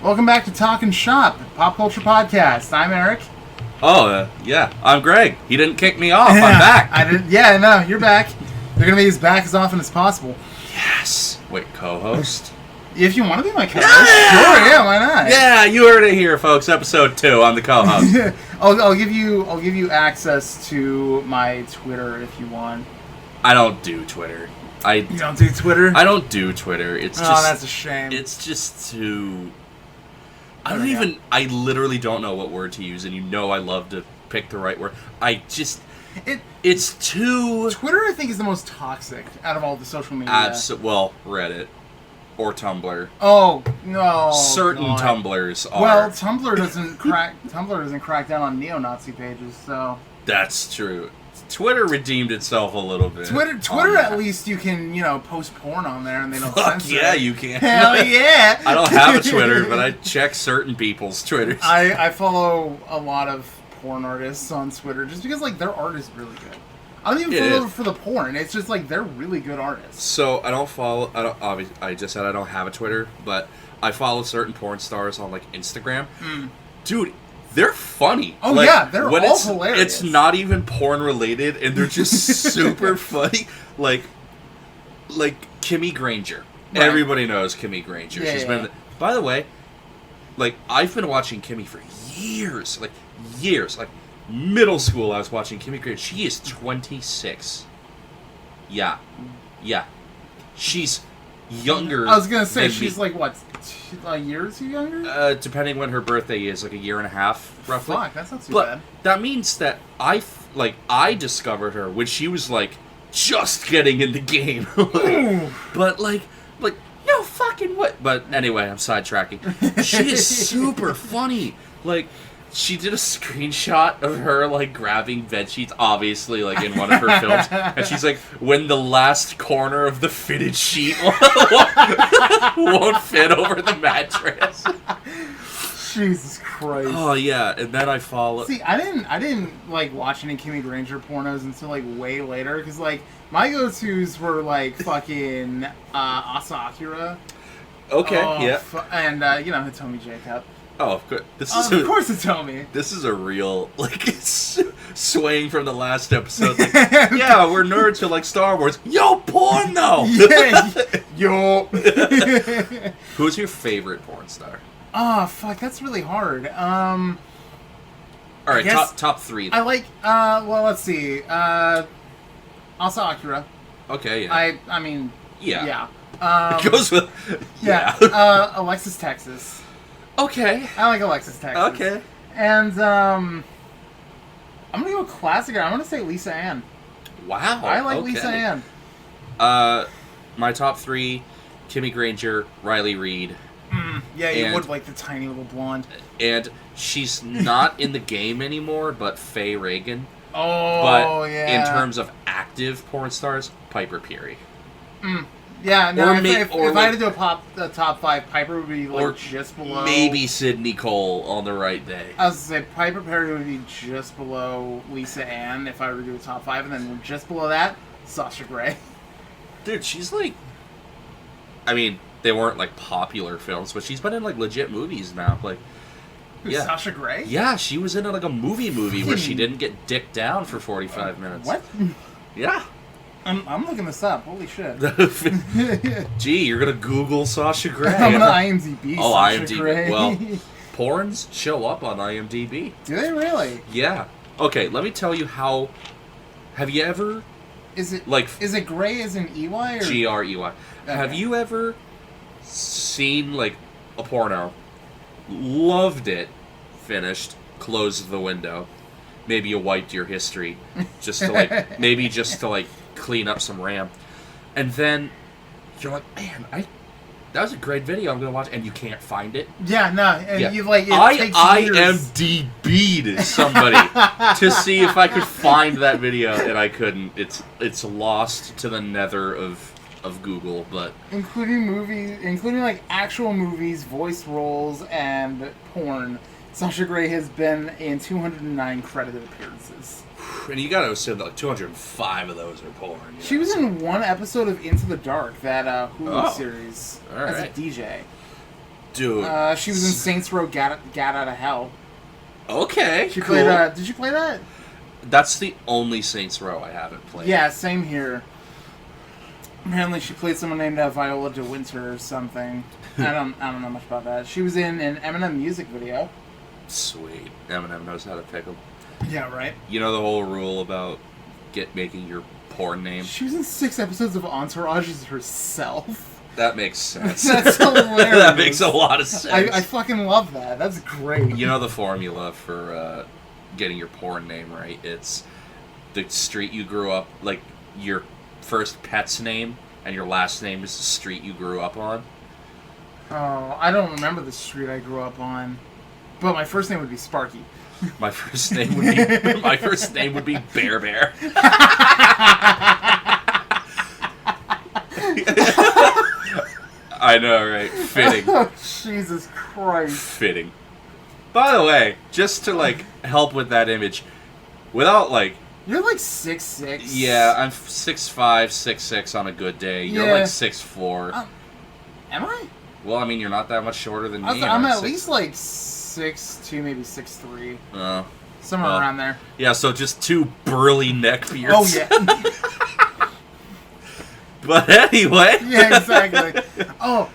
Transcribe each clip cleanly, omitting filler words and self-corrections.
Welcome back to Talkin Shop, Pop Culture Podcast. I'm Erik. Yeah. I'm Greg. He didn't kick me off. I'm back. You're back. You're going to be back as often as possible. Yes. Wait, co-host? If you want to be my co-host, sure, yeah, why not? Yeah, you heard it here, folks. Episode 2. I'm the co-host. I'll give you access to my Twitter if you want. I don't do Twitter. You don't do Twitter? I don't do Twitter. It's just... that's a shame. It's just too... I literally don't know what word to use, and you know I love to pick the right word. It's too... Twitter, I think, is the most toxic out of all the social media. Reddit. Or Tumblr. Oh, no. Certain Tumblrs are... Well, Tumblr doesn't crack down on neo-Nazi pages, so... That's true. Twitter redeemed itself a little bit. Twitter at least you can, post porn on there and they don't censor yeah, it. you can. Hell yeah! I don't have a Twitter, but I check certain people's Twitters. I follow a lot of porn artists on Twitter just because, their art is really good. I don't even follow them for the porn. It's just, they're really good artists. So, obviously, I just said I don't have a Twitter, but I follow certain porn stars on, Instagram. Dude, they're funny. Oh, yeah, they're all hilarious. It's not even porn related, and they're just super funny. Like Kimmy Granger. Right. Everybody knows Kimmy Granger. She's been... By the way, I've been watching Kimmy for years. Years. Middle school, I was watching Kimmy Granger. She is 26. Yeah. She's younger. I was gonna say she's a year or two younger. Depending when her birthday is, a year and a half, roughly. Fuck, that's not too bad. That means that I discovered her when she was just getting in the game. But no fucking what. But anyway, I'm sidetracking. She is super funny. She did a screenshot of her, grabbing bed sheets, obviously, in one of her films. And she's when the last corner of the fitted sheet won't fit over the mattress. Jesus Christ. Oh, yeah. And then I follow... See, I didn't watch any Kimmy Granger pornos until, way later. Because, my go-tos were, fucking Asa Akira. Okay, yeah. And, Hitomi Jacob. Oh, of course. Of course it's Tommy. This is a real, swaying from the last episode. Yeah, we're nerds who like Star Wars. Yo, porn, though! Yeah, yo. Who's your favorite porn star? Oh, fuck, that's really hard. All right, top 3. Then. Let's see. Asa Akira. Okay, yeah. I mean, yeah. Yeah. Goes with... Yeah. Alexis Texas. Okay. I like Alexis Texas. Okay. And, I'm gonna go classic. I'm gonna say Lisa Ann. Wow. I like Lisa Ann. My top 3, Kimmy Granger, Riley Reid. Yeah, you would like the tiny little blonde. And she's not in the game anymore, but Faye Reagan. Oh, but yeah. In terms of active porn stars, Piper Peary. Yeah, no, if I had to do a top 5, Piper would be just below. Maybe Sydney Cole on the right day. I was going to say Piper Perry would be just below Lisa Ann if I were to do a top 5, and then just below that, Sasha Grey. Dude, she's I mean, they weren't popular films, but she's been in legit movies now. Sasha Grey? Yeah, she was in a movie where she didn't get dicked down for 45 minutes. What? Yeah. I'm looking this up. Holy shit. Gee, you're going to Google Sasha Grey. I'm going to IMDb Sasha IMDb. Grey. Well, porns show up on IMDb. Do they really? Yeah. Okay, let me tell you how... Have you ever... Is it Grey as in EY? Or? Grey. Okay. Have you ever seen, a porno, loved it, finished, closed the window, maybe you wiped your history, just to, clean up some RAM, and then you're like, man, that was a great video, I'm gonna watch, and you can't find it. Yeah, no, and yeah. you it takes years. IMDb'd somebody to see if I could find that video, and I couldn't. It's lost to the nether of Google, but including actual movies, voice roles, and porn. Sasha Grey has been in 209 credited appearances. And you gotta assume that 205 of those are porn. She was in one episode of Into the Dark, that Hulu series, as a DJ. Dude. She was in Saints Row Gat Out of Hell. Okay, She cool. played, did you play that? That's the only Saints Row I haven't played. Yeah, same here. Apparently she played someone named Viola DeWinter or something. I don't know much about that. She was in an Eminem music video. Sweet. Eminem knows how to pick 'em. Yeah, right? You know the whole rule about making your porn name? She was in 6 episodes of Entourage as herself. That makes sense. That's hilarious. That makes a lot of sense. I fucking love that. That's great. You know the formula for getting your porn name right? It's the street you grew up, like your first pet's name, and your last name is the street you grew up on. Oh, I don't remember the street I grew up on, but my first name would be Sparky. My first name would be Bear Bear. I know, right? Fitting. Oh, Jesus Christ. Fitting. By the way, just to help with that image, without You're like 6'6". yeah, I'm 6'5", 6'6" on a good day. You're Yeah. like 6'4". Am I? Well, I mean, you're not that much shorter than me. I'm at least like 6'2", maybe 6'3". Oh. Somewhere Well, around there. Yeah, so just 2 burly neck beards. Oh, yeah. But anyway. Yeah, exactly. Oh,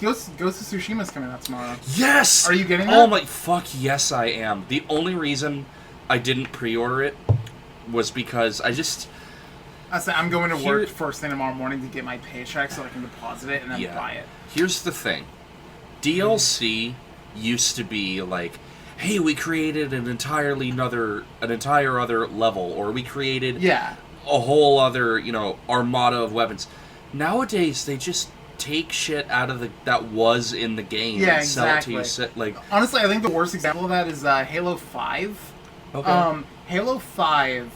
Ghost of Tsushima's coming out tomorrow. Yes! Are you getting that? Oh my, fuck yes I am. The only reason I didn't pre-order it was because I'm going to work first thing tomorrow morning to get my paycheck so I can deposit it and then buy it. Here's the thing. DLC used to be like, hey, we created an entire other level, or we created a whole other, armada of weapons. Nowadays, they just take shit out of that was in the game and sell it to you. Honestly, I think the worst example of that is Halo 5. Okay. Halo 5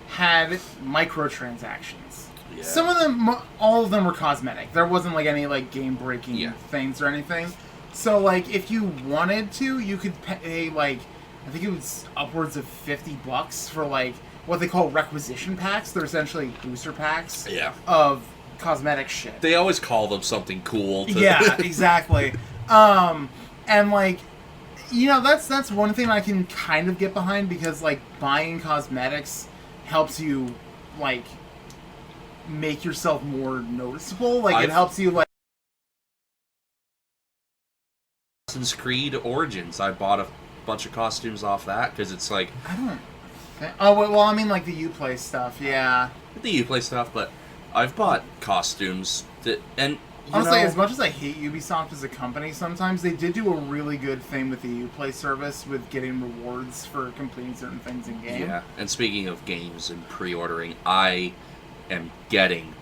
had microtransactions. Yeah. Some of them, all of them were cosmetic. There wasn't any game-breaking things or anything. So if you wanted to, you could pay I think it was upwards of $50 for what they call requisition packs. They're essentially booster packs of cosmetic shit. They always call them something cool. Yeah, exactly. And that's one thing I can kind of get behind, because buying cosmetics helps you make yourself more noticeable. It helps you Assassin's Creed Origins. I bought a bunch of costumes off that because it's I don't. Oh well, I mean the Uplay stuff, yeah. The Uplay stuff, but I've bought costumes and honestly, as much as I hate Ubisoft as a company, sometimes they did do a really good thing with the Uplay service with getting rewards for completing certain things in game. Yeah, and speaking of games and pre-ordering, I am getting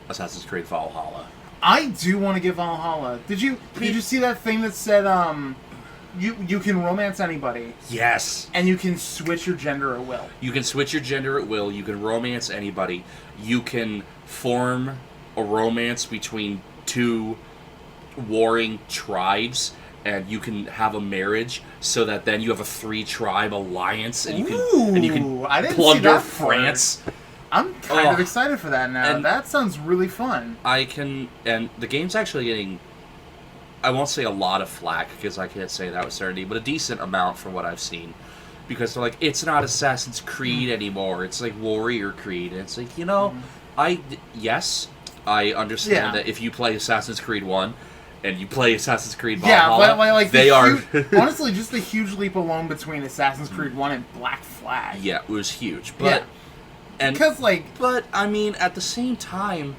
Assassin's Creed Valhalla. I do want to get Valhalla. Did you see that thing that said you can romance anybody? Yes. And you can switch your gender at will. You can switch your gender at will. You can romance anybody. You can form a romance between 2 warring tribes, and you can have a marriage so that then you have a 3-tribe alliance, and you can I didn't plunder see that France. I'm kind of excited for that now. And that sounds really fun. And the game's actually getting, I won't say a lot of flack, because I can't say that with certainty, but a decent amount from what I've seen. Because they're it's not Assassin's Creed anymore, it's Warrior Creed. And it's I understand that if you play Assassin's Creed 1, and you play Assassin's Creed Valhalla, they are... honestly, just the huge leap alone between Assassin's Creed 1 and Black Flag. Yeah, it was huge. But... Because, But, I mean, at the same time,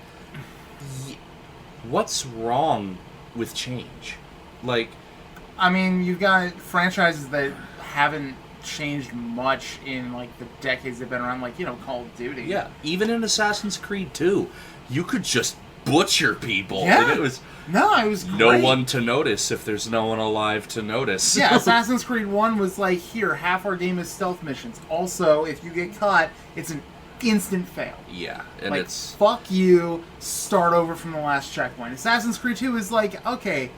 what's wrong with change? I mean, you've got franchises that haven't changed much in, the decades they've been around, Call of Duty. Yeah, even in Assassin's Creed 2, you could just butcher people. Yeah. And it was great. No one to notice if there's no one alive to notice. Yeah, Assassin's Creed 1 was here, half our game is stealth missions. Also, if you get caught, it's an instant fail. Yeah, and it's... fuck you, start over from the last checkpoint. Assassin's Creed 2 is okay,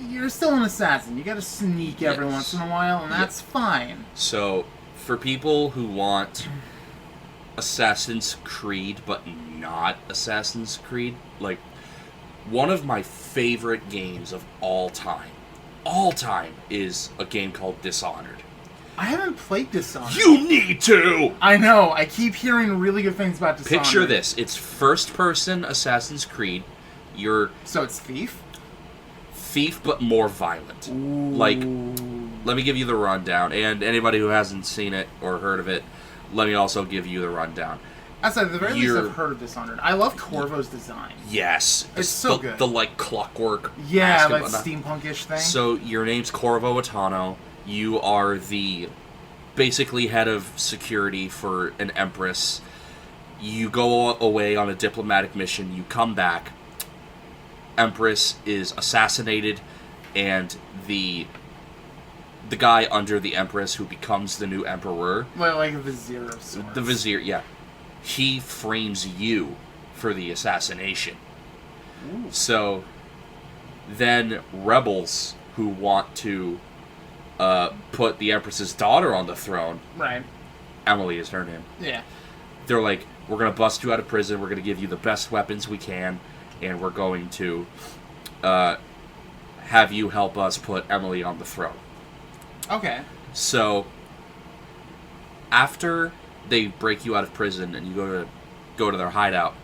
you're still an assassin. You gotta sneak every once in a while, and that's fine. So, for people who want Assassin's Creed, but not Assassin's Creed, one of my favorite games of all time, is a game called Dishonored. I haven't played Dishonored. You need to! I know. I keep hearing really good things about Dishonored. Picture this. It's first-person Assassin's Creed. So it's Thief? Thief, but more violent. Ooh. Like, let me give you the rundown. And anybody who hasn't seen it or heard of it, let me also give you the rundown. At the very least, I've heard of Dishonored. I love Corvo's design. Yes. It's so good. The, like, clockwork. Yeah, like steampunk-ish thing. So, your name's Corvo Atano. You are the, basically, head of security for an empress. You go away on a diplomatic mission. You come back. Empress is assassinated, and the guy under the Empress who becomes the new Emperor... Like a vizier of sorts. The vizier, yeah. He frames you for the assassination. Ooh. So, then rebels who want to put the Empress's daughter on the throne... Right. Emily is her name. Yeah. They're like, we're going to bust you out of prison, we're going to give you the best weapons we can, and we're going to have you help us put Emily on the throne. Okay. So, after they break you out of prison and you go to their hideout,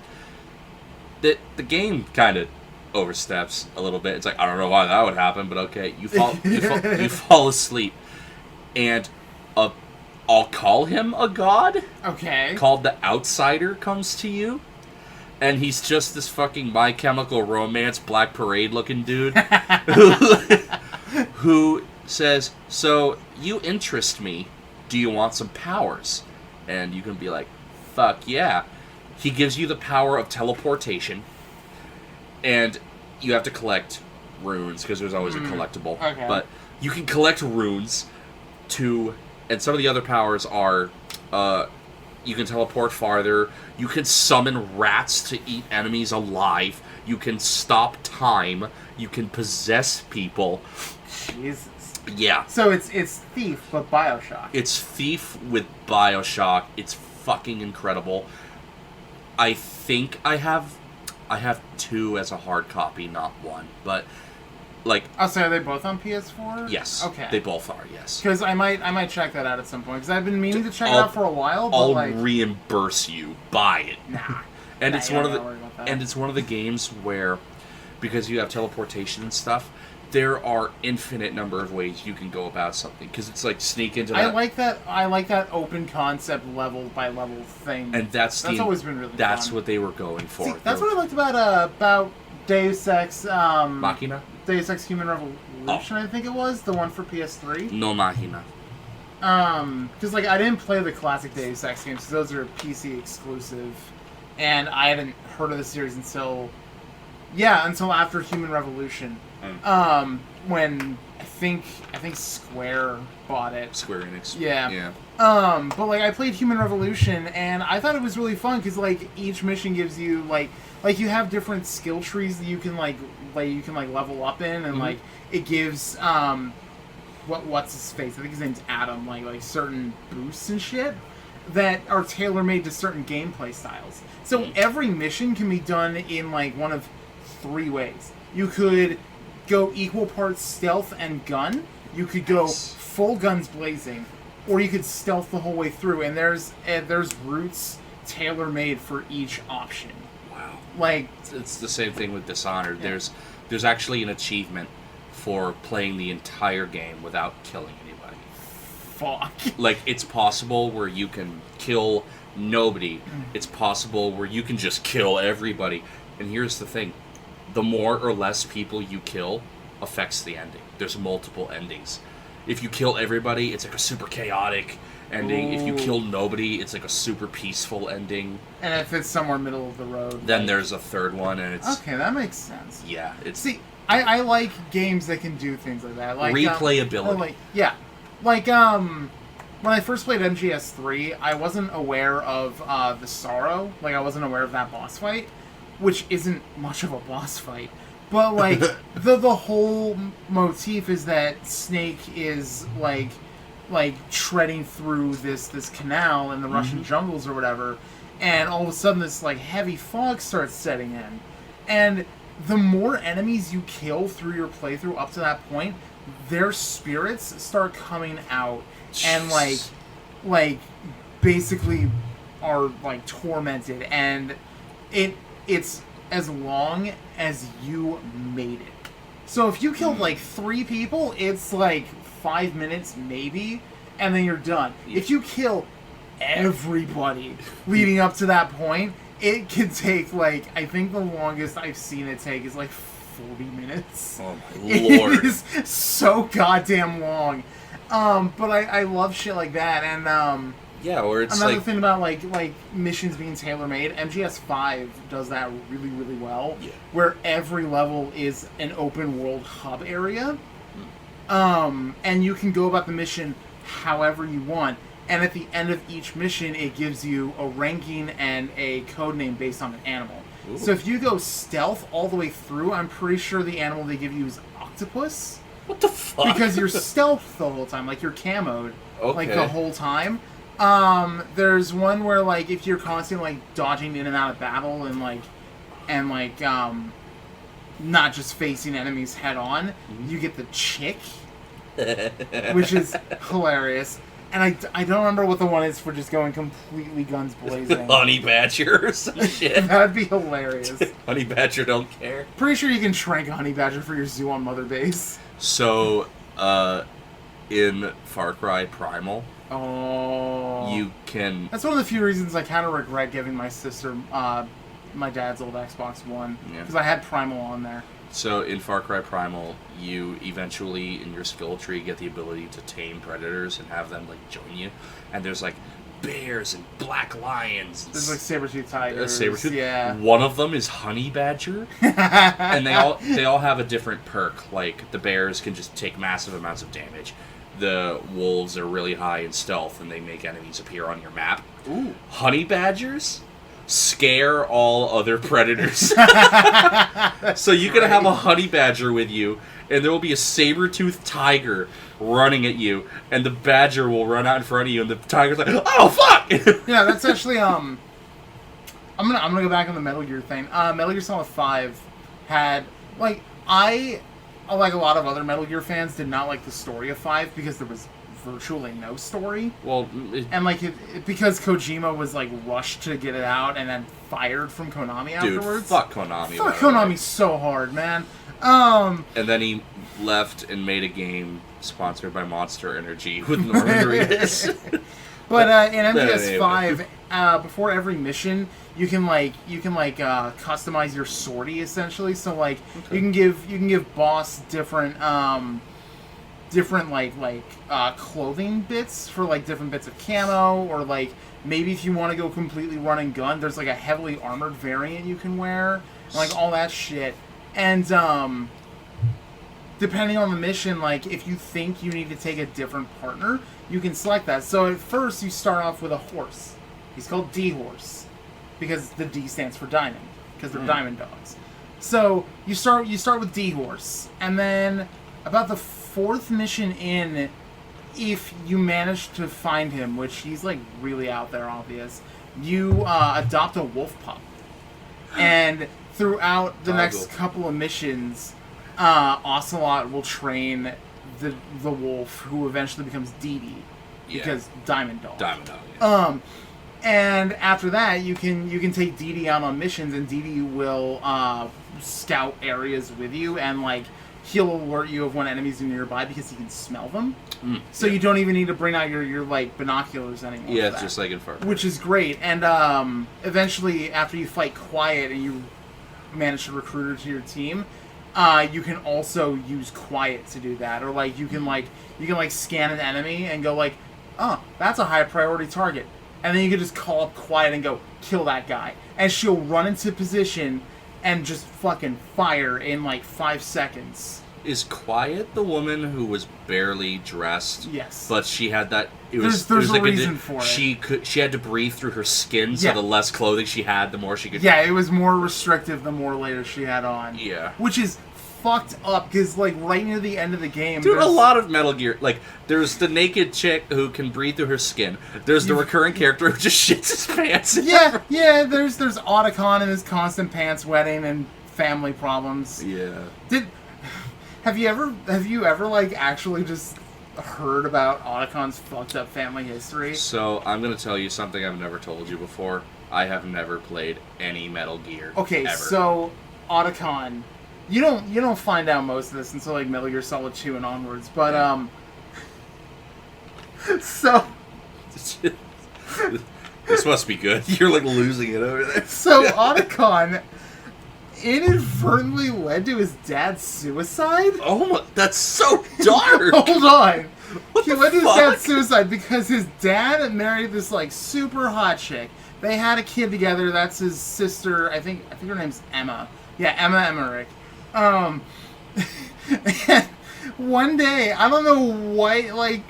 the game kind of oversteps a little bit. It's like, I don't know why that would happen, but okay. You fall asleep, and I'll call him a god. Okay. Called the Outsider comes to you. And he's just this fucking My Chemical Romance Black Parade looking dude who says, so, you interest me. Do you want some powers? And you can be like, fuck yeah. He gives you the power of teleportation. And you have to collect runes, because there's always a collectible. Okay. But you can collect runes and some of the other powers are... you can teleport farther. You can summon rats to eat enemies alive. You can stop time. You can possess people. Jesus. Yeah. So it's Thief, but Bioshock. It's Thief with Bioshock. It's fucking incredible. I think I have 2 as a hard copy, not 1. But, like... Oh, so are they both on PS4? Yes. Okay. They both are, yes. Because I might check that out at some point. Because I've been meaning to check it out for a while, but I'll reimburse you. Buy it. Nah. And it's one of it's one of the games where, because you have teleportation and stuff, there are infinite number of ways you can go about something. Because it's like sneak into that. I like that open concept level by level thing. And that's always been really That's fun. what they were going for. See, that's what I liked about Deus Ex Machina? Deus Ex Human Revolution, I think it was, the one for PS3. No Machina. Because like I didn't play the classic Deus Ex games, so those are PC exclusive, and I hadn't heard of the series until after Human Revolution. When I think Square bought it. Square Enix. Yeah. But like I played Human Revolution, and I thought it was really fun because like each mission gives you like you have different skill trees that you can level up in, and like it gives what's his face? I think his name's Adam. Like certain boosts and shit that are tailor made to certain gameplay styles. So every mission can be done in like one of 3 ways. You could go equal parts stealth and gun. You could go full guns blazing, or you could stealth the whole way through. And there's routes tailor made for each option. Wow. Like it's the same thing with Dishonored. Yeah. There's actually an achievement for playing the entire game without killing anybody. Fuck. Like it's possible where you can kill nobody. It's possible where you can just kill everybody. And here's the thing. The more or less people you kill affects the ending. There's multiple endings. If you kill everybody, it's like a super chaotic ending. If you kill nobody, it's like a super peaceful ending. And if it's somewhere middle of the road, then there's a third one, and it's... Okay, that makes sense. Yeah, it's... See, I like games that can do things like that. Like replayability. When I first played MGS3, I wasn't aware of the Sorrow. Like, I wasn't aware of that boss fight, which isn't much of a boss fight. But, like, the whole motif is that Snake is, like treading through this canal in the Russian jungles or whatever, and all of a sudden this, like, heavy fog starts setting in. And the more enemies you kill through your playthrough up to that point, their spirits start coming out and like basically are like tormented, and it's as long as you made it. So if you killed like 3 people, it's like 5 minutes maybe, and then you're done. If you kill everybody leading up to that point, it can take like, I think the longest I've seen it take is like 40 minutes. Oh my lord. It is so goddamn long. But I love shit like that, and yeah, or it's another like... thing about like missions being tailor-made, MGS5 does that really, really well. Yeah. Where every level is an open world hub area. And you can go about the mission however you want. And at the end of each mission, it gives you a ranking and a code name based on an animal. Ooh. So if you go stealth all the way through, I'm pretty sure the animal they give you is octopus. What the fuck? Because you're stealth the whole time, like you're camoed, like the whole time. There's one where like if you're constantly like dodging in and out of battle and not just facing enemies head on, you get the chick, which is hilarious. And I don't remember what the one is for just going completely guns blazing. Honey Badger or some shit. That'd be hilarious. Honey Badger don't care. Pretty sure you can shrink a Honey Badger for your zoo on Mother Base. So, in Far Cry Primal, you can... That's one of the few reasons I kind of regret giving my sister my dad's old Xbox One. Because I had Primal on there. So in Far Cry Primal, you eventually, in your skill tree, get the ability to tame predators and have them, like, join you. And there's, like, bears and black lions. And there's, like, saber-tooth tigers. Saber-tooth. Yeah. One of them is Honey Badger. And they all have a different perk. Like, the bears can just take massive amounts of damage. The wolves are really high in stealth, and they make enemies appear on your map. Ooh. Honey Badgers scare all other predators. So you can have a honey badger with you, and there will be a saber-toothed tiger running at you, and the badger will run out in front of you, and the tiger's like, "Oh fuck!" Yeah, that's actually I'm gonna go back on the Metal Gear thing. Metal Gear Solid 5 had like a lot of other Metal Gear fans did not like the story of 5 because there was virtually no story. Well, and like because Kojima was like rushed to get it out and then fired from Konami afterwards. Dude, fuck Konami. Fuck Konami so hard, man. And then he left and made a game sponsored by Monster Energy with Norman Reedus. But in MGS5, before every mission, you can customize your sortie essentially. So like you can give boss different clothing bits for like different bits of camo, or like maybe if you want to go completely run and gun, there's like a heavily armored variant you can wear, and, like all that shit. And depending on the mission, like if you think you need to take a different partner, you can select that. So at first you start off with a horse. He's called D-Horse because the D stands for diamond, because they're diamond dogs. So you start with D-Horse, and then about the 4th mission in, if you manage to find him, which he's like really out there obvious, you adopt a wolf pup. And throughout the next couple of missions, Ocelot will train the wolf, who eventually becomes Dee Dee, because Diamond Dog. Diamond Dog. Yeah. And after that, you can take Dee Dee out on missions, and Dee Dee will scout areas with you, and like he'll alert you of when enemies are nearby because he can smell them. So you don't even need to bring out your like binoculars anymore. Yeah, it's just like in Far Cry. Which is great. And eventually, after you fight Quiet and you manage to recruit her to your team, you can also use Quiet to do that. Or like you can scan an enemy and go like, oh, that's a high priority target. And then you can just call up Quiet and go, kill that guy. And she'll run into position and just fucking fire in like 5 seconds. Is Quiet the woman who was barely dressed? Yes. But she had that... There's a reason for it. She had to breathe through her skin, so the less clothing she had, the more she could... Yeah, it was more restrictive the more layers she had on. Yeah. Which is fucked up, because like right near the end of the game... Dude, a lot of Metal Gear... Like, there's the naked chick who can breathe through her skin. There's the recurring character who just shits his pants. Yeah, there's Otacon and his constant pants wetting and family problems. Yeah. Have you ever like actually just heard about Otacon's fucked up family history? So I'm gonna tell you something I've never told you before. I have never played any Metal Gear. Okay, ever. so Otacon, you don't find out most of this until like Metal Gear Solid 2 and onwards, but so this must be good. You're like losing it over there. So Otacon inadvertently led to his dad's suicide? Oh my, that's so dark! Hold on. He led to his fuck? dad's suicide because his dad married this like super hot chick. They had a kid together. That's his sister. I think her name's Emma. Yeah, Emma Emmerich. And one day, I don't know what, like,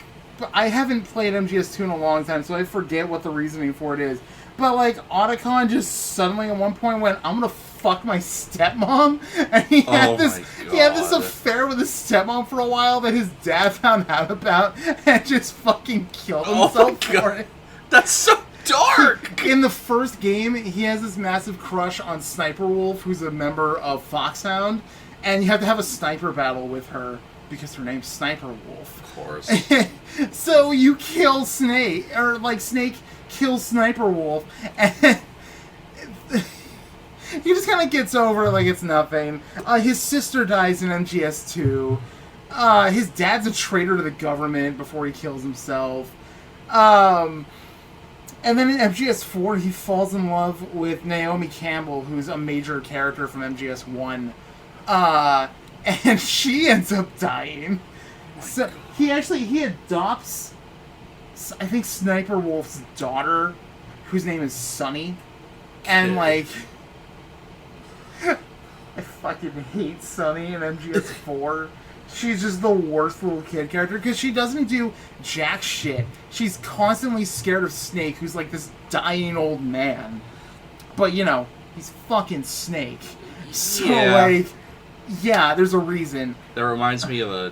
I haven't played MGS2 in a long time, so I forget what the reasoning for it is. But like Otacon just suddenly at one point went, "I'm gonna fuck my stepmom," and he had this affair with his stepmom for a while that his dad found out about and just fucking killed himself for it. That's so dark. In the first game, he has this massive crush on Sniper Wolf, who's a member of Foxhound, and you have to have a sniper battle with her because her name's Sniper Wolf. Of course. So you kill Snake, or like Snake kills Sniper Wolf, and he just kind of gets over it like it's nothing. His sister dies in MGS2. His dad's a traitor to the government before he kills himself. And then in MGS4, he falls in love with Naomi Campbell, who's a major character from MGS1. And she ends up dying. So he adopts, I think, Sniper Wolf's daughter, whose name is Sunny. And, like, I fucking hate Sunny in MGS4. She's just the worst little kid character because she doesn't do jack shit. She's constantly scared of Snake, who's like this dying old man. But, you know, he's fucking Snake. So, like, yeah, there's a reason. That reminds me of a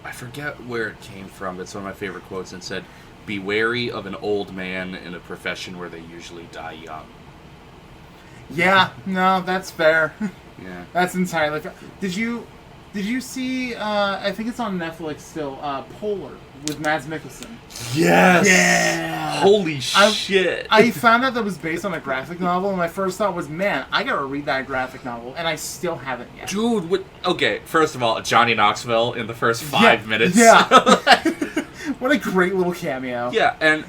I forget where it came from, but it's one of my favorite quotes, and said, "Be wary of an old man in a profession where they usually die young." Yeah, no, that's fair. Yeah. That's entirely fair. Did you see, I think it's on Netflix still, Polar with Mads Mikkelsen? Yes! Yeah! Holy shit! I found out that was based on a graphic novel, and my first thought was, man, I gotta read that graphic novel, and I still haven't yet. Dude, okay, first of all, Johnny Knoxville in the first 5 minutes. Yeah. What a great little cameo. Yeah, and,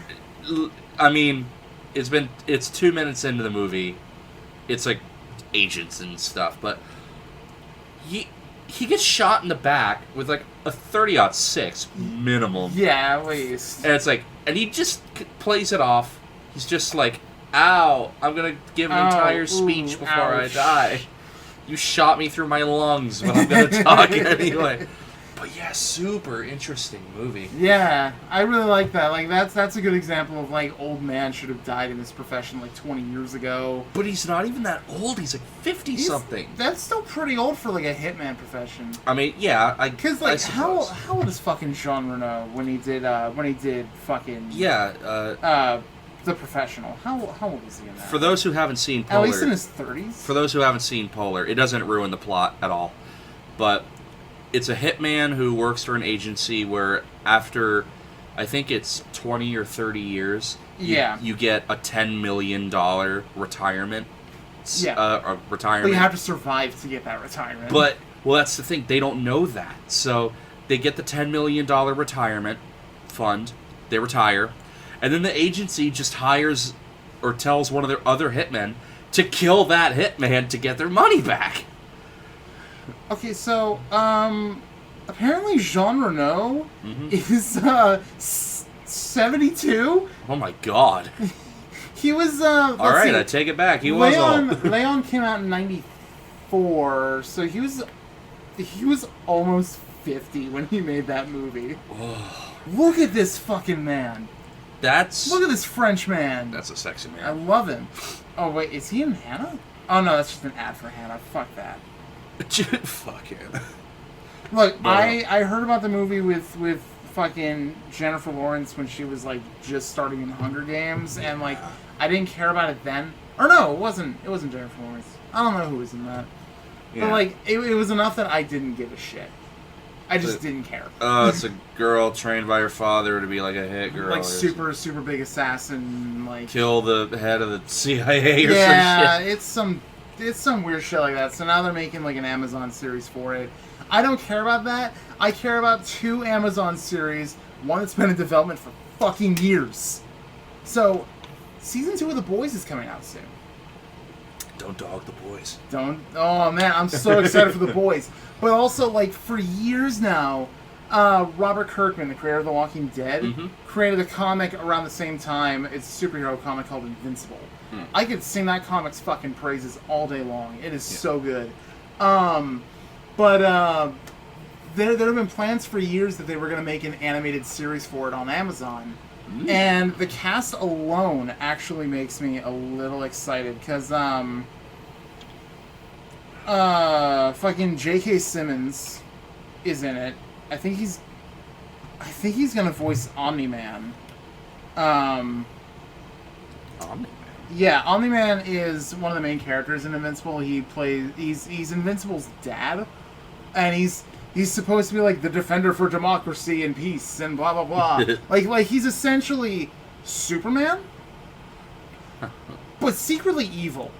I mean, it's 2 minutes into the movie. It's like agents and stuff, but he gets shot in the back with like a 30-06 minimum. Yeah, at least. And it's like, and he just plays it off. He's just like, "Ow, I'm gonna give an entire speech before I die. You shot me through my lungs, but I'm gonna talk anyway." But yeah, super interesting movie. Yeah, I really like that. Like that's a good example of like old man should have died in this profession like 20 years ago. But he's not even that old. He's like 50 something. That's still pretty old for like a hitman profession. I mean, yeah, because like how old is fucking Jean Reno when he did fucking The Professional? How old is he in that? For those who haven't seen Polar, at least in his 30s. For those who haven't seen Polar, it doesn't ruin the plot at all, but it's a hitman who works for an agency where after, I think it's 20 or 30 years, you get a $10 million retirement. Retirement. But you have to survive to get that retirement. But, well, that's the thing. They don't know that. So they get the $10 million retirement fund. They retire. And then the agency just hires or tells one of their other hitmen to kill that hitman to get their money back. Okay, so, apparently Jean Reno is, 72? Oh my god. He was, Alright, I take it back. He was old. Leon came out in 94, so he was almost 50 when he made that movie. Look at this fucking man. Look at this French man. That's a sexy man. I love him. Oh, wait, is he in Hannah? Oh, no, that's just an ad for Hannah. Fuck that. Fuck it. Look, I heard about the movie with fucking Jennifer Lawrence when she was like just starting in Hunger Games, and like I didn't care about it then, Or no, it wasn't Jennifer Lawrence. I don't know who was in that. Yeah. But, like, it was enough that I didn't give a shit. I just didn't care. It's a girl trained by her father to be, like, a hit girl. Like, super big assassin, like... Kill the head of the CIA or some shit. Yeah, it's some weird shit like that. So now they're making, like, an Amazon series for it. I don't care about that. I care about 2 Amazon series. One that's been in development for fucking years. So, season 2 of The Boys is coming out soon. Don't dog The Boys. Don't. Oh, man, I'm so excited for The Boys. But also, like, for years now, Robert Kirkman, the creator of The Walking Dead, created a comic around the same time. It's a superhero comic called Invincible. I could sing that comic's fucking praises all day long. It is so good. But there have been plans for years that they were going to make an animated series for it on Amazon. And the cast alone actually makes me a little excited, because fucking J.K. Simmons is in it. I think he's gonna voice Omni-Man. Omni-Man? Yeah, Omni-Man is one of the main characters in Invincible. He's Invincible's dad, and he's supposed to be like the defender for democracy and peace and blah blah blah. like he's essentially Superman, but secretly evil.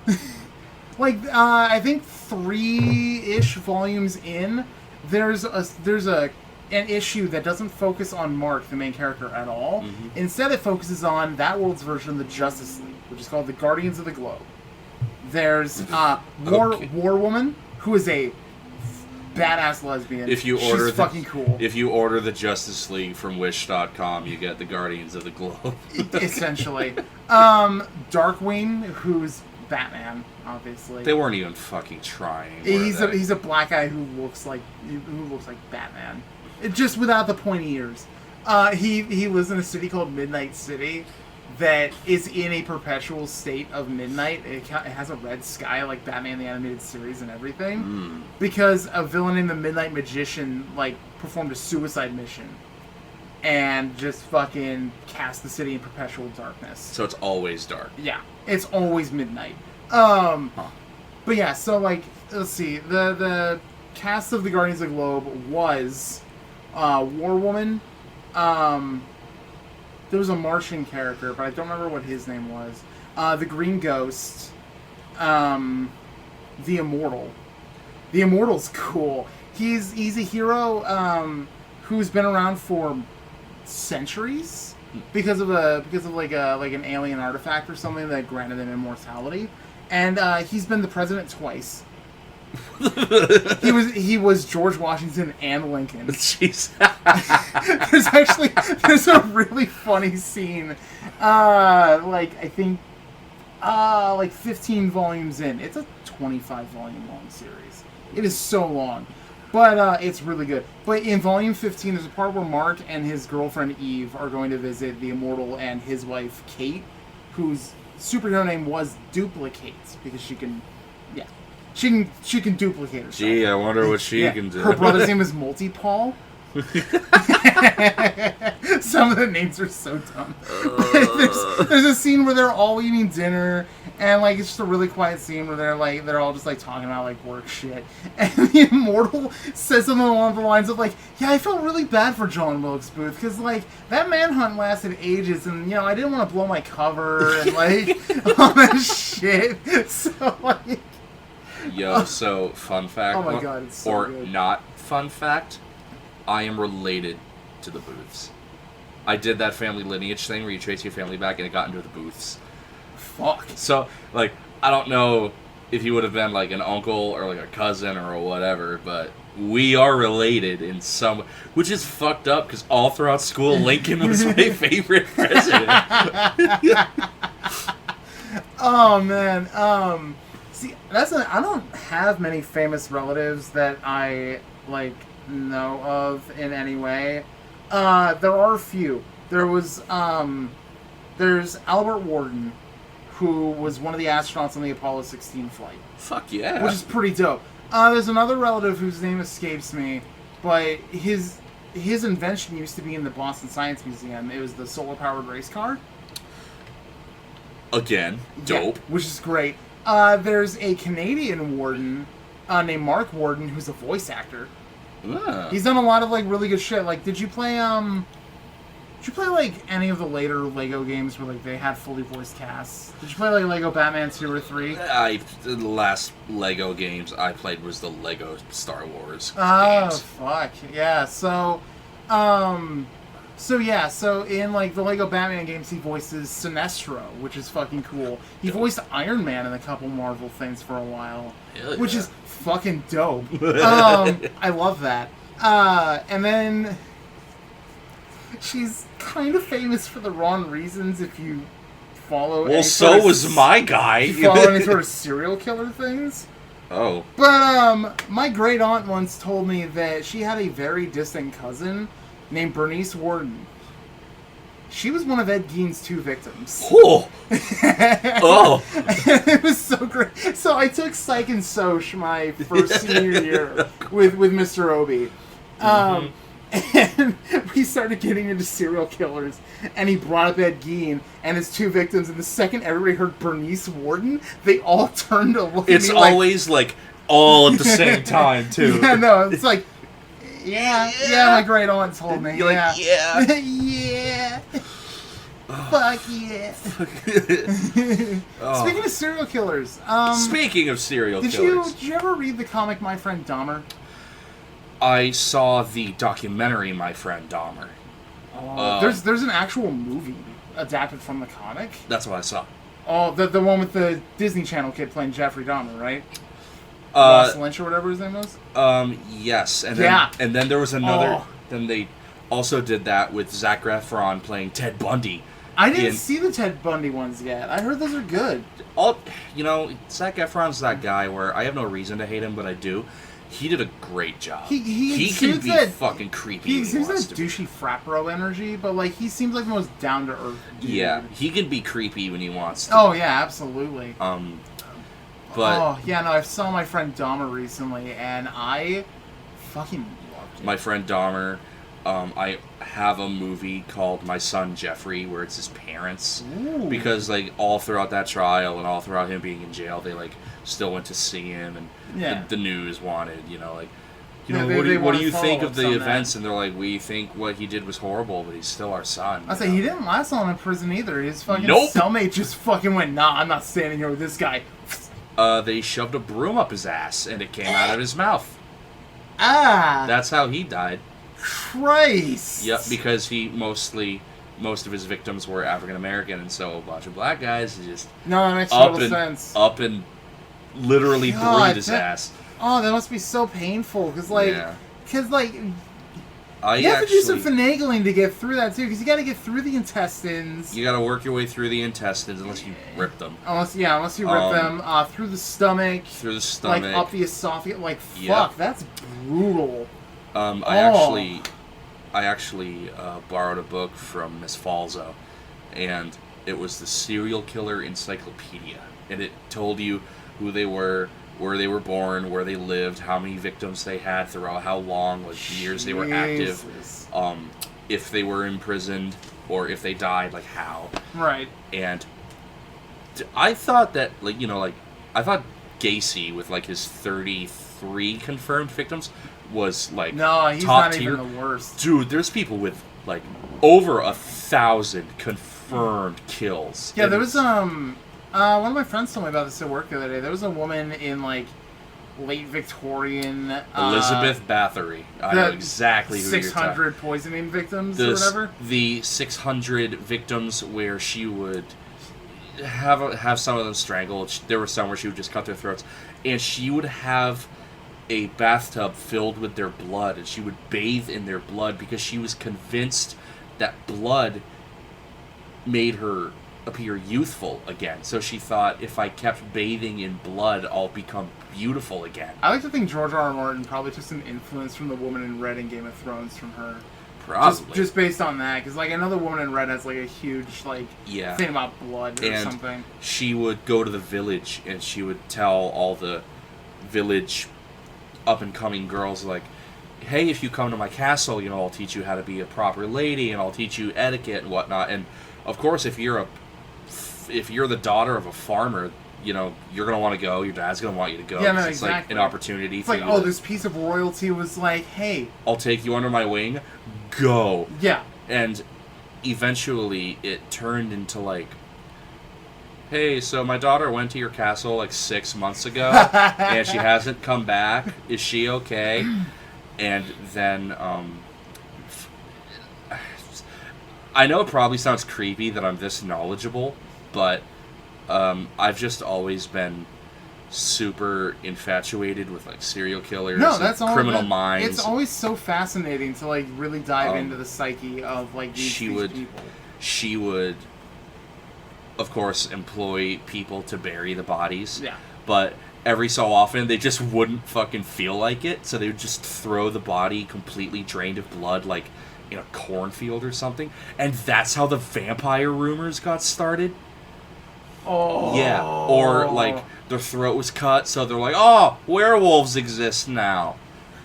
Like, I think 3-ish volumes in, there's an issue that doesn't focus on Mark, the main character, at all. Instead, it focuses on that world's version of the Justice League, which is called the Guardians of the Globe. There's War Woman, who is a badass lesbian. She's fucking cool. If you order the Justice League from Wish.com, you get the Guardians of the Globe. Essentially. Darkwing, who's Batman, obviously. They weren't even fucking trying. He's a black guy who looks like Batman, just without the pointy ears. He lives in a city called Midnight City that is in a perpetual state of midnight. It has a red sky like Batman the Animated Series and everything, because a villain named the Midnight Magician performed a suicide mission and just fucking cast the city in perpetual darkness. So it's always dark. Yeah, it's always midnight. But yeah, so let's see. The cast of the Guardians of the Globe was War Woman. There was a Martian character, but I don't remember what his name was. The Green Ghost. The Immortal. The Immortal's cool. He's a hero who's been around for centuries because of an alien artifact or something that granted him immortality, and he's been the president twice. he was George Washington and Lincoln. Jeez. there's a really funny scene. I think 15 volumes in. It's a 25 volume long series. It is so long. But it's really good. But in volume 15, there's a part where Mark and his girlfriend Eve are going to visit the Immortal and his wife Kate, whose superhero name was Duplicate, because she can duplicate herself. Gee, I wonder what she can do. Her brother's name is Multi-Paul. Some of the names are so dumb. There's a scene where they're all eating dinner, and it's just a really quiet scene where they're all just talking about work shit, and the Immortal says something along the lines of yeah, I felt really bad for John Wilkes Booth because that manhunt lasted ages, and I didn't want to blow my cover and all that shit. So Yo, so fun fact. Oh my god, it's so good. Not fun fact. I am related to the Booths. I did that family lineage thing where you trace your family back, and it got into the Booths. Fuck. So, I don't know if he would have been, an uncle or, a cousin or whatever, but we are related in some... Which is fucked up, because all throughout school, Lincoln was my favorite president. Oh, man. See, I don't have many famous relatives that I, know of in any way. There are a few. There's Albert Worden, who was one of the astronauts on the Apollo 16 flight. Fuck yeah. Which is pretty dope. There's another relative whose name escapes me, but his invention used to be in the Boston Science Museum. It was the solar-powered race car. Again, dope. Yeah, which is great. There's a Canadian warden named Mark Warden who's a voice actor. Ah. He's done a lot of like really good shit. Like, did you play like any of the later Lego games where like they had fully voiced casts? Did you play like Lego Batman 2 or 3? The last Lego games I played was the Lego Star Wars Oh, games. fuck. Yeah, so in like the Lego Batman games he voices Sinestro, which is fucking cool. He voiced Iron Man in a couple Marvel things for a while. Hell yeah. Which is fucking dope. I love that. And then she's kind of famous for the wrong reasons if you follow. Well, so was my guy. If you follow any sort of serial killer things. Oh. But my great aunt once told me that she had a very distant cousin named Bernice Warden. She was one of Ed Gein's 2 victims. Oh. Oh. It was so great. So I took Psych and Soch my first senior year with Mr. Obi. And we started getting into serial killers, and he brought up Ed Gein and his 2 victims, and the second everybody heard Bernice Warden, they all turned to look at It's me like... always like all at the same time, too. Yeah, no, it's like... Yeah, my great aunt told me. You're like, yeah. Yeah. Fuck yeah. Oh. Speaking of serial killers, Speaking of serial did killers, you ever read the comic My Friend Dahmer? I saw the documentary My Friend Dahmer. There's an actual movie adapted from the comic. That's what I saw. Oh, the one with the Disney Channel kid playing Jeffrey Dahmer, right? Ross Lynch or whatever his name was. Yes, and then there was another. Oh. Then they also did that with Zac Efron playing Ted Bundy. I didn't see the Ted Bundy ones yet. I heard those are good. Zac Efron's that guy where I have no reason to hate him, but I do. He did a great job. He can be that, fucking creepy. He exudes that douchey frat bro energy, but like he seems like the most down to earth dude. Yeah, he can be creepy when he wants to. Oh yeah, absolutely. But I saw My Friend Dahmer recently, and I fucking loved it. My Friend Dahmer. I have a movie called My Son Jeffrey, where it's his parents. Ooh. Because like all throughout that trial and all throughout him being in jail, they like still went to see him, and the news wanted, what do you think of the events? And they're like, we think what he did was horrible, but he's still our son. I say he didn't last long in prison either. His fucking Nope. cellmate just fucking went, nah, I'm not standing here with this guy. They shoved a broom up his ass, and it came out of his mouth. That's how he died. Christ. Yep, because most of his victims were African American, and so a bunch of black guys just that makes total sense. Up and literally breathed his ass. Oh, that must be so painful, because you have to do some finagling to get through that too, because you got to get through the intestines. You got to work your way through the intestines, unless you rip them. Unless you rip them through the stomach. Through the stomach, like up the esophagus. Like fuck, that's brutal. I actually borrowed a book from Miss Falzo, and it was the Serial Killer Encyclopedia, and it told you who they were, where they were born, where they lived, how many victims they had throughout how long, like years they were active, if they were imprisoned, or if they died, like how. Right. And I thought that, I thought Gacy with like his 33 confirmed victims was like no, he's top not tier. Even the worst. Dude, there's people with like over 1,000 confirmed kills. Yeah, there was one of my friends told me about this at work the other day. There was a woman in like late Victorian Elizabeth Bathory. I know exactly who 600 you're poisoning victims or whatever. The 600 victims where she would have some of them strangled. There were some where she would just cut their throats, and she would have a bathtub filled with their blood, and she would bathe in their blood because she was convinced that blood made her appear youthful again. So she thought, if I kept bathing in blood, I'll become beautiful again. I like to think George R. R. Martin probably took some influence from the Woman in Red in Game of Thrones from her. Probably. Just based on that, because like I know the Woman in Red has like a huge thing about blood or something. She would go to the village and she would tell all the village up-and-coming girls, like, hey, if you come to my castle, I'll teach you how to be a proper lady, and I'll teach you etiquette and whatnot. And of course, if you're a if you're the daughter of a farmer, you know, you're going to want to go. Your dad's going to want you to go. Yeah, no, it's exactly. like an opportunity It's for like, you. oh, this piece of royalty was like, hey. I'll take you under my wing. Go. Yeah. And eventually it turned into like, hey, so my daughter went to your castle like 6 months ago, and she hasn't come back. Is she okay? And then, I know it probably sounds creepy that I'm this knowledgeable, but I've just always been super infatuated with like serial killers, criminal minds. It's always so fascinating to like really dive into the psyche of like these people. She would, of course, employ people to bury the bodies. Yeah. But every so often, they just wouldn't fucking feel like it, so they would just throw the body completely drained of blood, like in a cornfield or something. And that's how the vampire rumors got started. Oh. Yeah. Or like their throat was cut, so they're like, oh, werewolves exist now.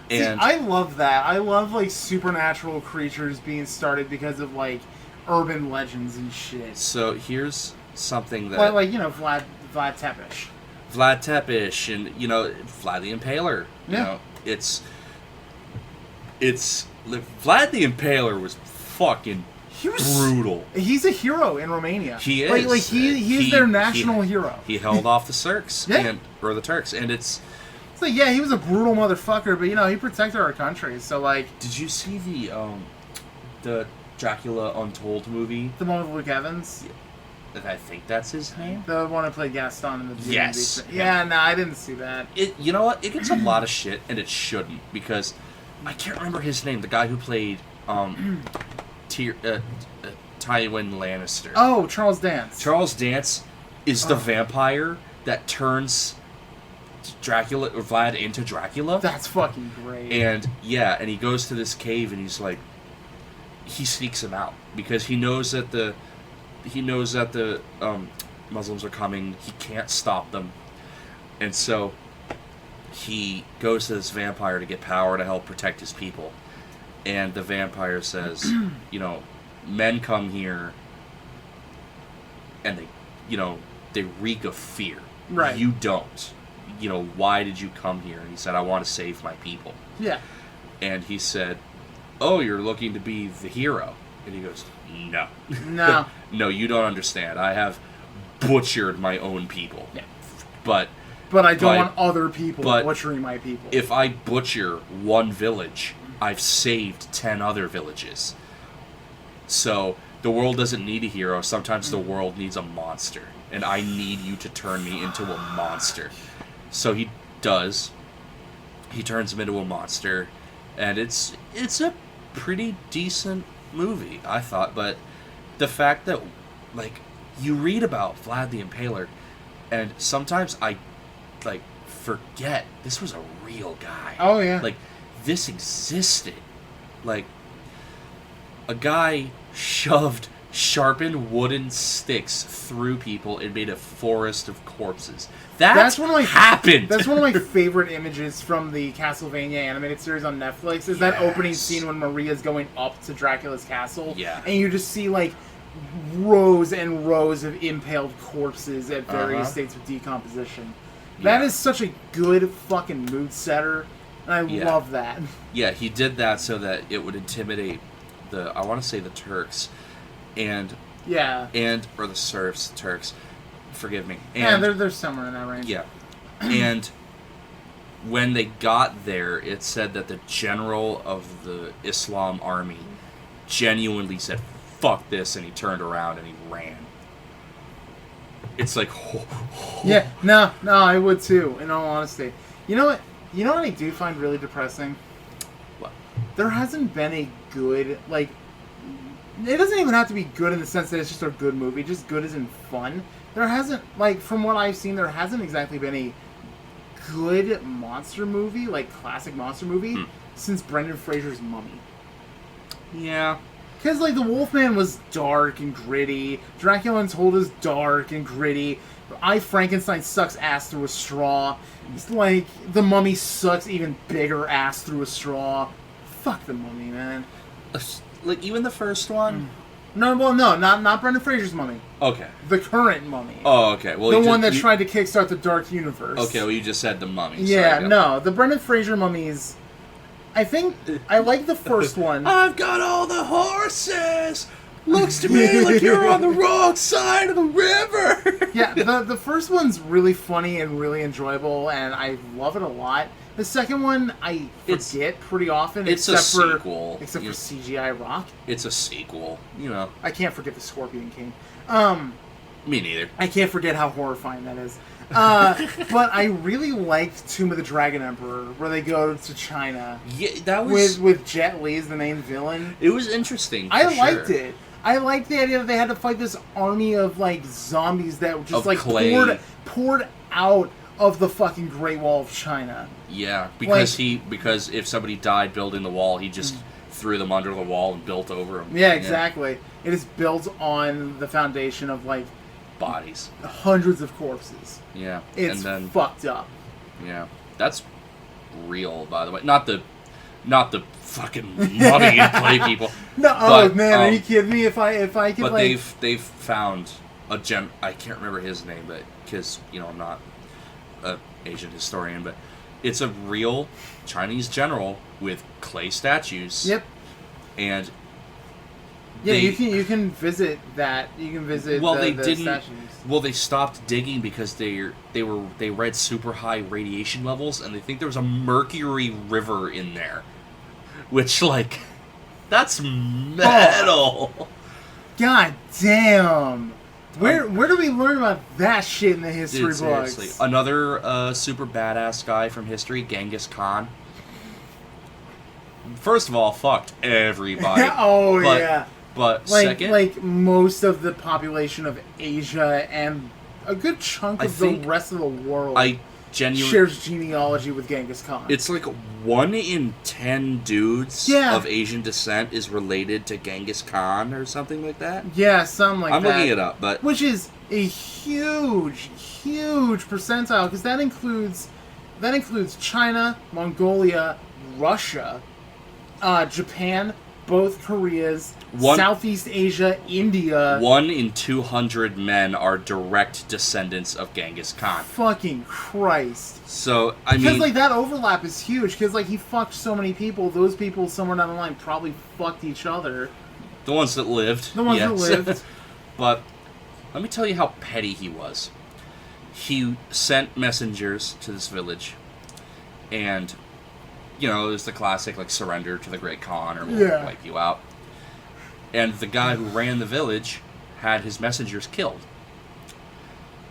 And see, I love that. I love like supernatural creatures being started because of like urban legends and shit. So here's something that like you know, Vlad Tepes. Vlad Tepes and, you know, Vlad the Impaler. You know, it's Vlad the Impaler was fucking brutal. He's a hero in Romania. He is. Like he's their national hero. He held off the Turks. Yeah. Or the Turks. And it's like, yeah, he was a brutal motherfucker, but you know, he protected our country. So like, did you see the Dracula Untold movie? The one with Luke Evans? I think that's his name. The one who played Gaston in the movie. Yes. Yeah, no, I didn't see that. You know what? It gets a lot of shit, and it shouldn't, because I can't remember his name. The guy who played Tywin Lannister. Oh, Charles Dance. Charles Dance is the vampire that turns Dracula or Vlad into Dracula. That's fucking great. And yeah, and he goes to this cave, and he's like, he sneaks him out because he knows that the Muslims are coming. He can't stop them, and so he goes to this vampire to get power to help protect his people. And the vampire says, you know, men come here, and they reek of fear. Right. You don't. You know, why did you come here? And he said, I want to save my people. Yeah. And he said, oh, you're looking to be the hero. And he goes, no. No. No, you don't understand. I have butchered my own people. Yeah. But I don't want other people butchering my people. If I butcher one village, I've saved 10 other villages. So the world doesn't need a hero. Sometimes the world needs a monster. And I need you to turn me into a monster. So he does. He turns him into a monster. And it's a pretty decent movie, I thought. But the fact that, like, you read about Vlad the Impaler, and sometimes I, like, forget this was a real guy. Oh, yeah. Like, this existed. Like, a guy shoved sharpened wooden sticks through people and made a forest of corpses. That's what happened. That's one of my favorite images from the Castlevania animated series on Netflix, is that opening scene when Maria's going up to Dracula's castle. Yeah. And you just see, like, rows and rows of impaled corpses at various states of decomposition. That is such a good fucking mood setter, and I love that. Yeah, he did that so that it would intimidate I want to say the Turks, or the serfs, Turks. Forgive me. And, they're somewhere in that range. Yeah. And when they got there, it said that the general of the Islam army genuinely said, fuck this, and he turned around and he ran. It's like... Yeah, no, I would too, in all honesty. You know what I do find really depressing? What? There hasn't been a good, like... It doesn't even have to be good in the sense that it's just a good movie, just good as in fun. There hasn't, like, from what I've seen, there hasn't exactly been a good monster movie, like classic monster movie, since Brendan Fraser's Mummy. Yeah. Because, like, the Wolfman was dark and gritty, Dracula Untold is dark and gritty, I, Frankenstein sucks ass through a straw, it's like, the Mummy sucks even bigger ass through a straw. Fuck the Mummy, man. Like, even the first one, No, well, no, not Brendan Fraser's mummy. Okay. The current mummy. Oh, okay. Well, the one that tried to kickstart the Dark Universe. Okay, well, you just said the mummy. Yeah, no, the Brendan Fraser mummies. I think I like the first one. I've got all the horses. Looks to me like you're on the wrong side of the river. Yeah, the first one's really funny and really enjoyable, and I love it a lot. The second one I forget pretty often. It's a sequel. Except for CGI Rock. It's a sequel, you know. I can't forget the Scorpion King. Me neither. I can't forget how horrifying that is. But I really liked Tomb of the Dragon Emperor, where they go to China. Yeah, that was... With Jet Li as the main villain. It was interesting, I liked it. I liked the idea that they had to fight this army of, like, zombies that were just, poured out of the fucking Great Wall of China. Yeah, because because if somebody died building the wall, he just threw them under the wall and built over them. Yeah, exactly. It is built on the foundation of, like... bodies. Hundreds of corpses. Yeah. It's fucked up. Yeah. That's real, by the way. Not the fucking mummy and play people. No, but, man, are you kidding me? If I could, but like... they've found a gem... I can't remember his name, but... Because, I'm not an Asian historian, but... It's a real Chinese general with clay statues. Yep. And... Yeah, you can visit that. You can visit the statues. Well, they stopped digging because they read super high radiation levels, and they think there was a mercury river in there, which that's metal. Oh. God damn! Where do we learn about that shit in the history books? Seriously, another super badass guy from history, Genghis Khan. First of all, fucked everybody. Yeah. But second... Like, most of the population of Asia and a good chunk of the rest of the world shares genealogy with Genghis Khan. It's like 1 in 10 dudes of Asian descent is related to Genghis Khan or something like that. Yeah, something like that. I'm looking it up, but... Which is a huge, huge percentile, because that includes China, Mongolia, Russia, Japan, both Koreas, Southeast Asia, India. 1 in 200 men are direct descendants of Genghis Khan. Fucking Christ. So, I mean... Because, that overlap is huge, because, he fucked so many people, those people somewhere down the line probably fucked each other. The ones that lived. The ones that lived. But, let me tell you how petty he was. He sent messengers to this village, and... it was the classic, surrender to the Great Khan, or we'll wipe you out. And the guy who ran the village had his messengers killed.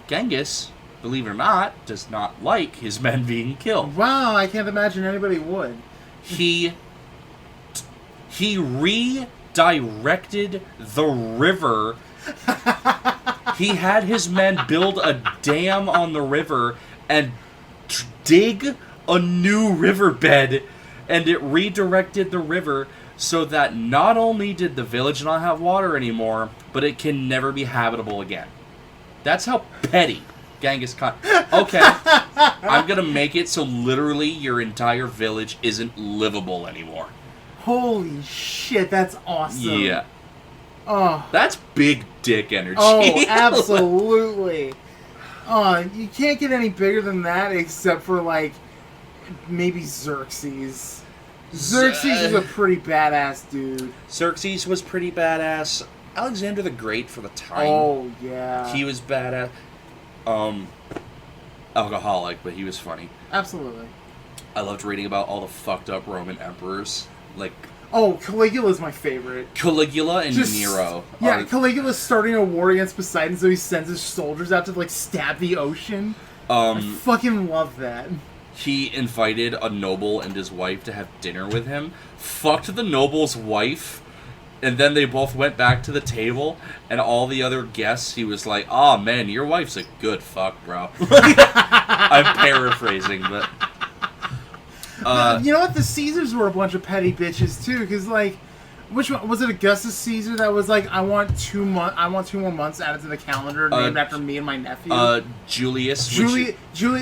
Genghis, believe it or not, does not like his men being killed. Wow, I can't imagine anybody would. He redirected the river. He had his men build a dam on the river and dig a new riverbed, and it redirected the river so that not only did the village not have water anymore, but it can never be habitable again. That's how petty Genghis Khan... Okay, I'm gonna make it so literally your entire village isn't livable anymore. Holy shit, that's awesome. Yeah. Oh. That's big dick energy. Oh, absolutely. You can't get any bigger than that except for, maybe Xerxes. Xerxes is a pretty badass dude. Xerxes was pretty badass. Alexander the Great for the time. Oh, yeah. He was badass. Alcoholic, but he was funny. Absolutely. I loved reading about all the fucked up Roman emperors. Caligula's my favorite. Caligula and Nero. Yeah, Caligula's starting a war against Poseidon, so he sends his soldiers out to, stab the ocean. I fucking love that. He invited a noble and his wife to have dinner with him, fucked the noble's wife, and then they both went back to the table, and all the other guests, he was like, "Oh man, your wife's a good fuck, bro." I'm paraphrasing, but... you know what? The Caesars were a bunch of petty bitches, too, because, which one was it? Augustus Caesar that was I want 2 more months added to the calendar named after me and my nephew. Julius. Julius,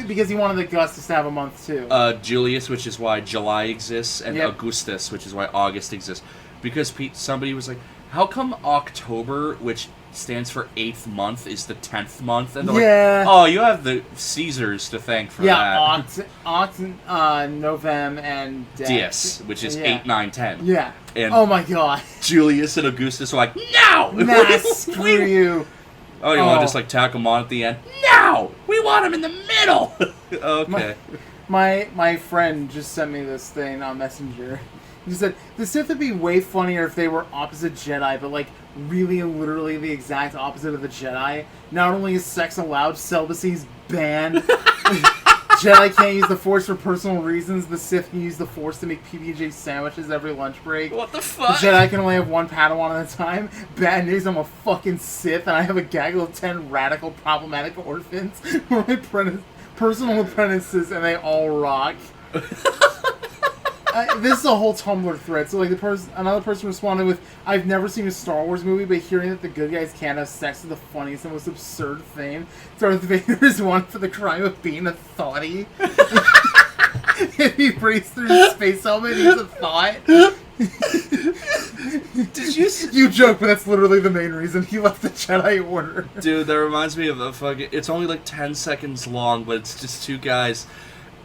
because he wanted Augustus to have a month too. Julius, which is why July exists, and Augustus, which is why August exists. Because somebody was like, how come October, which stands for 8th month, is the 10th month? And they're Yeah. like, oh, you have the Caesars to thank for that. Novem, and Dies, which is 8, 9, 10. Yeah. And oh my god. Julius and Augustus are like, no! Nah, screw you. Oh, you want to just like tack them on at the end? No! We want them in the middle! Okay. My friend just sent me this thing on Messenger. He said, the Sith would be way funnier if they were opposite Jedi, but like really and literally the exact opposite of the Jedi. Not only is sex allowed, celibacy's banned. Jedi can't use the Force for personal reasons. The Sith can use the Force to make PB&J sandwiches every lunch break. What the fuck? The Jedi can only have one Padawan at a time. Bad news, I'm a fucking Sith, and I have a gaggle of 10 radical, problematic orphans who are my personal apprentices, and they all rock. This is a whole Tumblr thread. So, like, another person responded with, "I've never seen a Star Wars movie, but hearing that the good guys can't have sex is the funniest and most absurd thing. Darth Vader is one for the crime of being a thoughty. If he breathes through his space helmet, he's a thought." Did you? You joke, but that's literally the main reason he left the Jedi Order. Dude, that reminds me of a fucking. It's only like 10 seconds long, but it's just two guys,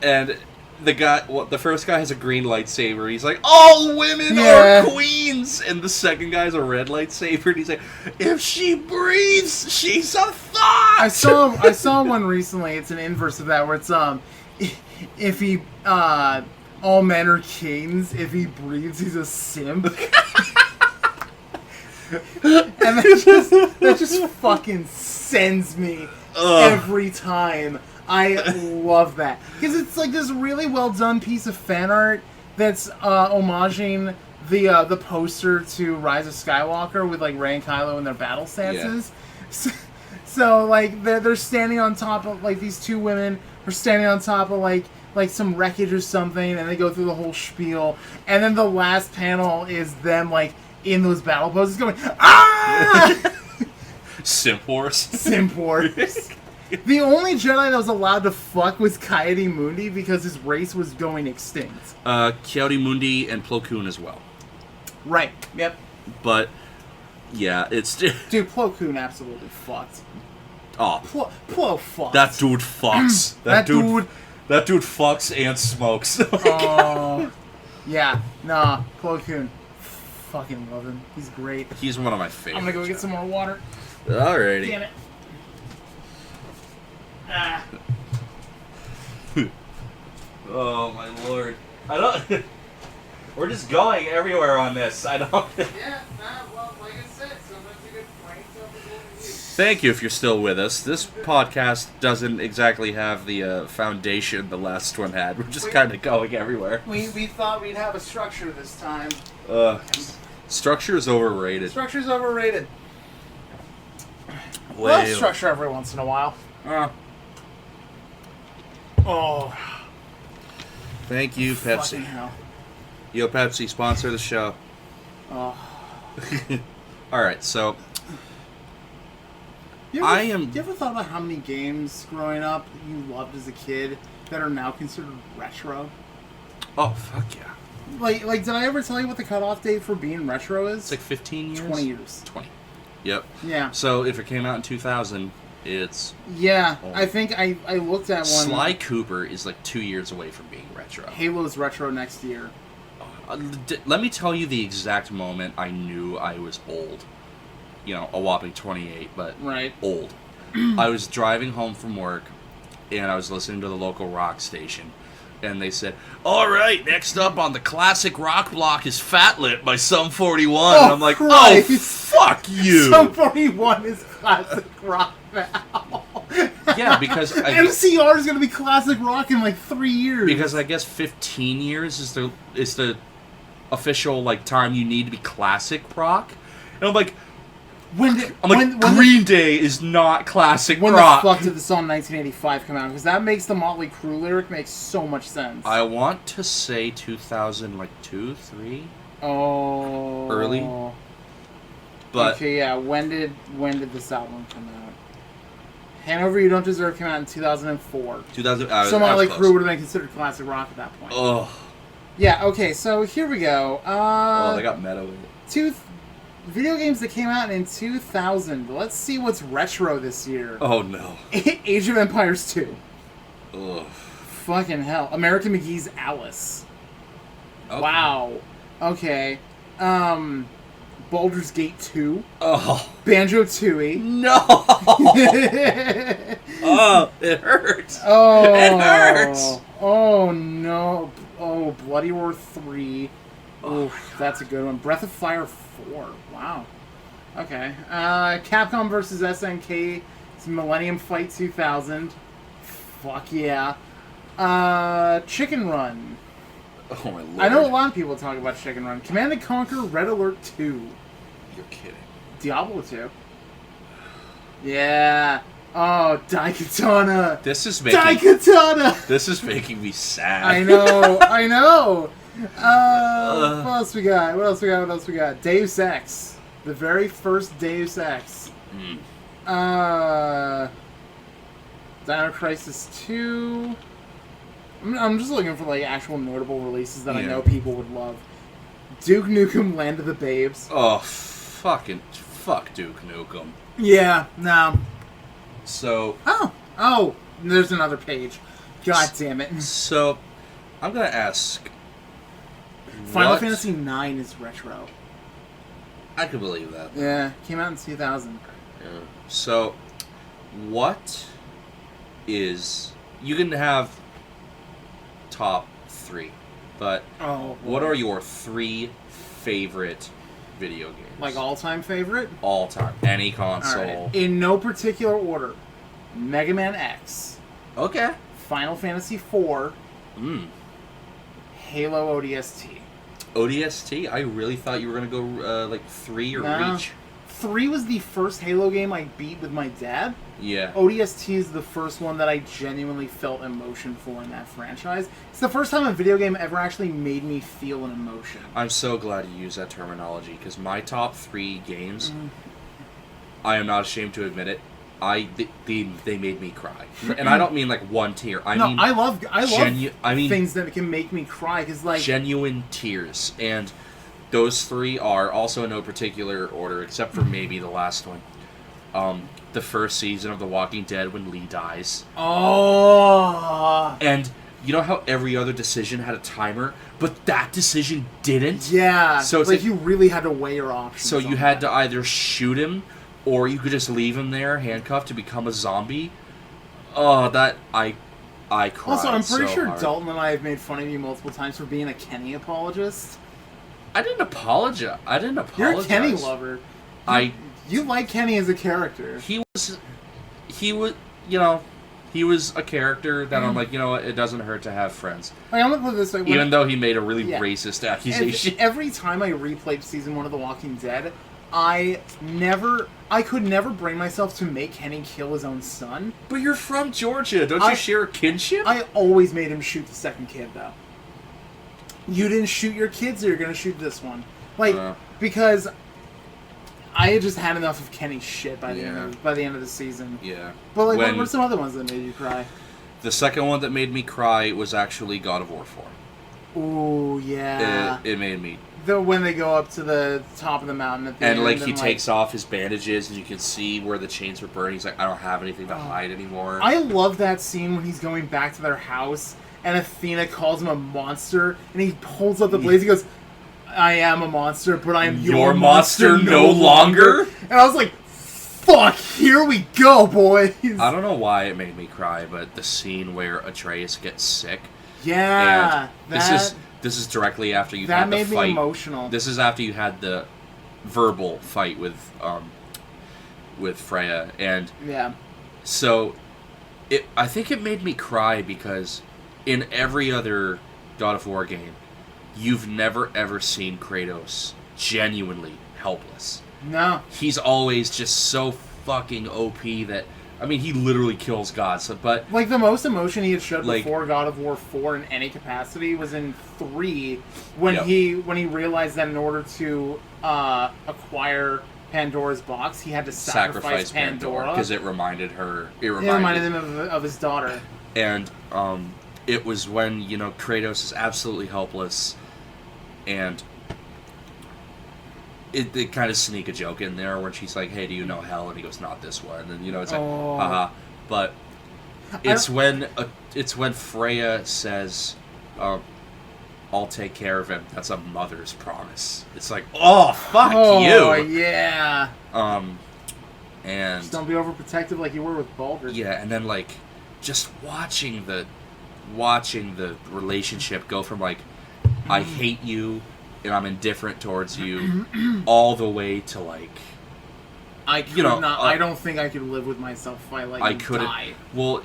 and. The first guy has a green lightsaber. He's like, all women are queens! And the second guy has a red lightsaber, and he's like, if she breathes, she's a thought! I saw one recently, it's an inverse of that, where it's, if he, all men are kings, if he breathes, he's a simp. And that just fucking sends me every time. I love that. Because it's like this really well done piece of fan art that's homaging the poster to Rise of Skywalker with like Rey and Kylo in their battle stances. Yeah. So like they're standing on top of like these two women are standing on top of like some wreckage or something, and they go through the whole spiel, and then the last panel is them like in those battle poses going Simp Horse. Simp Horse. The only Jedi that was allowed to fuck was Coyote Mundi because his race was going extinct. Coyote Mundi and Plo Koon as well. Right. Yep. But yeah, it's dude. Plo Koon absolutely fucked. Oh, Plo fucked. That dude fucks. That dude fucks and smokes. Oh. Yeah. Nah. Plo Koon. Fucking love him. He's great. He's one of my favorites. I'm gonna go get some more water. Alrighty. Damn it. Oh my lord! I don't. We're just going everywhere on this. I don't. Yeah. Well, like I said, sometimes you get frank, sometimes you. Thank you if you're still with us. This podcast doesn't exactly have the foundation the last one had. We're just kind of going everywhere. We thought we'd have a structure this time. Structure is overrated. Structure's overrated. Well, Love structure every once in a while. Oh. Thank you, Pepsi. Fucking hell. Yo, Pepsi, sponsor the show. Oh. Alright, so... You ever thought about how many games growing up you loved as a kid that are now considered retro? Oh, fuck yeah. Like, did I ever tell you what the cutoff date for being retro is? It's like 15 years? 20 years. 20. Yep. Yeah. So, if it came out in 2000, it's... Yeah, I think I looked at one... Sly Cooper is like 2 years away from being retro. Halo's retro next year. Let me tell you the exact moment I knew I was old. You know, a whopping 28, but right. Old. I was driving home from work, and I was listening to the local rock station, and they said, all right, next up on the classic rock block is Fat Lip by Sum 41. Oh, and I'm like, Christ. Oh, fuck you. Sum 41 is classic rock now. Yeah, because... MCR is going to be classic rock in like 3 years. Because I guess 15 years is the official like time you need to be classic rock. And I'm like... Green Day is not classic rock. When the fuck did the song 1985 come out? Because that makes the Motley Crue lyric make so much sense. I want to say 2002, 3. Oh. Early. But okay, yeah. When did this album come out? Hanover You Don't Deserve came out in 2004. 2000. So Motley Crue would have been considered classic rock at that point. Oh. Yeah. Okay. So here we go. Oh, they got meta with it. video games that came out in 2000. Let's see what's retro this year. Oh no. Age of Empires 2. Ugh. Fucking hell. American McGee's Alice. Okay. Wow. Okay. Baldur's Gate 2. Oh. Banjo-Tooie. No! Oh, it hurts. Oh. It hurts. Oh, no. Oh, Bloody Roar 3. Oh, that's a good one. Breath of Fire 4. Wow. Okay. Capcom vs. SNK. It's Millennium Fight 2000. Fuck yeah. Chicken Run. Oh my lord. I know a lot of people talk about Chicken Run. Command & Conquer Red Alert 2. You're kidding. Diablo 2. Yeah. Oh, Daikatana. This is making Daikatana. This is making me sad. I know. I know. What else we got? What else we got? What else we got? Deus Ex. The very first Deus Ex. Dino Crisis 2. I'm just looking for like actual notable releases that I know people would love. Duke Nukem Land of the Babes. Oh, fuck Duke Nukem. Yeah, no. So... Oh, there's another page. God damn it. So, I'm gonna ask... Final Fantasy IX is retro. I can believe that. Yeah, came out in 2000. Yeah. So, what is... You can have top 3, but what are your 3 favorite video games? Like all-time favorite? All time. Any console. Right. In no particular order. Mega Man X. Okay. Final Fantasy IV. Halo ODST. ODST? I really thought you were going to go like 3 or Reach. 3 was the first Halo game I beat with my dad. Yeah. ODST is the first one that I genuinely felt emotion for in that franchise. It's the first time a video game ever actually made me feel an emotion. I'm so glad you used that terminology, because my top 3 games, I am not ashamed to admit it, they made me cry. And I don't mean like one tear. I mean I love things that can make me cry, because like genuine tears. And those 3 are also in no particular order, except for maybe the last one. The first season of The Walking Dead when Lee dies. Oh. And you know how every other decision had a timer, but that decision didn't? Yeah. So it's like you really had to weigh your options. So you had to either shoot him, or you could just leave him there, handcuffed, to become a zombie. Oh, that... I cried. Also, I'm pretty sure hard. Dalton and I have made fun of you multiple times for being a Kenny apologist. I didn't apologize. You're a Kenny lover. You like Kenny as a character. He was, you know, he was a character that I'm like, you know what, it doesn't hurt to have friends. Like, I'm gonna put it this way. Even though he made a really racist accusation. Every time I replayed Season 1 of The Walking Dead, I could never bring myself to make Kenny kill his own son. But you're from Georgia. Don't you share a kinship? I always made him shoot the second kid, though. You didn't shoot your kids, so you're gonna shoot this one. Like, because I had just had enough of Kenny's shit by the end of the season. Yeah. But like, what were some other ones that made you cry? The second one that made me cry was actually God of War 4. Ooh, yeah. It made me... When they go up to the top of the mountain at the end. And like, he takes off his bandages, and you can see where the chains were burning. He's like, I don't have anything to hide anymore. I love that scene when he's going back to their house, and Athena calls him a monster, and he pulls up the blades, he goes... I am a monster, but I am your monster no longer. And I was like, fuck, here we go, boys. I don't know why it made me cry, but the scene where Atreus gets sick. Yeah. And this is directly after you had the fight. That made me emotional. This is after you had the verbal fight with Freya. And so I think it made me cry because in every other God of War game, you've never, ever seen Kratos genuinely helpless. No. He's always just so fucking OP that... I mean, he literally kills gods, but... Like, the most emotion he had showed before God of War 4 in any capacity was in 3, when he realized that in order to acquire Pandora's box, he had to sacrifice Pandora. Because it reminded her... It reminded him of his daughter. And, it was when, you know, Kratos is absolutely helpless, and It kind of sneak a joke in there where she's like, "Hey, do you know hell?" And he goes, "Not this one." And it's like, haha. But it's when Freya says, "I'll take care of him." That's a mother's promise. It's like, oh fuck you. Oh yeah. And just don't be overprotective like you were with Baldur. Yeah, and then like just watching the relationship go from like I hate you and I'm indifferent towards you all the way to like I don't think I could live with myself if I couldn't die. Well,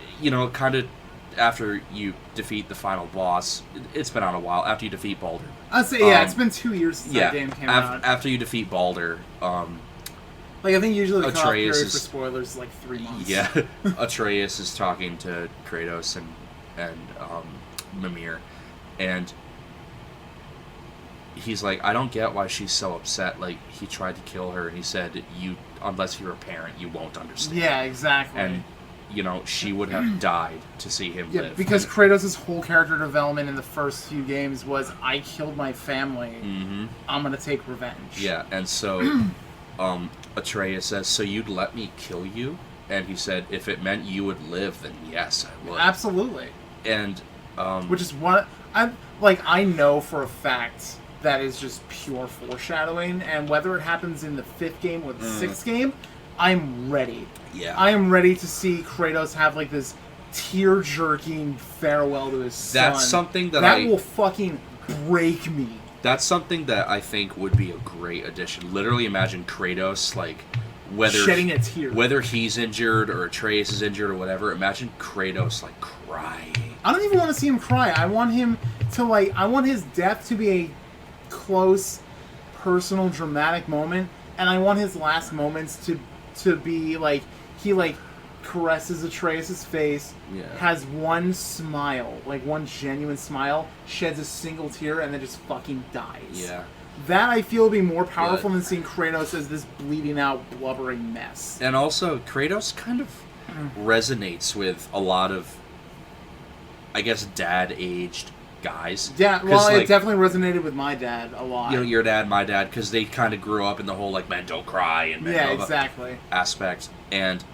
kind of after you defeat the final boss, it's been on a while. After you defeat Baldur, I'd say it's been 2 years since that game came out. After you defeat Baldur, I think usually the cutoff period for is, spoilers is like 3 months. Yeah, Atreus is talking to Kratos and Mimir, and he's like, I don't get why she's so upset. Like, he tried to kill her, and he said, unless you're a parent, you won't understand. Yeah, exactly. And, she would have died to see him live. Because Kratos' whole character development in the first few games was, I killed my family, I'm gonna take revenge. Yeah, and so, Atreus says, so you'd let me kill you? And he said, if it meant you would live, then yes, I would. Absolutely. And, which is what, I know for a fact that is just pure foreshadowing, and whether it happens in the 5th game or the 6th game, I'm ready. Yeah. I am ready to see Kratos have this tear-jerking farewell to his son. That's something that will fucking break me. That's something that I think would be a great addition. Literally imagine Kratos, shedding a tear. Whether he's injured or Atreus is injured or whatever, imagine Kratos, crying. I don't even want to see him cry. I want him to, I want his death to be a close, personal, dramatic moment, and I want his last moments to be, he, caresses Atreus' face, has one smile, one genuine smile, sheds a single tear, and then just fucking dies. Yeah. That, I feel, would be more powerful than seeing Kratos as this bleeding-out, blubbering mess. And also, Kratos kind of resonates with a lot of, I guess, dad-aged guys. Yeah, well, it definitely resonated with my dad a lot. Your dad, my dad, because they kind of grew up in the whole, men don't cry and men don't exactly. aspect. And,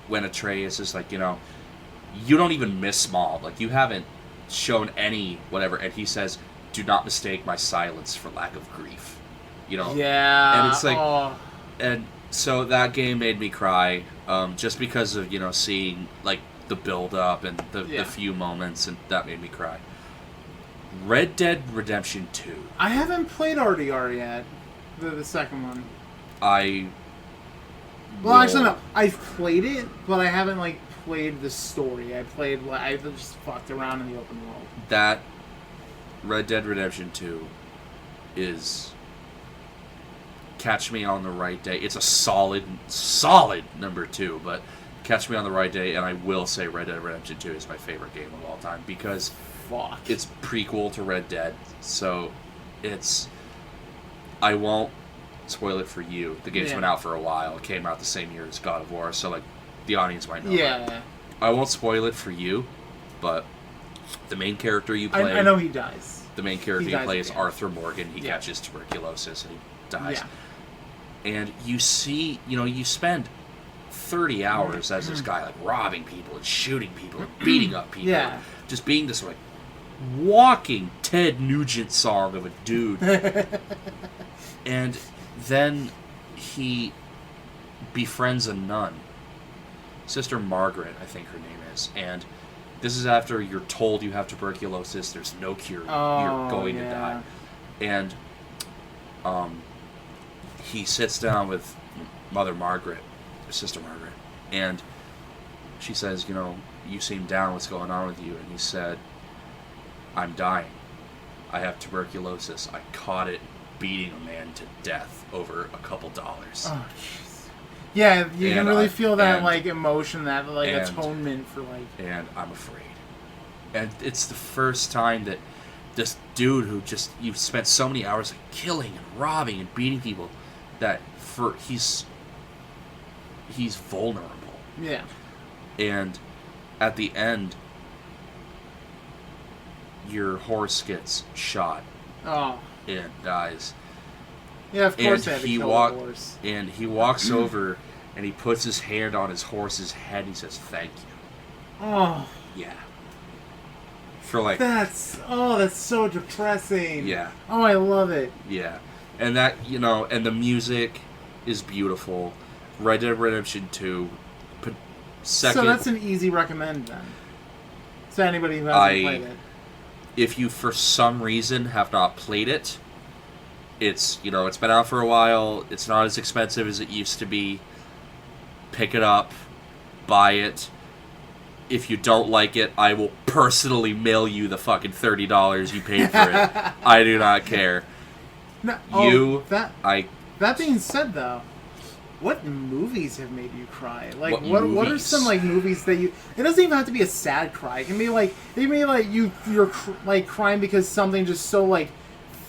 when Atreus is you don't even miss Maul. You haven't shown any whatever. And he says, do not mistake my silence for lack of grief. Yeah. And it's and so that game made me cry, just because of, seeing, the build-up and the few moments, and that made me cry. Red Dead Redemption 2. I haven't played RDR yet, the second one. Actually, no. I've played it, but I haven't, played the story. I just fucked around in the open world. That Red Dead Redemption 2 is Catch Me on the Right Day. It's a solid number 2, but Catch Me on the Right Day, and I will say Red Dead Redemption 2 is my favorite game of all time because it's prequel to Red Dead, so I won't spoil it for you. The game's been out for a while. It came out the same year as God of War, so the audience might know. Yeah. I won't spoil it for you, but the main character you play... I know he dies. The main character you play is Arthur Morgan. He catches tuberculosis and he dies. Yeah. And you see, you spend 30 hours as this guy, robbing people and shooting people and beating up people. Yeah. Just being this, walking Ted Nugent song of a dude. And then he befriends a nun. Sister Margaret, I think her name is. And this is after you're told you have tuberculosis, there's no cure, you're going to die. And he sits down with Mother Margaret, Sister Margaret, and she says, you seem down, what's going on with you? And he said, I'm dying. I have tuberculosis. I caught it beating a man to death over a couple dollars. Oh, jeez. Yeah, you can really feel that, emotion, that, atonement for, And I'm afraid. And it's the first time that this dude who you've spent so many hours killing and robbing and beating people, that he's vulnerable. Yeah. And at the end, your horse gets shot. Oh. And dies. Yeah, of course they had to kill the horse. And he walks over and he puts his hand on his horse's head. He says, "Thank you." Oh. Yeah. For like. That's so depressing. Yeah. Oh, I love it. Yeah, and that and the music is beautiful. Red Dead Redemption 2. Second. So that's an easy recommend then. To anybody who hasn't played it. If you for some reason have not played it, it's it's been out for a while. It's not as expensive as it used to be. Pick it up, buy it. If you don't like it, I will personally mail you the fucking $30 you paid for it. I do not care. No, that being said, though, what movies have made you cry? Like, what are some like movies that you? It doesn't even have to be a sad cry. It can be like you're like crying because something just so like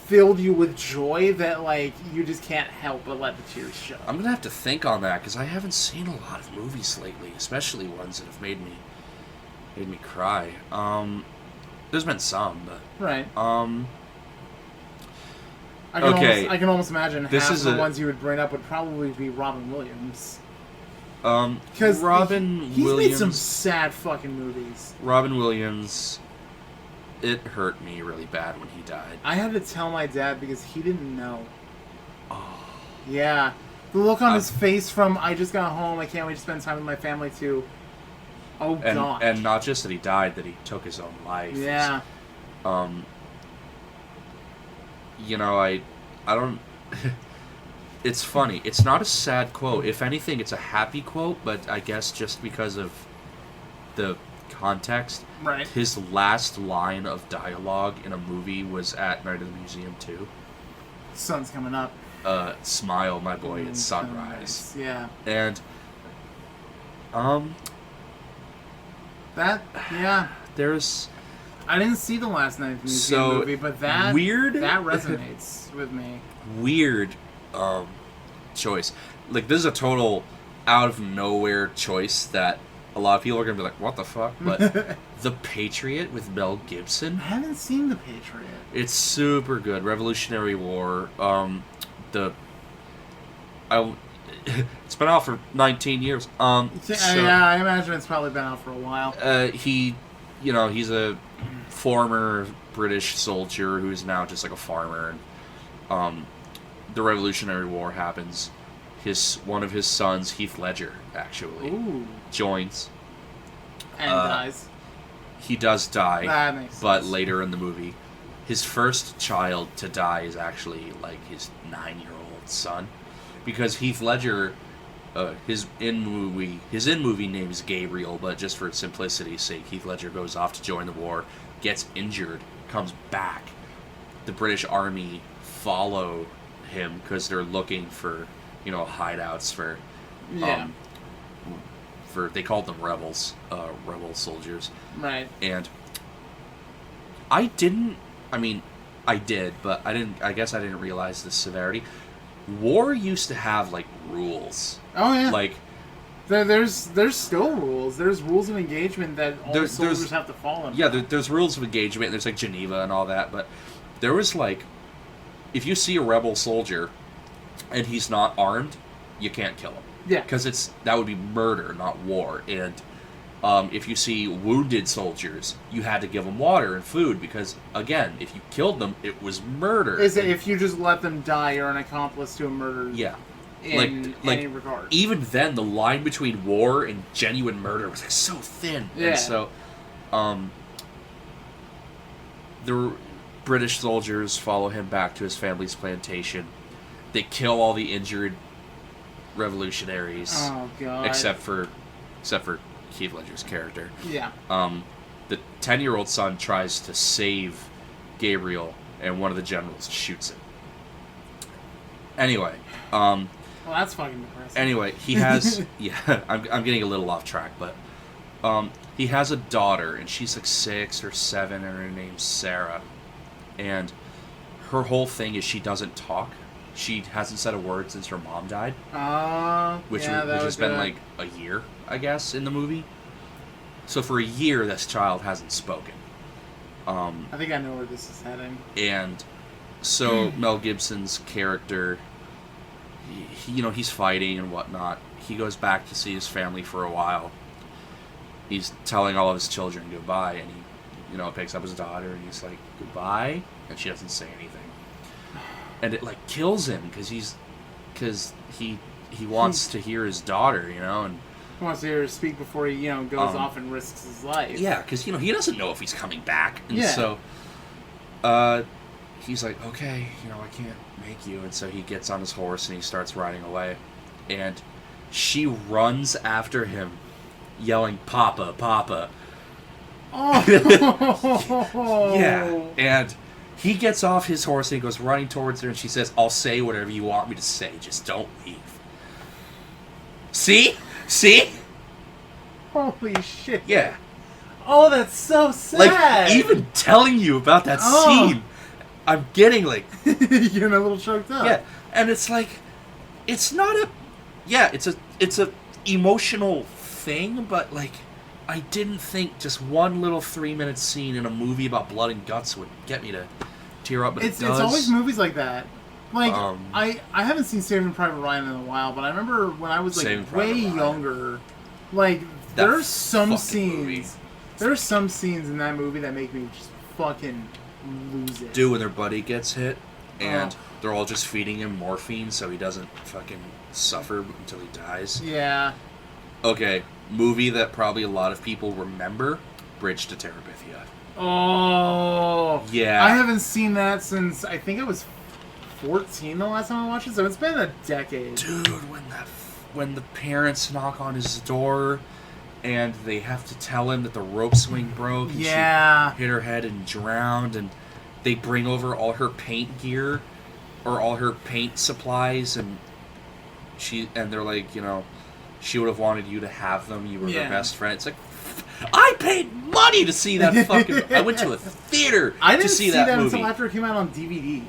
filled you with joy that like you just can't help but let the tears show. I'm gonna have to think on that because I haven't seen a lot of movies lately, especially ones that have made me cry. There's been some, but right. I can almost imagine half of the ones you would bring up would probably be Robin Williams. Because he's made some sad fucking movies. Robin Williams, it hurt me really bad when he died. I had to tell my dad because he didn't know. Oh. Yeah. The look on his face from I just got home, I can't wait to spend time with my family too. Oh, God. And not just that he died, that he took his own life. Yeah. I don't... It's funny. It's not a sad quote. If anything, it's a happy quote, but I guess just because of the context. Right. His last line of dialogue in a movie was at Night of the Museum 2. Sun's coming up. Smile, my boy, it's sunrise. Yeah. And, there's... I didn't see the last Night of the Museum movie, but that resonates with me. Weird choice. Like, this is a total out of nowhere choice that a lot of people are going to be like, what the fuck? But The Patriot with Mel Gibson. I haven't seen The Patriot. It's super good. Revolutionary War. It's been out for 19 years. I imagine it's probably been out for a while. He's a former British soldier who's now just like a farmer. And, the Revolutionary War happens. One of his sons, Heath Ledger, actually joins. And dies. He does die. That makes sense. But later in the movie, his first child to die is actually like his 9-year-old son, because Heath Ledger, his in movie name is Gabriel, but just for simplicity's sake, Heath Ledger goes off to join the war, gets injured, comes back. The British Army follow him because they're looking for hideouts for they called them rebel soldiers, right? And I did, but I guess I didn't realize the severity. War used to have like rules. Oh yeah, like there's still rules. There's rules of engagement that all the soldiers have to follow. Yeah, there's rules of engagement. There's like Geneva and all that, but there was like, if you see a rebel soldier and he's not armed, you can't kill him. Yeah, because that would be murder, not war. And if you see wounded soldiers, you had to give them water and food because, again, if you killed them, it was murder. If you just let them die, you're an accomplice to a murder. Yeah. In any regard. Even then, the line between war and genuine murder was like so thin. Yeah. And so, the British soldiers follow him back to his family's plantation. They kill all the injured revolutionaries. Oh God! Except for Heath Ledger's character. Yeah. The 10-year-old son tries to save Gabriel, and one of the generals shoots him. Anyway. Well, that's fucking depressing. Anyway, he has... yeah, I'm getting a little off track, but... he has a daughter, and she's like 6 or 7, and her name's Sarah. And her whole thing is she doesn't talk. She hasn't said a word since her mom died. Which has been like a year, I guess, in the movie. So for a year, this child hasn't spoken. I think I know where this is heading. And so Mel Gibson's character he's fighting and whatnot. He goes back to see his family for a while. He's telling all of his children goodbye, and he, picks up his daughter, and he's like, goodbye, and she doesn't say anything. And it, like, kills him, because he wants to hear his daughter, and... He wants to hear her speak before he, goes off and risks his life. Yeah, because, he doesn't know if he's coming back, and so... he's like, okay, I can't make you, and so he gets on his horse, and he starts riding away, and she runs after him, yelling, Papa, Papa. Oh! Yeah, and he gets off his horse and he goes running towards her, and she says, I'll say whatever you want me to say, just don't leave. See? Holy shit. Yeah. Oh, that's so sad. Like, even telling you about that scene, I'm getting, like... You're getting a little choked up. Yeah, and it's like, it's not a... Yeah, it's a emotional thing, but, like, I didn't think just one little 3-minute scene in a movie about blood and guts would get me to tear up, but it does. It's always movies like that. Like, I haven't seen Saving Private Ryan in a while, but I remember when I was, like, way younger, like, there's some scenes... There's some scenes in that movie that make me just fucking lose it. Dude, when their buddy gets hit, and they're all just feeding him morphine so he doesn't fucking suffer until he dies. Yeah. Okay, movie that probably a lot of people remember, Bridge to Terabithia. Oh. Yeah. I haven't seen that since, I think I was 14 the last time I watched it, so it's been a decade. Dude, when the parents knock on his door... And they have to tell him that the rope swing broke. And she hit her head and drowned. And they bring over all her paint gear, or all her paint supplies, and they're like, she would have wanted you to have them. You were her best friend. It's like, I paid money to see that fucking. I went to a theater to see that movie. Until after it came out on DVD.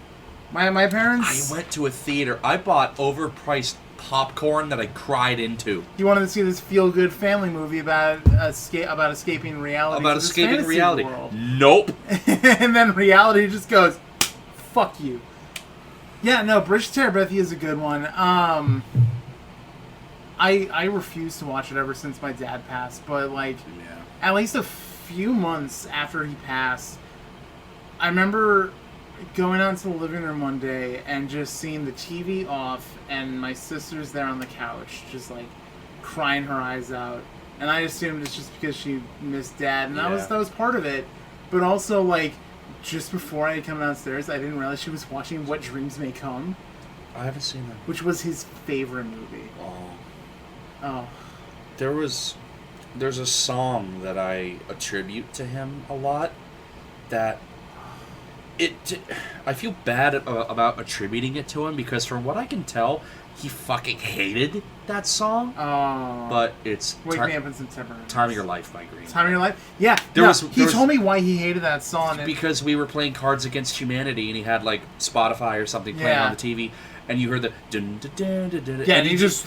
My parents. I went to a theater. I bought overpriced popcorn that I cried into. You wanted to see this feel-good family movie about escaping reality. About escaping reality. World. Nope. And then reality just goes, fuck you. Yeah, no, Bridge to Terabithia is a good one. I refused to watch it ever since my dad passed, but at least a few months after he passed, I remember going out to the living room one day and just seeing the TV off and my sister's there on the couch just crying her eyes out, and I assumed it's just because she missed Dad, and that was part of it. But also just before I had come downstairs, I didn't realize she was watching What Dreams May Come. I haven't seen that, which was his favorite movie. There's a song that I attribute to him a lot that I feel bad about attributing it to him, because from what I can tell, he fucking hated that song. Oh. But it's Wake Me Up in September. Time of Your Life by Green. Time of Your Life? Yeah. He told me why he hated that song. Because we were playing Cards Against Humanity, and he had Spotify or something playing on the TV, and you heard the dun dun dun dun dun. Yeah, and he just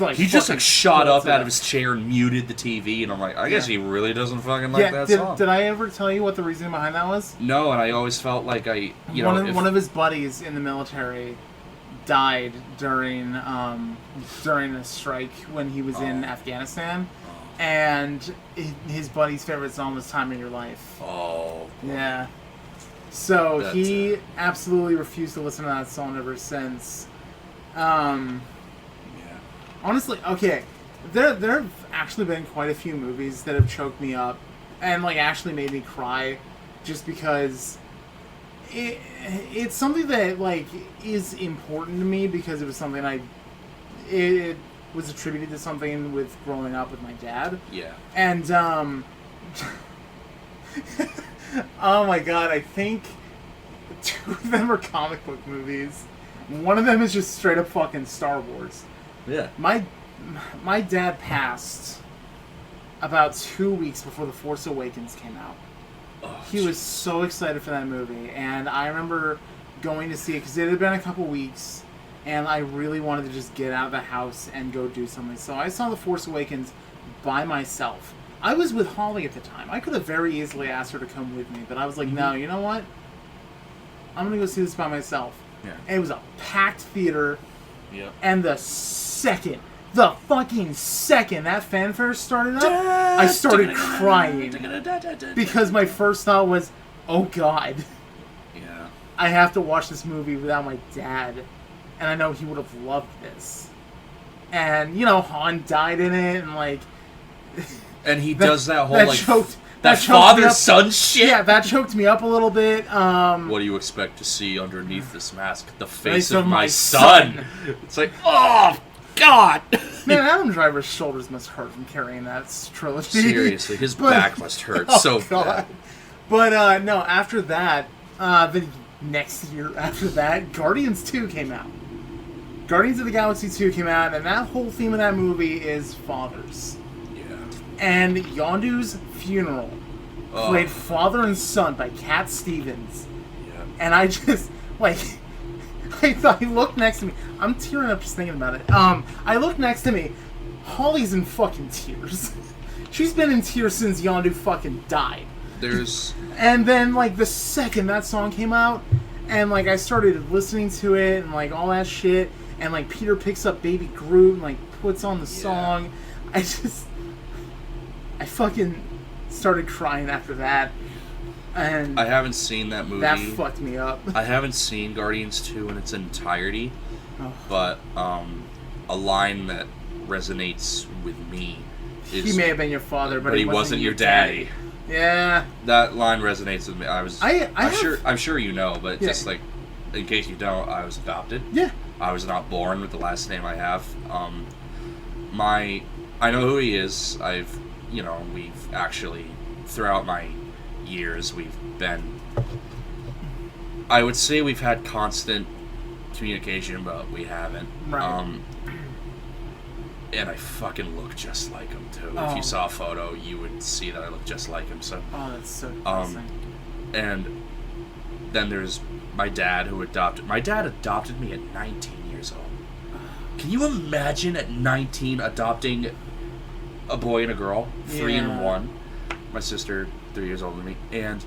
shot up out of his chair and muted the TV, and I'm like, I guess he really doesn't fucking like that song. Did I ever tell you what the reason behind that was? No, and I always felt like one of his buddies in the military died during a strike when he was in Afghanistan, and his buddy's favorite song was "Time of Your Life." Oh. Yeah. So he absolutely refused to listen to that song ever since. Honestly, okay, there have actually been quite a few movies that have choked me up and actually made me cry, just because it's something that is important to me, because it was something it was attributed to something with growing up with my dad. Yeah. And oh my god, I think 2 of them are comic book movies. One of them is just straight up fucking Star Wars. Yeah. My dad passed about 2 weeks before The Force Awakens came out. Oh, he was so excited for that movie, and I remember going to see it because it had been a couple weeks, and I really wanted to just get out of the house and go do something. So I saw The Force Awakens by myself. I was with Holly at the time. I could have very easily asked her to come with me, but I was like, no, you know what? I'm going to go see this by myself. Yeah. And it was a packed theater. Yep. And the fucking second that fanfare started up, I started crying. Because my first thought was, oh God. Yeah. I have to watch this movie without my dad. And I know he would have loved this. And, Han died in it, and, like... And he does that whole, that father-son shit? Yeah, that choked me up a little bit. What do you expect to see underneath this mask? The face of my son! It's like, oh, God! Man, Adam Driver's shoulders must hurt from carrying that trilogy. Seriously, his back must hurt so bad. But, no, after that, the next year after that, Guardians 2 came out. Guardians of the Galaxy 2 came out, and that whole theme of that movie is fathers. Yeah. And Yondu's funeral played Father and Son by Cat Stevens. Yeah. And I just, I looked next to me. I'm tearing up just thinking about it. I looked next to me. Holly's in fucking tears. She's been in tears since Yondu fucking died. And then, the second that song came out, and, I started listening to it, and, all that shit, and, Peter picks up Baby Groot, and, puts on the song. I fucking started crying after that. And I haven't seen that movie. That fucked me up. I haven't seen Guardians 2 in its entirety, but a line that resonates with me is... He may have been your father, but he wasn't your daddy. Yeah. That line resonates with me. I'm sure you know, but just in case you don't, I was adopted. Yeah. I was not born with the last name I have. I know who he is. We've actually, throughout my years, we've been... I would say we've had constant communication, but we haven't. Right. And I fucking look just like him, too. Oh. If you saw a photo, you would see that I look just like him. So. Oh, that's so depressing. And then there's my dad who adopted... My dad adopted me at 19 years old. Can you imagine at 19 adopting a boy and a girl? 3 and 1. My sister, 3 years older than me. And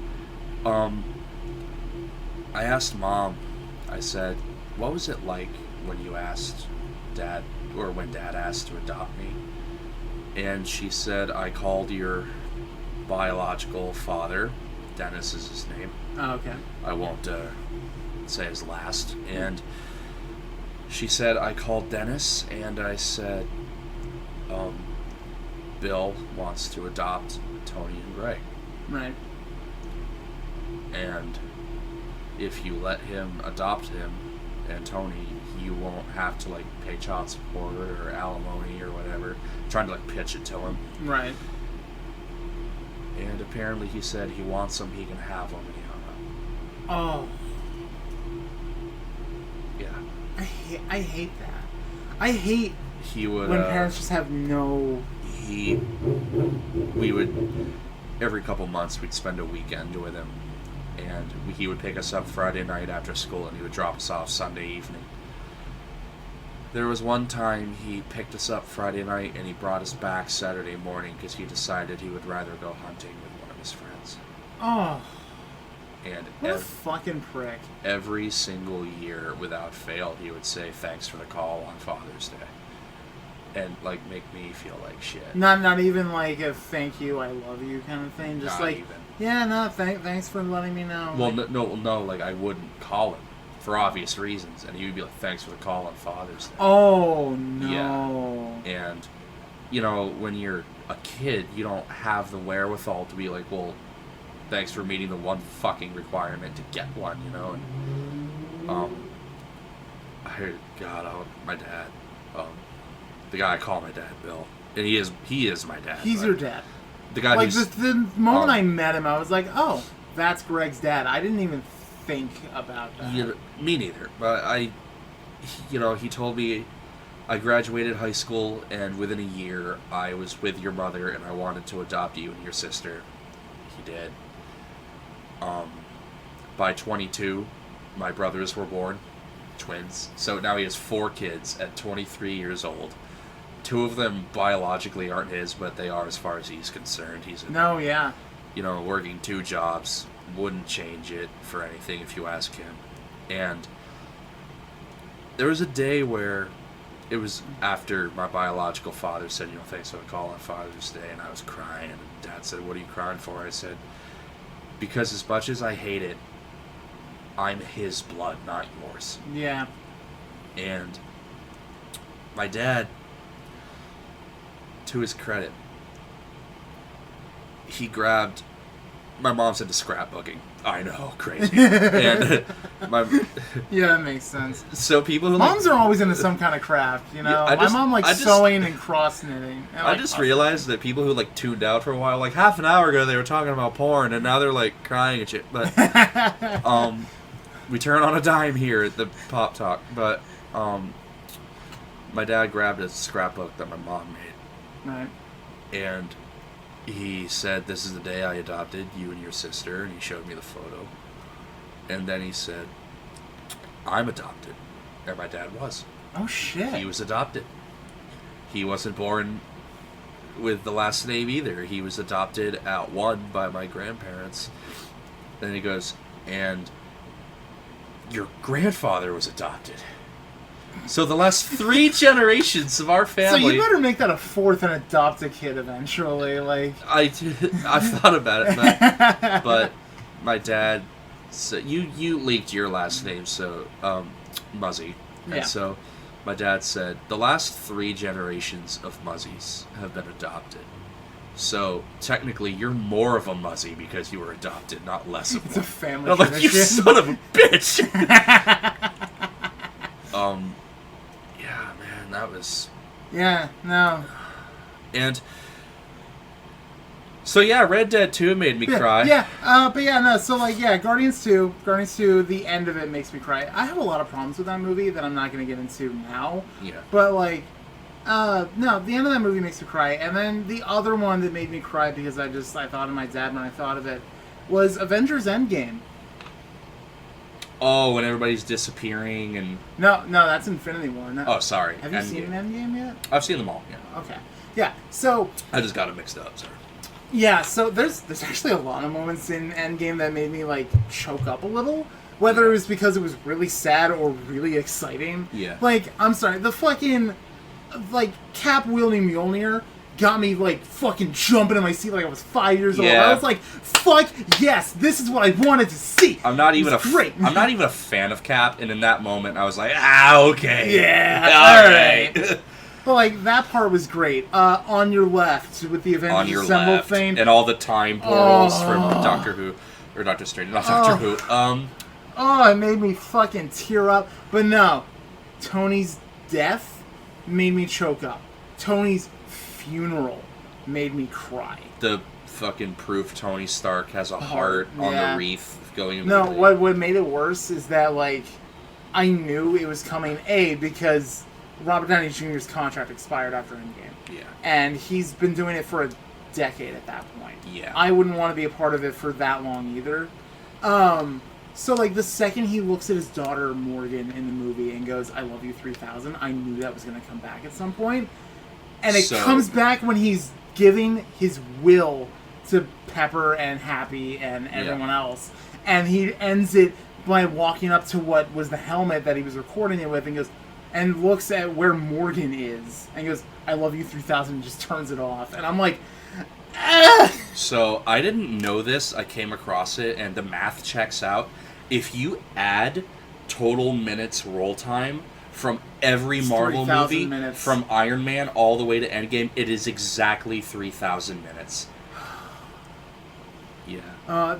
I asked Mom, I said, what was it like when you asked Dad... or when Dad asked to adopt me? And she said, I called your biological father, Dennis is his name. Oh, okay. I won't say his last. And she said, I called Dennis, and I said, Bill wants to adopt Tony and Greg. Right. And if you let him adopt him and Tony, you won't have to pay child support or alimony or whatever. Trying to pitch it to him. Right. And apparently he said he wants him, he can have him, and he hung up. Oh. Yeah. I hate that. I hate when parents just have no... We would, every couple months, we'd spend a weekend with him. And he would pick us up Friday night after school, and he would drop us off Sunday evening. There was one time he picked us up Friday night, and he brought us back Saturday morning because he decided he would rather go hunting with one of his friends. Oh. And what a fucking prick. Every single year, without fail, he would say, thanks for the call on Father's Day. And, make me feel like shit. Not even a thank you, I love you kind of thing. Just not even. Yeah, no, thanks for letting me know. Well, no, I wouldn't call him for obvious reasons. And he would be like, thanks for the call on Father's Day. Oh, no. Yeah. And, when you're a kid, you don't have the wherewithal to be like, well, thanks for meeting the one fucking requirement to get one, And, I heard, my dad, the guy I call my dad, Bill, and he is my dad. He's your dad. The guy the moment I met him, I was like, oh, that's Greg's dad. I didn't even think about that. Yeah, me neither. But he told me I graduated high school, and within a year, I was with your mother, and I wanted to adopt you and your sister. He did. By 22, my brothers were born, twins. So now he has 4 kids at 23 years old. 2 of them biologically aren't his, but they are as far as he's concerned. He's working 2 jobs, wouldn't change it for anything if you ask him. And there was a day where it was after my biological father said, thanks for the call on Father's Day, and I was crying, and Dad said, what are you crying for? I said, because as much as I hate it, I'm his blood, not yours. Yeah. And my dad, to his credit, he grabbed... My mom said the scrapbooking. I know, crazy. And yeah, that makes sense. So people who moms are always into some kind of craft, my mom likes sewing and cross knitting. I just realized that people who tuned out for a while, half an hour ago they were talking about porn, and now they're crying and shit. But we turn on a dime here at the Pop Talk. But my dad grabbed a scrapbook that my mom made, right, and he said, this is the day I adopted you and your sister, and he showed me the photo. And then he said, I'm adopted. And my dad was. Oh, shit. He was adopted. He wasn't born with the last name either. He was adopted at 1 by my grandparents. Then he goes, and your grandfather was adopted. So the last 3 generations of our family... So you better make that a 4th and adopt a kid eventually, I've thought about it, but my dad said... You leaked your last name, so... Muzzy. And so my dad said, the last 3 generations of Muzzies have been adopted. So technically you're more of a Muzzy because you were adopted, not less of one. It's a family tradition. I'm like, you son of a bitch! Yeah, man, that was... Yeah, no. And... So yeah, Red Dead 2 made me cry. Yeah, but yeah, no, so Guardians 2, the end of it makes me cry. I have a lot of problems with that movie that I'm not going to get into now. Yeah. But no, the end of that movie makes me cry. And then the other one that made me cry because I thought of my dad when I thought of it was Avengers Endgame. Oh, when everybody's disappearing and... No, that's Infinity War. No. Oh, sorry. Have you seen Endgame yet? I've seen them all, yeah. Okay. Yeah, so... I just got it mixed up, sorry. Yeah, so there's actually a lot of moments in Endgame that made me, choke up a little. Whether it was because it was really sad or really exciting. Yeah. I'm sorry, the fucking... Cap wielding Mjolnir got me fucking jumping in my seat like I was 5 years old. I was like, fuck yes, this is what I wanted to see. I'm not even a fan of Cap, and in that moment I was like, okay. Yeah, alright. But that part was great. On your left with the Avengers Assemble thing. And all the time portals from Doctor Who. Or Doctor Strange, not Doctor Who. It made me fucking tear up. But no, Tony's death made me choke up. Tony's funeral made me cry. The fucking proof Tony Stark has a heart on the wreath going... No, what made it worse is that, I knew it was coming, because Robert Downey Jr.'s contract expired after Endgame. Yeah. And he's been doing it for a decade at that point. Yeah. I wouldn't want to be a part of it for that long either. So, the second he looks at his daughter, Morgan, in the movie and goes, I love you 3000, I knew that was going to come back at some point. And it comes back when he's giving his will to Pepper and Happy and everyone else. And he ends it by walking up to what was the helmet that he was recording it with and goes, and looks at where Morgan is and goes, I love you 3000, and just turns it off. And I'm like, ah! So, I didn't know this. I came across it, and the math checks out. If you add total minutes roll time from every Marvel movie, minutes. From Iron Man all the way to Endgame, it is exactly 3,000 minutes. Yeah.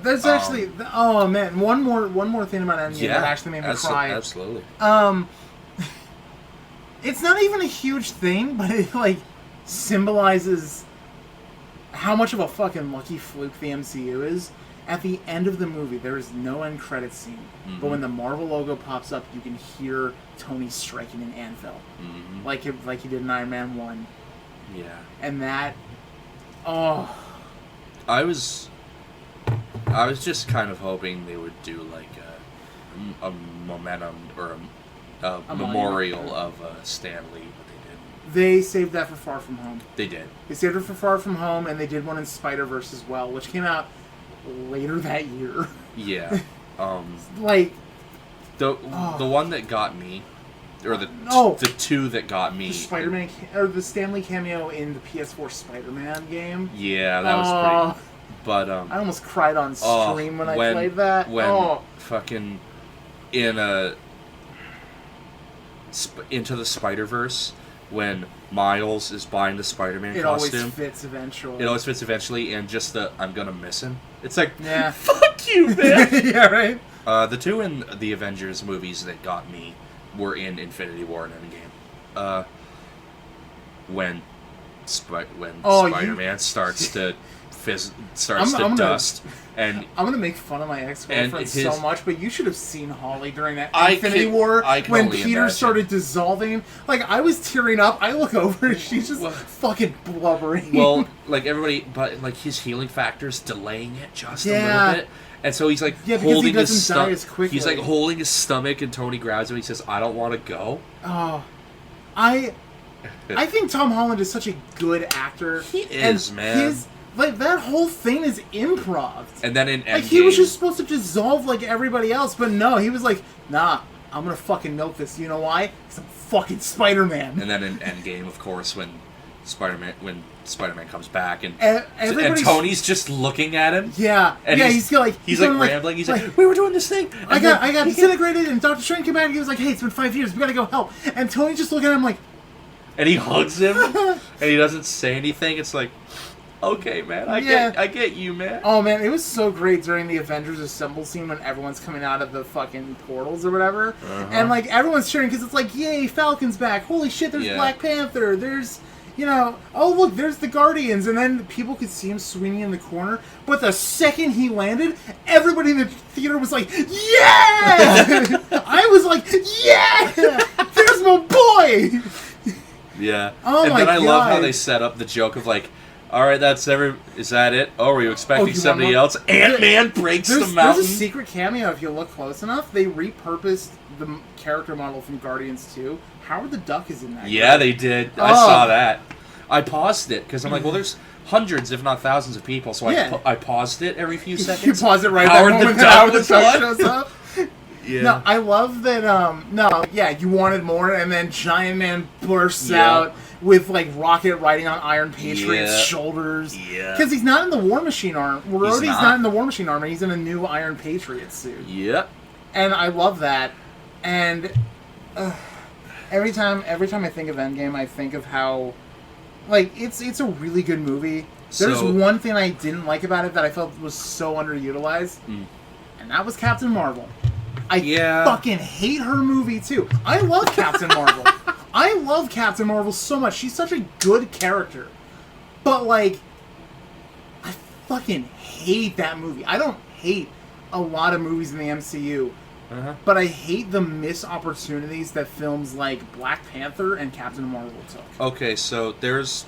There's actually... oh, man. One more thing about Endgame that actually made me cry. Absolutely. It's not even a huge thing, but it, symbolizes how much of a fucking lucky fluke the MCU is. At the end of the movie, there is no end credits scene. Mm-hmm. But when the Marvel logo pops up, you can hear Tony striking an anvil. Mm-hmm. Like he did in Iron Man 1. Yeah. And that... Oh... I was just kind of hoping they would do, a momentum or a memorial of Stan Lee, but they didn't. They saved that for Far From Home. They did. They saved it for Far From Home, and they did one in Spider-Verse as well, which came out later that year. Yeah. The one that got me or the two that got me. The Spider-Man or the Stanley cameo in the PS4 Spider-Man game. Yeah, that was pretty. But I almost cried on stream when I played that. Fucking in Into the Spider-Verse, when Miles is buying the Spider-Man costume. It always fits eventually. And just I'm gonna miss him. It's like, yeah. Fuck you, man. Yeah, right. The two in the Avengers movies that got me were in Infinity War and Endgame. When Spider-Man starts to dust, and I'm gonna make fun of my ex-girlfriend so much, but you should have seen Holly during that Infinity War when Peter started dissolving. Like, I was tearing up. I look over and she's just fucking blubbering. Well, like everybody, but like his healing factor's delaying it just a little bit. And so he's like holding his stomach. He's like holding his stomach, and Tony grabs him. And he says, "I don't want to go." Oh, I think Tom Holland is such a good actor. He is, man. Like, that whole thing is improv. And then in Endgame, like, he was just supposed to dissolve like everybody else, but no, he was like, nah, I'm gonna fucking milk this. You know why? Because I'm fucking Spider-Man. And then in Endgame, of course, when Spider-Man comes back, and Tony's just looking at him. Yeah, and he's like rambling. He's like, we were doing this thing. I got disintegrated, and Dr. Strange came back, and he was like, hey, it's been 5 years. We gotta go help. And Tony's just looking at him like, and he hugs him, and he doesn't say anything. It's like, okay, man, I get you, man. Oh, man, it was so great during the Avengers Assemble scene when everyone's coming out of the fucking portals or whatever. And, like, everyone's cheering because it's like, yay, Falcon's back. Holy shit, there's Black Panther. There's, oh, look, there's the Guardians. And then people could see him swinging in the corner. But the second he landed, everybody in the theater was like, yeah! I was like, yeah! There's my boy! Yeah. Oh, and my then I God. love how they set up the joke of, like, all right, is that it? Oh, were you expecting somebody else? Ant-Man breaks the mountain. There's a secret cameo if you look close enough. They repurposed the character model from Guardians 2. Howard the Duck is in that. Yeah, they did. I saw that. I paused it because I'm like, well, there's hundreds, if not thousands, of people. So I paused it every few seconds. You pause it right Howard that moment the that Howard the Duck Duck shows up. Yeah. No, I love that. You wanted more, and then Giant Man bursts out with, like, Rocket riding on Iron Patriot's shoulders. Yeah. Because he's not in the War Machine armor. Rhodey's not in the War Machine armor. He's in a new Iron Patriot suit. Yep. And I love that. And every time I think of Endgame, I think of how, like, it's a really good movie. There's one thing I didn't like about it that I felt was so underutilized, and that was Captain Marvel. I fucking hate her movie, too. I love Captain Marvel. I love Captain Marvel so much. She's such a good character. But, like, I fucking hate that movie. I don't hate a lot of movies in the MCU. But I hate the missed opportunities that films like Black Panther and Captain Marvel took. Okay, so there's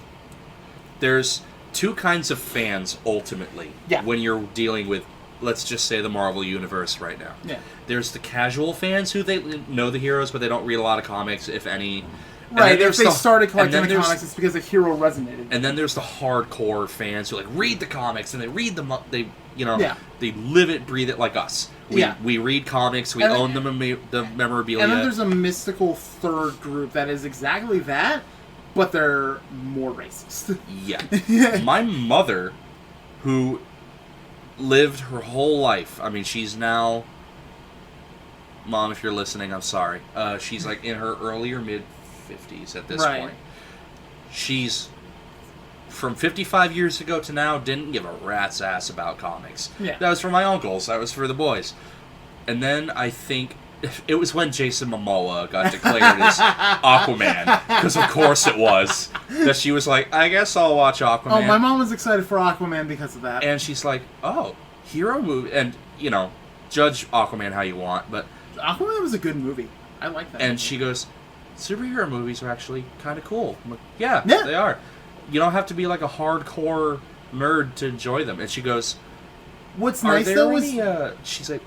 two kinds of fans, ultimately, when you're dealing with, let's just say, the Marvel Universe right now. Yeah. There's the casual fans who they know the heroes, but they don't read a lot of comics, if any. Right, if they started collecting the comics, it's because a hero resonated. And then there's the hardcore fans who, like, read the comics, and they read them, they live it, breathe it like us. We read comics, we own the memorabilia. And then there's a mystical third group that is exactly that, but they're more racist. Yeah. My mother, who lived her whole life, I mean, she's now... Mom, if you're listening, I'm sorry. She's, like, in her early or mid-50s at this point. She's... From 55 years ago to now, didn't give a rat's ass about comics. Yeah. That was for my uncles. That was for the boys. And then I think it was when Jason Momoa got declared as Aquaman, because of course it was, that she was like, I guess I'll watch Aquaman. Oh, my mom was excited for Aquaman because of that. And she's like, oh, hero movie. And, judge Aquaman how you want, but... Aquaman was a good movie. I like that. And she goes, superhero movies are actually kind of cool. I'm like, yeah, they are. You don't have to be like a hardcore nerd to enjoy them. And she goes, what's nice though is... she's like...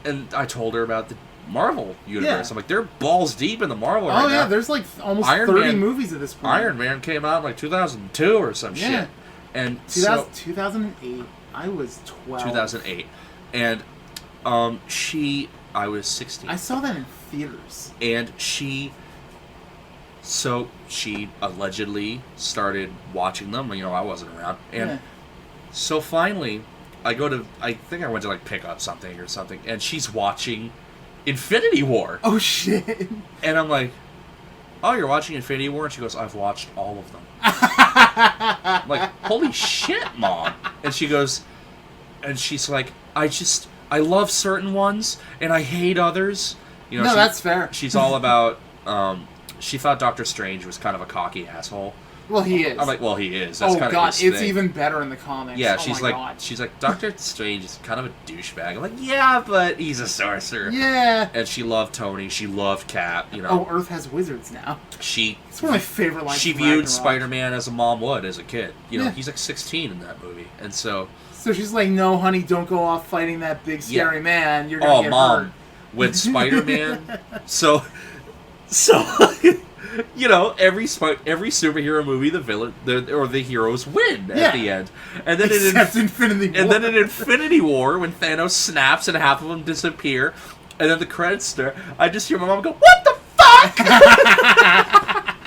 And I told her about the Marvel universe. Yeah. I'm like, they're balls deep in the Marvel right now. Oh, yeah, there's like almost 30 movies at this point. Iron Man came out in like 2002 or some shit. And 2008. I was 12. 2008. And she I was 16. I saw that in theaters. And she allegedly started watching them. You know, I wasn't around. And so finally, I think I went to like pick up something or something, and she's watching Infinity War. Oh shit. And I'm like, oh, you're watching Infinity War? And she goes, I've watched all of them. I'm like, holy shit, Mom. And she goes, and she's like, I love certain ones, and I hate others. You know, no, that's fair. She's all about, she thought Doctor Strange was kind of a cocky asshole. Well, he is. I'm like, well, he is. That's kind of his it's thing. even better in the comics. Yeah, oh she's my like, God. she's like, Doctor Strange is kind of a douchebag. I'm like, yeah, but he's a sorcerer. Yeah. And she loved Tony. She loved Cap. You know. Oh, Earth has wizards now. It's one of my favorite lines. She viewed Spider-Man as a mom would as a kid. You know, he's like 16 in that movie, and so. So she's like, no, honey, don't go off fighting that big scary man. You're gonna get Mom, hurt. with Spider-Man. so. You know, every superhero movie, the villain or the heroes win at the end, and then except Infinity War. And then in Infinity War, when Thanos snaps and half of them disappear, and then the credits start, I just hear my mom go, "What the fuck?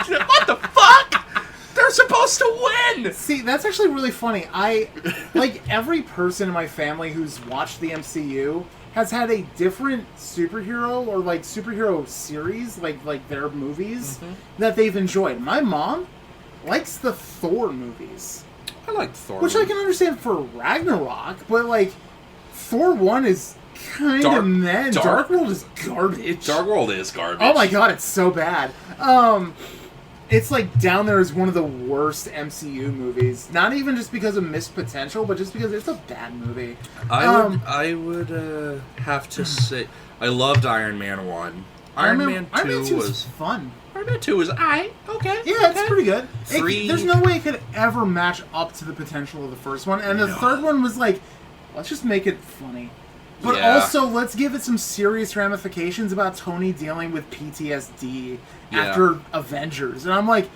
What the fuck? They're supposed to win!" See, that's actually really funny. Like every person in my family who's watched the MCU has had a different superhero or like superhero series, like their movies that they've enjoyed. My mom likes the Thor movies. I like Thor, which I can understand for Ragnarok, but like Thor 1 is kind of meh. Dark World is garbage. Dark World is garbage. Oh my god, it's so bad. It's like down there as one of the worst MCU movies. Not even just because of missed potential, but just because it's a bad movie. I would have to say I loved Iron Man 1. Iron Man 2 was fun. Iron Man 2 was okay. Yeah, it's pretty good. 3... there's no way it could ever match up to the potential of the first one. And the third one was like, let's just make it funny. But also, let's give it some serious ramifications about Tony dealing with PTSD after Avengers. And I'm like,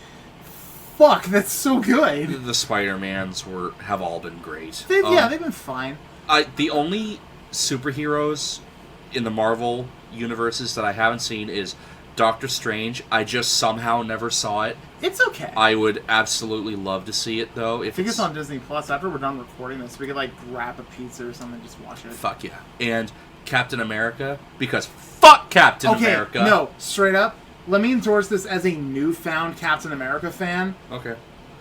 fuck, that's so good. The Spider-Mans have all been great. They've been fine. The only superheroes in the Marvel universes that I haven't seen is Doctor Strange. I just somehow never saw it. It's okay. I would absolutely love to see it, though. I think it's on Disney Plus. After we're done recording this, we could like grab a pizza or something and just watch it. Fuck yeah. And Captain America, because fuck Captain America. No, straight up. Let me endorse this as a newfound Captain America fan. Okay.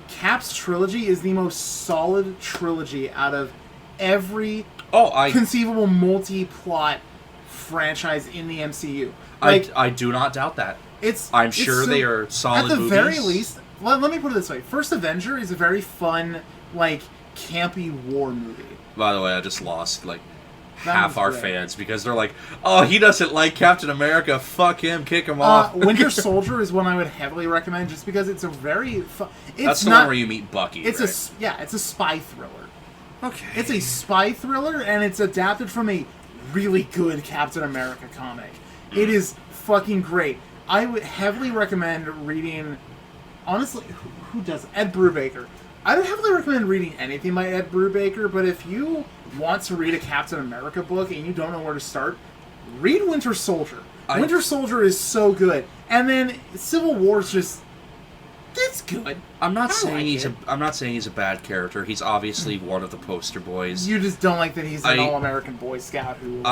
Cap's trilogy is the most solid trilogy out of every conceivable multi-plot franchise in the MCU. Like, I do not doubt that. I'm sure they are solid movies. At the movies. very least, let me put it this way. First Avenger is a very fun, like, campy war movie. By the way, I just lost, like, half our fans because they're like, oh, he doesn't like Captain America. Fuck him. Kick him off. Winter Soldier is one I would heavily recommend just because it's a very fun... That's the one where you meet Bucky, it's right? It's a spy thriller. Okay. It's a spy thriller, and it's adapted from a really good Captain America comic. It is fucking great. I would heavily recommend reading... Honestly, who does Ed Brubaker. I would heavily recommend reading anything by Ed Brubaker, but if you want to read a Captain America book and you don't know where to start, read Winter Soldier. Winter Soldier is so good. And then Civil War is just... It's good. I'm not saying he's a bad character. He's obviously one of the poster boys. You just don't like that he's an all-American Boy Scout who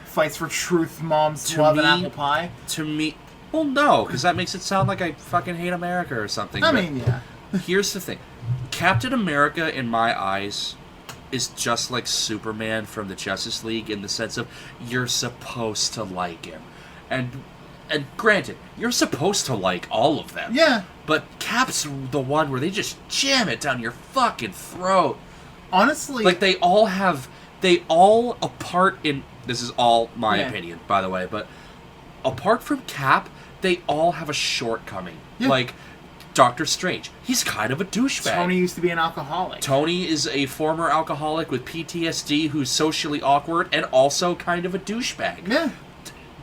fights for truth, mom's love, and apple pie? To me... Well, no, because that makes it sound like I fucking hate America or something. I mean, yeah. Here's the thing. Captain America, in my eyes, is just like Superman from the Justice League in the sense of you're supposed to like him. And granted, you're supposed to like all of them. Yeah. But Cap's the one where they just jam it down your fucking throat. Honestly... Like, apart in... This is all my opinion, by the way, but apart from Cap, they all have a shortcoming. Yeah. Like, Doctor Strange. He's kind of a douchebag. Tony used to be an alcoholic. Tony is a former alcoholic with PTSD who's socially awkward and also kind of a douchebag. Yeah.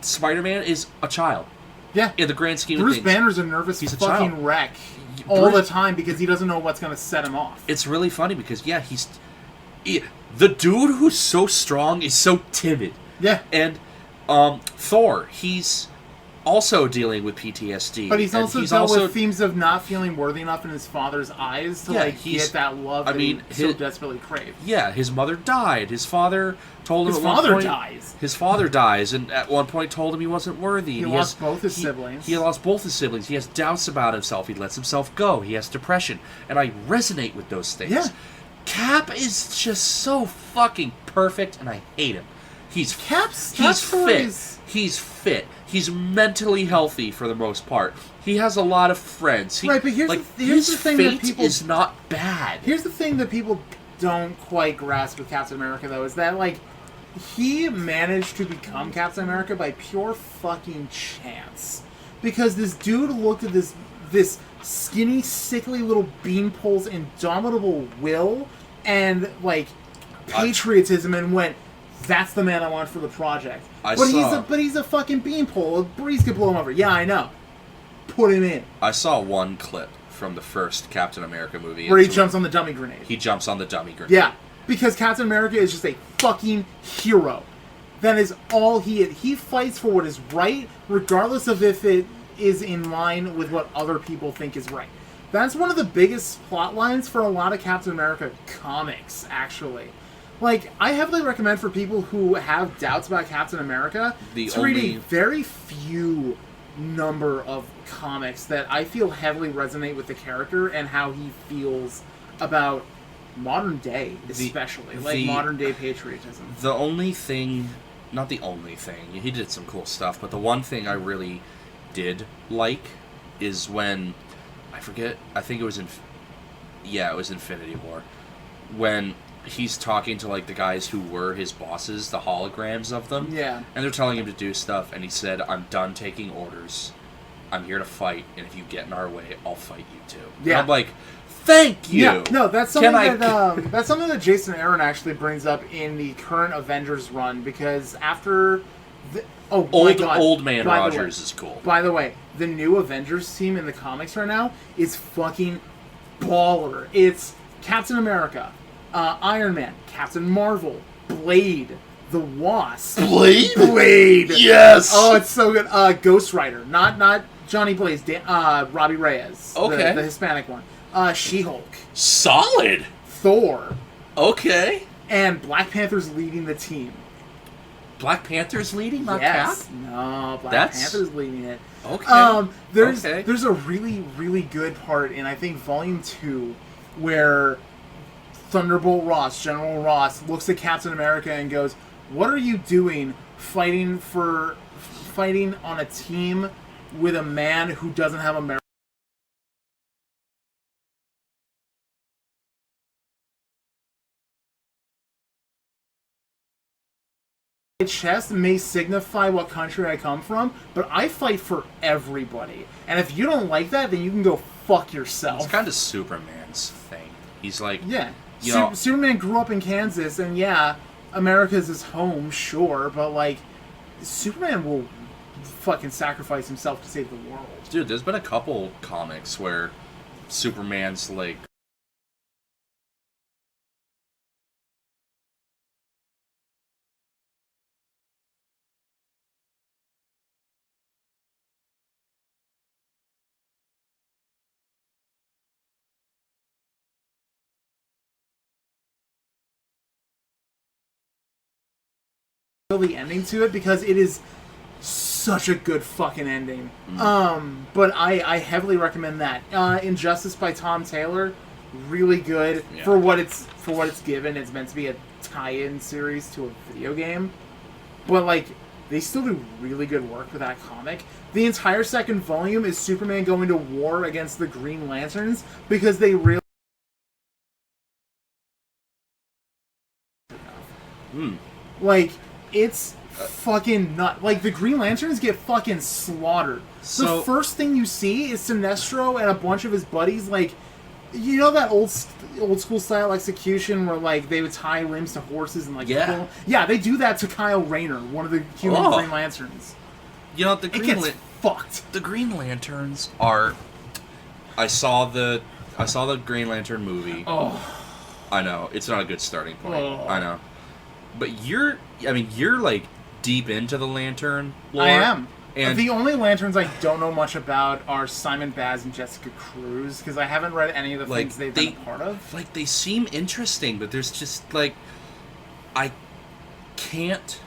Spider-Man is a child. Yeah. In the grand scheme Bruce of things. Banner's a nervous fucking wreck all the time because he doesn't know what's going to set him off. It's really funny because, the dude who's so strong is so timid. Yeah. And Thor, he's also dealing with PTSD. But he's also dealt with themes of not feeling worthy enough in his father's eyes to get that love he so desperately craved. Yeah, his mother died. His father told him His father dies, and at one point told him he wasn't worthy. He lost both his siblings. He lost both his siblings. He has doubts about himself. He lets himself go. He has depression. And I resonate with those things. Yeah. Cap is just so fucking perfect, and I hate him. He's fit. He's fit. He's mentally healthy for the most part. He has a lot of friends. Right, but here's the thing that people is not bad. Here's the thing that people don't quite grasp with Captain America, though, is that he managed to become Captain America by pure fucking chance, because this dude looked at this skinny, sickly little beanpole's indomitable will and patriotism and went, that's the man I want for the project. But he's a fucking beanpole. A breeze could blow him over. Yeah, I know. Put him in. I saw one clip from the first Captain America movie where he jumps on the dummy grenade. He jumps on the dummy grenade. Yeah, because Captain America is just a fucking hero. That is all he is. He fights for what is right, regardless of if it is in line with what other people think is right. That's one of the biggest plot lines for a lot of Captain America comics, actually. I heavily recommend for people who have doubts about Captain America to read a very few number of comics that I feel heavily resonate with the character and how he feels about modern day, especially. Modern day patriotism. The only thing, not the only thing, he did some cool stuff, but the one thing I really did like is when, I forget, I think it was it was Infinity War, when he's talking to the guys who were his bosses, the holograms of them. Yeah. And they're telling him to do stuff, and he said, I'm done taking orders. I'm here to fight, and if you get in our way, I'll fight you too. Yeah. And I'm like, thank you! Yeah, no, that's something that's something that Jason Aaron actually brings up in the current Avengers run, because after Old Man Rogers is cool. By the way, the new Avengers team in the comics right now is fucking baller. It's Captain America, Iron Man, Captain Marvel, Blade, the Wasp. Blade? Yes! Oh, it's so good. Ghost Rider. Not Johnny Blaze. Robbie Reyes. Okay. The Hispanic one. She-Hulk. Solid! Thor. Okay. And Black Panther's leading the team. Black Panther's leading, not yes. Cap? No, Panther's leading it. Okay. There's a really, really good part in, I think, Volume 2, where Thunderbolt Ross, General Ross, looks at Captain America and goes, what are you doing fighting on a team with a man who doesn't have America? My chest may signify what country I come from, but I fight for everybody. And if you don't like that, then you can go fuck yourself. It's kind of Superman's thing. He's like... Yeah. Superman grew up in Kansas, and yeah, America's his home, sure, but Superman will fucking sacrifice himself to save the world. Dude, there's been a couple comics where Superman's the ending to it, because it is such a good fucking ending. But I heavily recommend that. Injustice by Tom Taylor, really good for what it's given. It's meant to be a tie-in series to a video game, but they still do really good work with that comic. The entire second volume is Superman going to war against the Green Lanterns because they really it's fucking nut. The Green Lanterns get fucking slaughtered. So, the first thing you see is Sinestro and a bunch of his buddies, you know that old school style execution where they would tie limbs to horses and yeah, they do that to Kyle Rayner, one of the human Green Lanterns. You know, the Green Lanterns are... I saw the Green Lantern movie. Oh. I know, it's not a good starting point. Oh. I know. But you're deep into the Lantern lore. I am. And the only Lanterns I don't know much about are Simon Baz and Jessica Cruz, because I haven't read any of the things they've been a part of. Like, they seem interesting, but there's just, like... I can't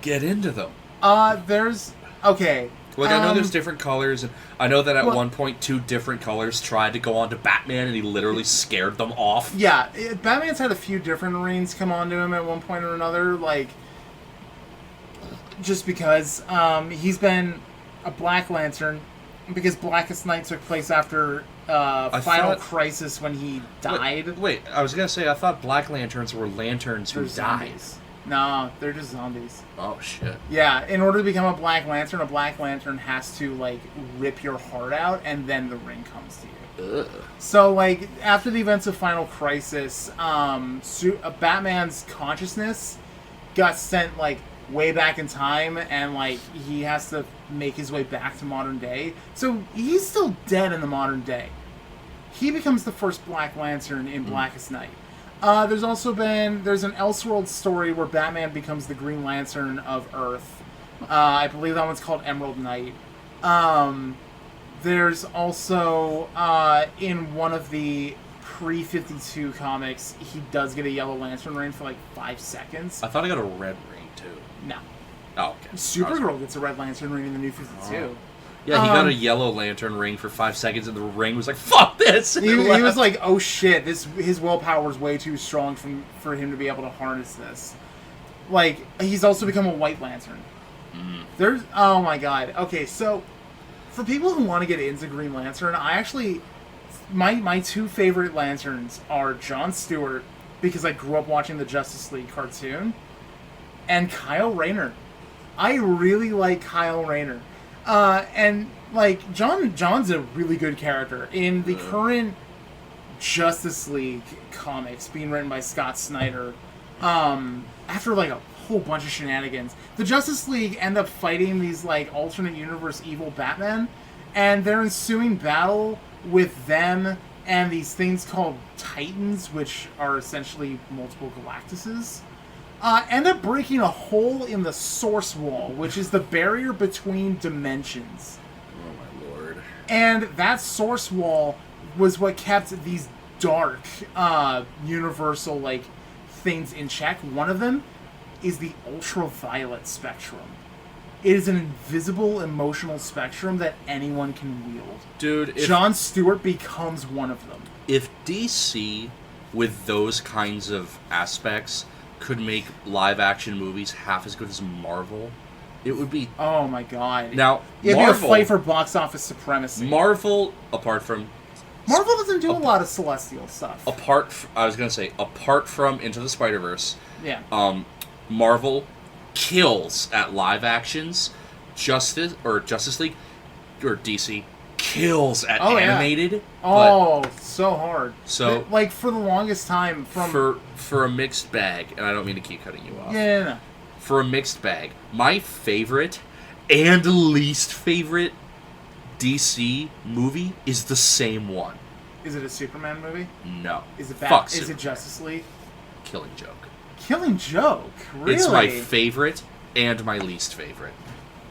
get into them. There's... Okay. Like, I know there's different colors, and I know that at one point 2 different colors tried to go on to Batman, and he literally scared them off. Yeah, Batman's had a few different rings come onto him at one point or another, like... Just because he's been a Black Lantern, because Blackest Night took place after Final Crisis when he died. Wait, I was gonna say, I thought Black Lanterns were lanterns who died. No, they're just zombies. Oh, shit. Yeah, in order to become a Black Lantern has to, like, rip your heart out, and then the ring comes to you. Ugh. So, like, after the events of Final Crisis, Batman's consciousness got sent, like, way back in time, and, like, he has to make his way back to modern day. So, he's still dead in the modern day. He becomes the first Black Lantern in Blackest Night. There's an Elseworld story where Batman becomes the Green Lantern of Earth. I believe that one's called Emerald Knight. There's also, in one of the pre-52 comics, he does get a Yellow Lantern ring for, like, 5 seconds. I thought I got a red ring, too. No. Oh, okay. Supergirl gets a Red Lantern ring in the New 52. Oh. Yeah, he got a Yellow Lantern ring for 5 seconds, and the ring was like, "Fuck this!" He was like, "Oh shit, his willpower is way too strong for him to be able to harness this." Like, he's also become a White Lantern. There's, oh my god. Okay, so for people who want to get into Green Lantern, I actually, my 2 favorite Lanterns are Jon Stewart, because I grew up watching the Justice League cartoon, and Kyle Rayner. I really like Kyle Rayner. And, like, John's a really good character. In the current Justice League comics being written by Scott Snyder, after, like, a whole bunch of shenanigans, the Justice League end up fighting these, like, alternate universe evil Batman, and their ensuing battle with them and these things called Titans, which are essentially multiple Galactuses, end up breaking a hole in the Source Wall, which is the barrier between dimensions. Oh my lord. And that Source Wall was what kept these dark, universal, like, things in check. One of them is the ultraviolet spectrum. It is an invisible emotional spectrum that anyone can wield. Dude, Jon Stewart becomes one of them. If DC, with those kinds of aspects, could make live-action movies half as good as Marvel, it would be... Oh my god. Now, it'd be a fight for box office supremacy. Marvel, apart from... Marvel doesn't do a lot of celestial stuff. Apart from Into the Spider-Verse, yeah. Marvel kills at live actions. Justice League or DC kills at animated. Yeah. Oh, so hard. So, like, for the longest time, for a mixed bag, and I don't mean to keep cutting you off. Yeah. No. For a mixed bag, my favorite and least favorite DC movie is the same one. Is it a Superman movie? No. Is it Is it Justice League? Killing Joke. Killing Joke? Really? It's my favorite and my least favorite.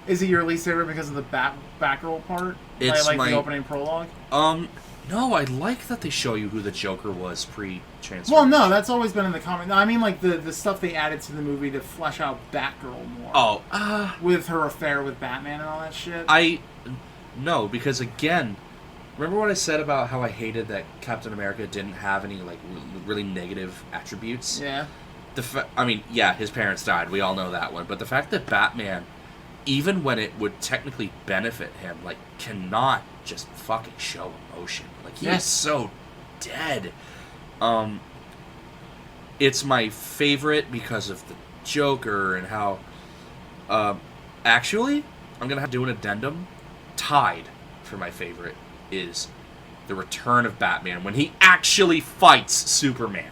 Is it your least favorite because of the Batgirl part? It's the opening prologue? No, I like that they show you who the Joker was pre-transformation. Well, no, that's always been in the comic. No, I mean, like, the stuff they added to the movie to flesh out Batgirl more. Oh, with her affair with Batman and all that shit? No, because, again, remember what I said about how I hated that Captain America didn't have any, like, really negative attributes? Yeah. His parents died. We all know that one. But the fact that Batman, even when it would technically benefit him, like, cannot just fucking show emotion. Like, he is so dead. It's my favorite because of the Joker and how... actually, I'm going to have to do an addendum. Tied for my favorite is the Return of Batman, when he actually fights Superman.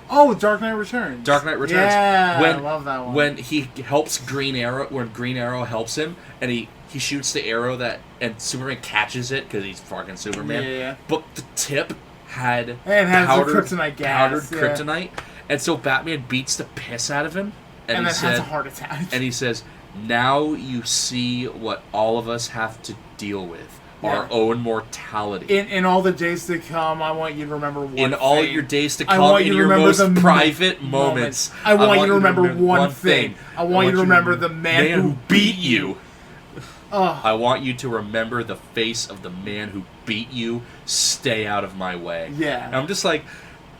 Oh, Dark Knight Returns. Dark Knight Returns. Yeah, I love that one. When he helps Green Arrow, when Green Arrow helps him, and he shoots the arrow and Superman catches it because he's fucking Superman. Yeah. But the tip had powdered kryptonite gas. Powdered kryptonite. And so Batman beats the piss out of him. and he then said, has a heart attack. And he says, "Now you see what all of us have to deal with. Our own mortality. In all the days to come, I want you to remember one In thing. all your days to come, in your most private moments, I want you to remember one thing. I want you to remember the man who beat you. I want you to remember the face of the man who beat you. Stay out of my way." Yeah. And I'm just like,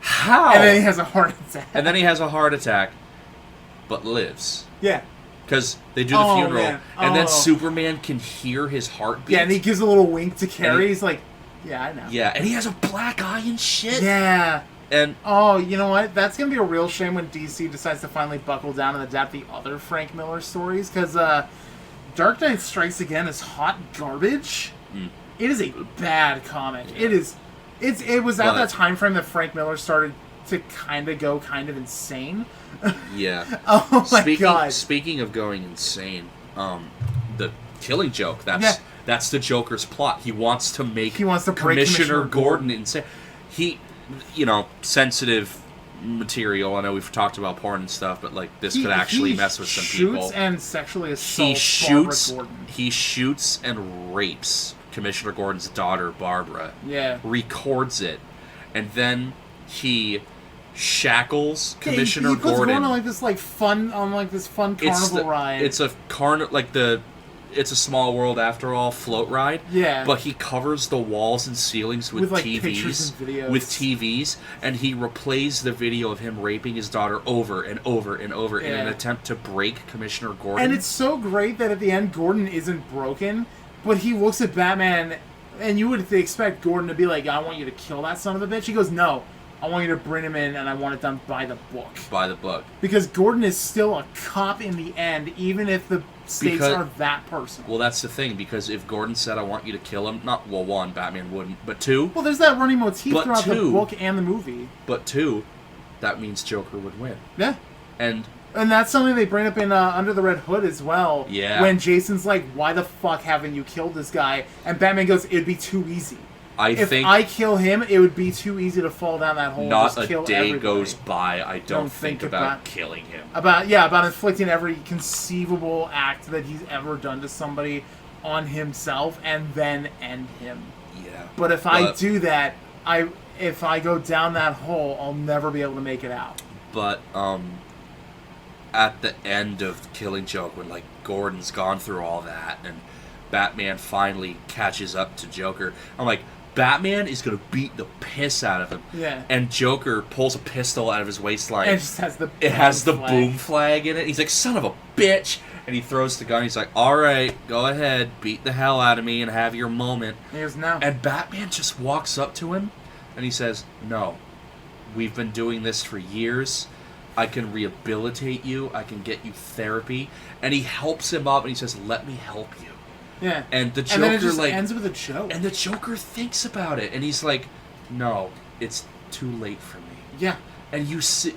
how? And then he has a heart attack. But lives. Yeah. Because they do the funeral, man. and then Superman can hear his heartbeat. Yeah, and he gives a little wink to Carrie. He's like, yeah, I know. Yeah, and he has a black eye and shit. Yeah. And you know what? That's going to be a real shame when DC decides to finally buckle down and adapt the other Frank Miller stories, because Dark Knight Strikes Again is hot garbage. It is a bad comic. Yeah. It was at that time frame that Frank Miller started to kind of insane. Yeah. Oh my god. Speaking of going insane, the Killing Joke, that's the Joker's plot. He wants to break Commissioner Gordon insane. He, sensitive material. I know we've talked about porn and stuff, but like this could actually mess with some people. He shoots and sexually assaults Barbara Gordon. He shoots and rapes Commissioner Gordon's daughter, Barbara. Yeah. Records it, and then he shackles Commissioner he puts Gordon going on this fun carnival ride. It's a it's a Small World After All float ride. Yeah. But he covers the walls and ceilings with TVs. Pictures and videos. With TVs, and he replays the video of him raping his daughter over and over and over in an attempt to break Commissioner Gordon. And it's so great that at the end Gordon isn't broken, but he looks at Batman, and you would expect Gordon to be like, "I want you to kill that son of a bitch." He goes, "No. I want you to bring him in, and I want it done by the book." By the book. Because Gordon is still a cop in the end, even if the stakes are that personal. Well, that's the thing, because if Gordon said, "I want you to kill him," one, Batman wouldn't, but two... Well, there's that running motif throughout the book and the movie. But two, that means Joker would win. Yeah. And that's something they bring up in Under the Red Hood as well. Yeah. When Jason's like, "Why the fuck haven't you killed this guy?" And Batman goes, "It'd be too easy. If I kill him, it would be too easy to fall down that hole. Not and just a day everybody. Goes by I don't think about killing him. About inflicting every conceivable act that he's ever done to somebody on himself and then end him. Yeah. But if I do that, if I go down that hole, I'll never be able to make it out. But at the end of Killing Joke, when Gordon's gone through all that and Batman finally catches up to Joker, I'm like, Batman is going to beat the piss out of him. Yeah. And Joker pulls a pistol out of his waistline. And it has the boom flag in it. He's like, "Son of a bitch." And he throws the gun. He's like, "All right, go ahead. Beat the hell out of me and have your moment." Here's now. And Batman just walks up to him and he says, "No. We've been doing this for years. I can rehabilitate you. I can get you therapy." And he helps him up and he says, "Let me help you." Yeah. And the Joker and then it just ends with a joke. And the Joker thinks about it and he's like, "No, it's too late for me." Yeah. And you see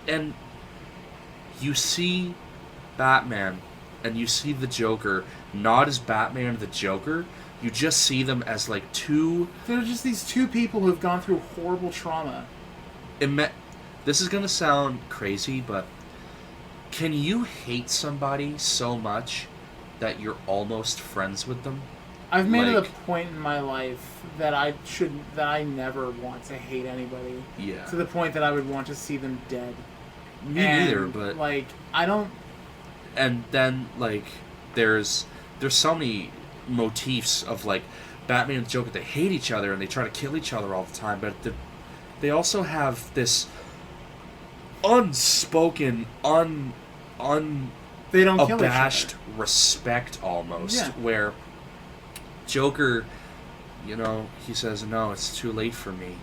Batman and you see the Joker not as Batman and the Joker. You just see them as two... They're just these two people who've gone through horrible trauma. This is going to sound crazy, but can you hate somebody so much that you're almost friends with them? I've made it a point in my life that I never want to hate anybody. Yeah. To the point that I would want to see them dead. Me neither, but I don't. And then there's so many motifs of Batman and Joker. They hate each other and they try to kill each other all the time, but they also have this unspoken, they don't kill abashed respect almost, where Joker, he says, "No, it's too late for me."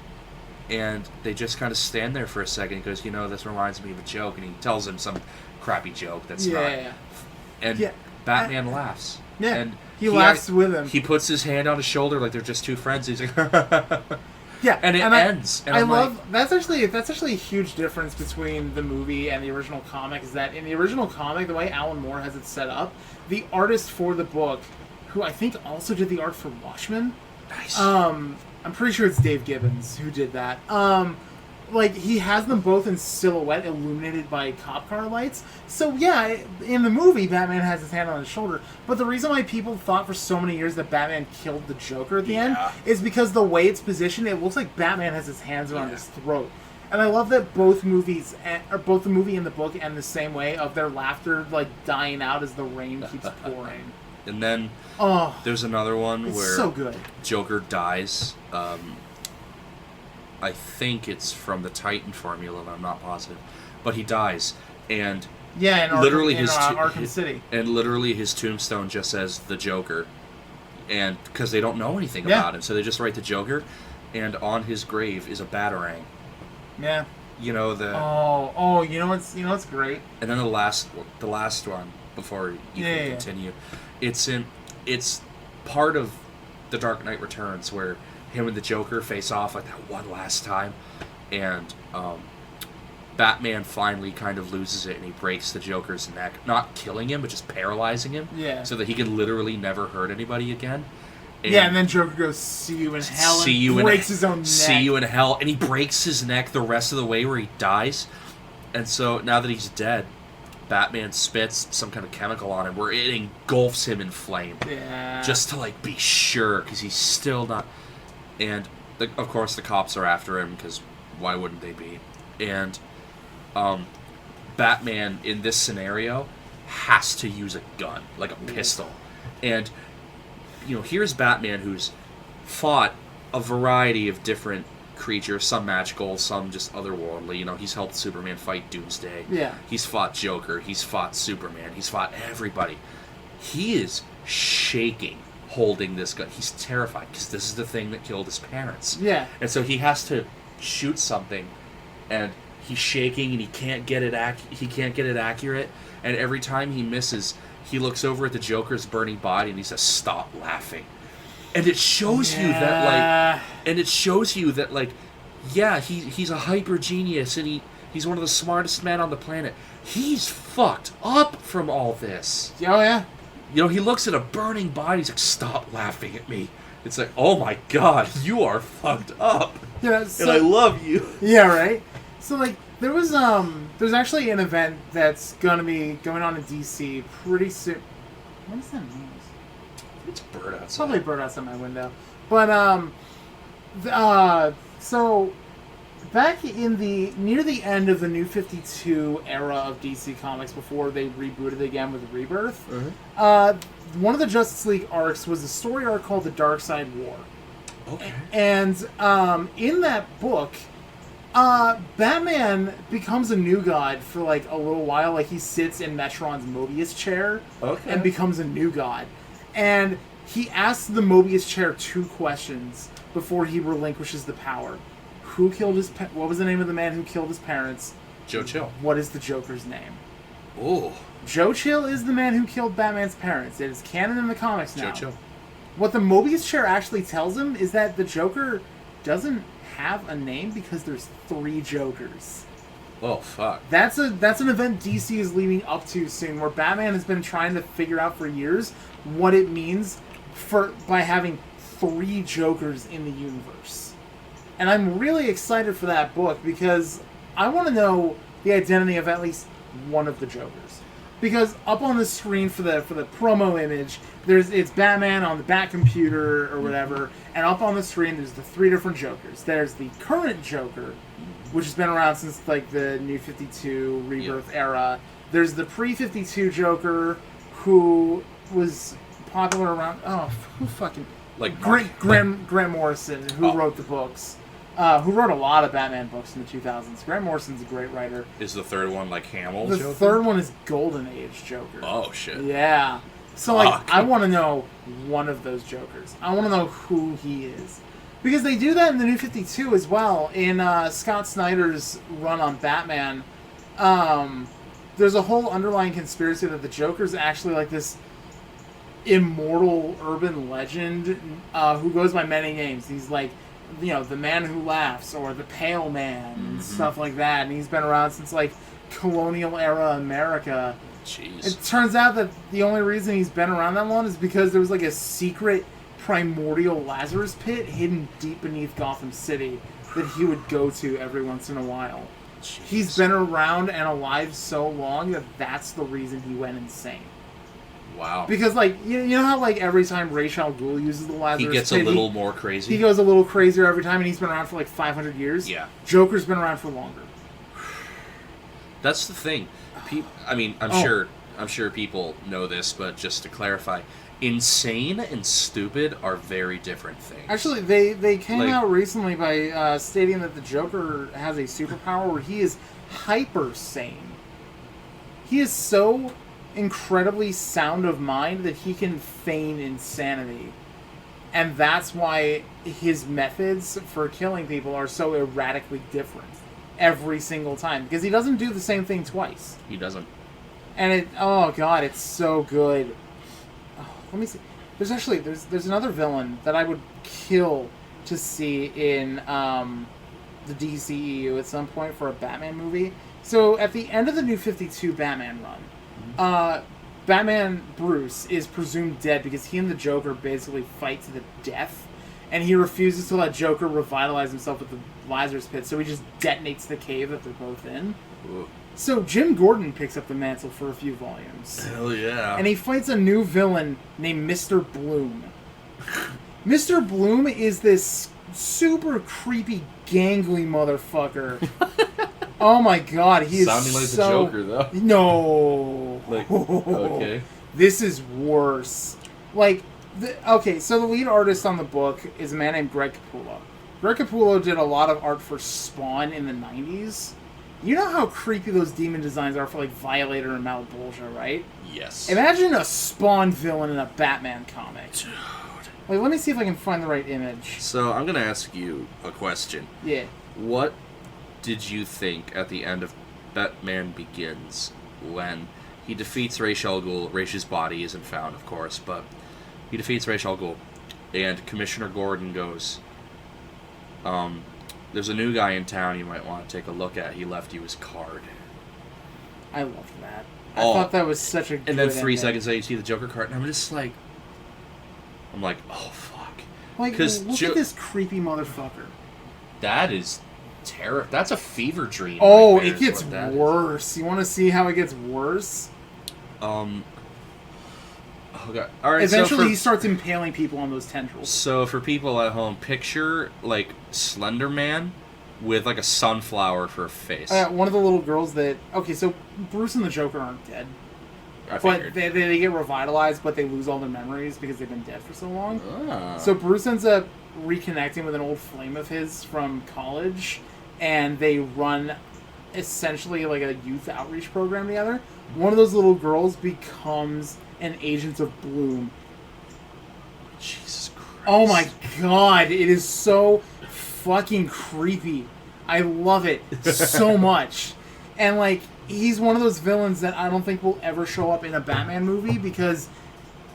And they just kind of stand there for a second. He goes, "This reminds me of a joke." And he tells him some crappy joke that's not. And Batman laughs. Yeah. And he laughs with him. He puts his hand on his shoulder like they're just two friends. He's like, yeah. And it ends. And I love that's actually a huge difference between the movie and the original comic, is that in the original comic, the way Alan Moore has it set up, the artist for the book, who I think also did the art for Watchmen. Nice. I'm pretty sure it's Dave Gibbons who did that. like, he has them both in silhouette, illuminated by cop car lights. So, yeah, in the movie, Batman has his hand on his shoulder. But the reason why people thought for so many years that Batman killed the Joker at the end is because the way it's positioned, it looks like Batman has his hands around his throat. And I love that both movies, or both the movie and the book, end the same way, of their laughter, like, dying out as the rain keeps pouring. And then there's another one where so good. Joker dies. I think it's from the Titan formula, and I'm not positive, but he dies, and literally Arkham City, and literally his tombstone just says the Joker, and because they don't know anything about him, so they just write the Joker, and on his grave is a batarang. Yeah. You know the. You know what's great. And then the last one before you can continue, it's part of the Dark Knight Returns where him and the Joker face off like that one last time, and Batman finally kind of loses it and he breaks the Joker's neck, not killing him but just paralyzing him, so that he can literally never hurt anybody again. And then Joker goes, "See you in hell," and breaks his own neck. See you in hell, and he breaks his neck the rest of the way where he dies. And so now that he's dead, Batman spits some kind of chemical on him where it engulfs him in flame. Yeah. Just to like be sure, because he's still not. And, of course, the cops are after him, because why wouldn't they be? And Batman, in this scenario, has to use a gun, like a pistol. And, here's Batman, who's fought a variety of different creatures, some magical, some just otherworldly. He's helped Superman fight Doomsday. Yeah. He's fought Joker. He's fought Superman. He's fought everybody. He is shaking holding this gun. He's terrified because this is the thing that killed his parents. Yeah. And so he has to shoot something, and he's shaking and he can't get it accurate. And every time he misses, he looks over at the Joker's burning body and he says, "Stop laughing." And it shows you that he's a hyper genius and he's one of the smartest men on the planet. He's fucked up from all this. Oh yeah. He looks at a burning body, he's like, "Stop laughing at me." It's like, oh my god, you are fucked up. Yeah, and I love you. Yeah, right? So, like, there's actually an event that's gonna be going on in DC pretty soon. What is that noise? It's a bird outside. It's probably a bird outside my window. But, so, back in near the end of the New 52 era of DC Comics, before they rebooted again with Rebirth, one of the Justice League arcs was a story arc called The Dark Side War. Okay. And in that book, Batman becomes a new god for like a little while. Like, he sits in Metron's Mobius chair and becomes a new god. And he asks the Mobius chair 2 questions before he relinquishes the power. Who killed his what was the name of the man who killed his parents? Joe Chill. What is the Joker's name? Oh. Joe Chill is the man who killed Batman's parents. It is canon in the comics now. Joe Chill. What the Mobius chair actually tells him is that the Joker doesn't have a name because there's 3 Jokers. Oh, fuck. That's an event DC is leading up to soon, where Batman has been trying to figure out for years what it means by having 3 Jokers in the universe. And I'm really excited for that book because I want to know the identity of at least one of the Jokers. Because up on the screen for the promo image, it's Batman on the Bat computer or whatever, and up on the screen there's the 3 different Jokers. There's the current Joker, which has been around since like the New 52 Rebirth era. There's the pre-52 Joker, who was popular around who fucking like Grant Morrison, who wrote the books. Who wrote a lot of Batman books in the 2000s. Grant Morrison's a great writer. Is the third one like Hamill The Joker? third one is Golden Age Joker. Oh, shit. Yeah. So, like, I want to know one of those Jokers. I want to know who he is. Because they do that in the New 52 as well. In Scott Snyder's run on Batman, there's a whole underlying conspiracy that the Joker's actually like this immortal urban legend who goes by many names. He's like, the man who laughs, or the pale man, and stuff like that. And he's been around since, like, colonial era America. Jeez. It turns out that the only reason he's been around that long is because there was, like, a secret primordial Lazarus pit hidden deep beneath Gotham City that he would go to every once in a while. Jeez. He's been around and alive so long that that's the reason he went insane. Wow. Because, like, you know how, like, every time Ra's al Ghul uses the Lazarus he gets Pit, a little more crazy? He goes a little crazier every time, and he's been around for, like, 500 years? Yeah. Joker's been around for longer. That's the thing. I'm sure people know this, but just to clarify, insane and stupid are very different things. Actually, they came out recently by stating that the Joker has a superpower where he is hyper sane. He is so incredibly sound of mind that he can feign insanity. And that's why his methods for killing people are so erratically different every single time. Because he doesn't do the same thing twice. He doesn't. And oh god, it's so good. Oh, let me see. There's another villain that I would kill to see in the DCEU at some point for a Batman movie. So at the end of the New 52 Batman run, Batman Bruce is presumed dead because he and the Joker basically fight to the death, and he refuses to let Joker revitalize himself with the Lazarus Pit, so he just detonates the cave that they're both in. Ooh. So Jim Gordon picks up the mantle for a few volumes. Hell yeah. And he fights a new villain named Mr. Bloom. Mr. Bloom is this super creepy, gangly motherfucker. Oh my god, he is sounding like so... the Joker, though. No. Like, okay. This is worse. Like, okay, so the lead artist on the book is a man named Greg Capullo. Greg Capullo did a lot of art for Spawn in the 90s. You know how creepy those demon designs are for, like, Violator and Malebolgia, right? Yes. Imagine a Spawn villain in a Batman comic. Dude. Like, let me see if I can find the right image. So, I'm going to ask you a question. Yeah. What did you think at the end of Batman Begins when he defeats Ra's al Ghul? Ra's body isn't found, of course, but he defeats Ra's al Ghul, and Commissioner Gordon goes, there's a new guy in town you might want to take a look at. He left you his card. I loved that. I thought that was such a good And then 3 ending. seconds later, you see the Joker card, and I'm just like... I'm like, oh, fuck. Like, look at this creepy motherfucker. That is terrible. That's a fever dream. Oh, right there, it gets worse. You want to see how it gets worse? Oh, God. All right, eventually, he starts impaling people on those tendrils. So, for people at home, picture, like, Slender Man with, like, a sunflower for a face. One of the little girls that... Okay, so Bruce and the Joker aren't dead. But they get revitalized, but they lose all their memories because they've been dead for so long. Ah. So Bruce ends up reconnecting with an old flame of his from college, and they run essentially like a youth outreach program together. One of those little girls becomes an agent of Bloom. Jesus Christ. Oh my god, it is so fucking creepy. I love it so much. And like, he's one of those villains that I don't think will ever show up in a Batman movie because,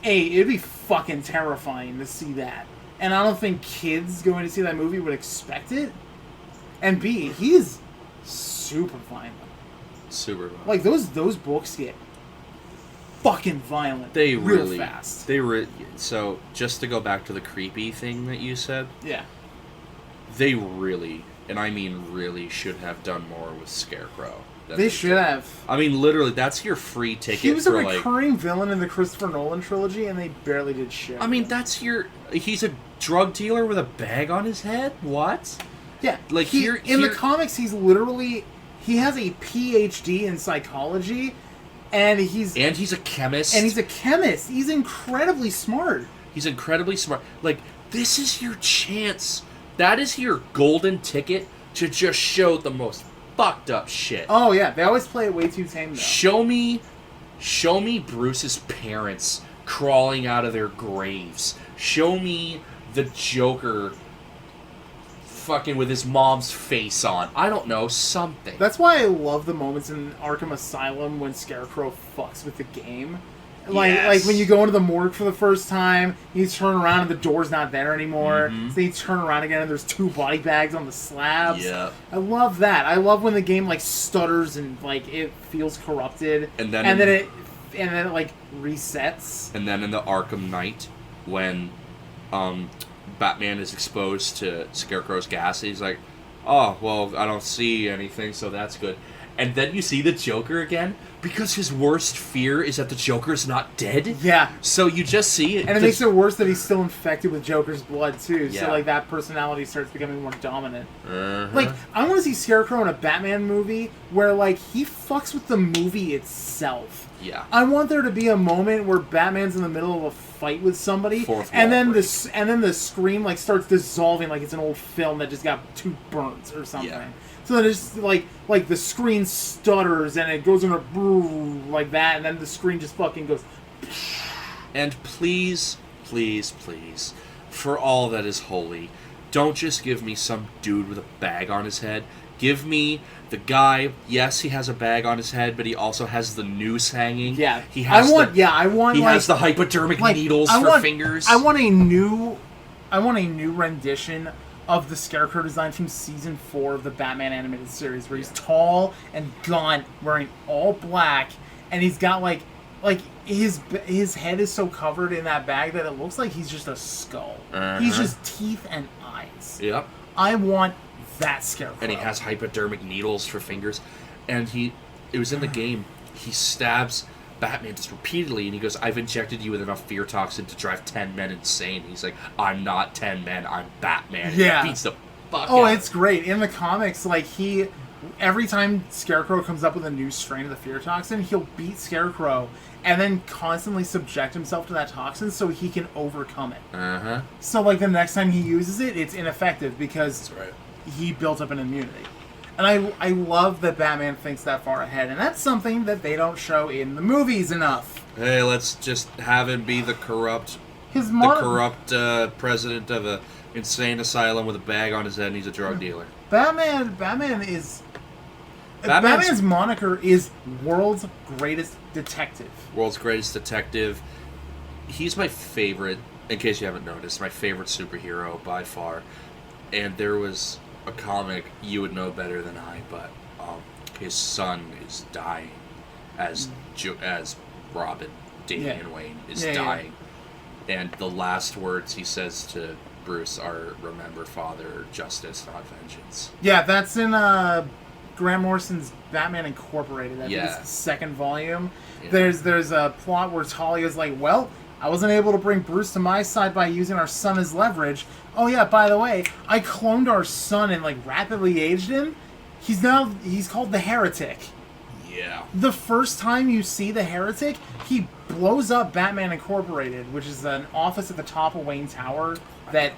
A, it'd be fucking terrifying to see that. And I don't think kids going to see that movie would expect it. And B, he is super violent. Super violent. Like, those books get fucking violent real fast. So, just to go back to the creepy thing that you said. Yeah. They really, and I mean really, should have done more with Scarecrow. They should have. I mean, literally, that's your free ticket. He was a for, recurring villain in the Christopher Nolan trilogy, and they barely did shit. I mean, he's a drug dealer with a bag on his head? What? Yeah, like in the comics, he has a PhD in psychology, and he's a chemist. And he's a chemist. He's incredibly smart. Like, this is your chance. That is your golden ticket to just show the most fucked up shit. Oh yeah, they always play it way too tame though. Show me Bruce's parents crawling out of their graves. Show me the Joker fucking with his mom's face on. I don't know, something. That's why I love the moments in Arkham Asylum when Scarecrow fucks with the game. Like when you go into the morgue for the first time, you turn around and the door's not there anymore. Mm-hmm. So you turn around again and there's 2 body bags on the slabs. Yeah. I love that. I love when the game like stutters and like it feels corrupted. And then it like resets. And then in the Arkham Knight, when Batman is exposed to Scarecrow's gas, he's like, oh, well, I don't see anything, so that's good. And then you see the Joker again, because his worst fear is that the Joker's not dead. Yeah. So you just see it. And it makes it worse that he's still infected with Joker's blood, too. Yeah. So, like, that personality starts becoming more dominant. Uh-huh. Like, I want to see Scarecrow in a Batman movie where, like, he fucks with the movie itself. Yeah. I want there to be a moment where Batman's in the middle of a fight with somebody, and then the screen like starts dissolving like it's an old film that just got 2 burns or something. Yeah. So then it's like the screen stutters and it goes in a like that, and then the screen just fucking goes. And please, please, please, for all that is holy, don't just give me some dude with a bag on his head. Give me the guy. Yes, he has a bag on his head, but he also has the noose hanging. Yeah, he has. He like, has the hypodermic needles for fingers. I want a new rendition of the Scarecrow design from season 4 of the Batman animated series, where he's tall and gaunt, wearing all black, and he's got like his head is so covered in that bag that it looks like he's just a skull. Uh-huh. He's just teeth and eyes. Yep. I want that Scarecrow. And he has hypodermic needles for fingers. And it was in the game, he stabs Batman just repeatedly, and he goes, I've injected you with enough fear toxin to drive 10 men insane. He's like, I'm not 10 men, I'm Batman. Yeah. And he beats the fuck out. Oh, it's great. In the comics, like, every time Scarecrow comes up with a new strain of the fear toxin, he'll beat Scarecrow and then constantly subject himself to that toxin so he can overcome it. Uh-huh. So, like, the next time he uses it, it's ineffective because he built up an immunity. And I love that Batman thinks that far ahead, and that's something that they don't show in the movies enough. Hey, let's just have him be the corrupt president of a insane asylum with a bag on his head, and he's a drug dealer. Batman's moniker is World's Greatest Detective. World's Greatest Detective. He's my favorite, in case you haven't noticed, my favorite superhero by far. And there was a comic you would know better than I, but his son is dying as Robin, Damian Wayne, is dying. Yeah. And the last words he says to Bruce are, remember, father, justice, not vengeance. Yeah, that's in Grant Morrison's Batman Incorporated. I think it's the second volume. Yeah. There's a plot where Talia's like, well, I wasn't able to bring Bruce to my side by using our son as leverage. Oh yeah, by the way, I cloned our son and like rapidly aged him. He's called the Heretic. Yeah. The first time you see the Heretic, he blows up Batman Incorporated, which is an office at the top of Wayne Tower that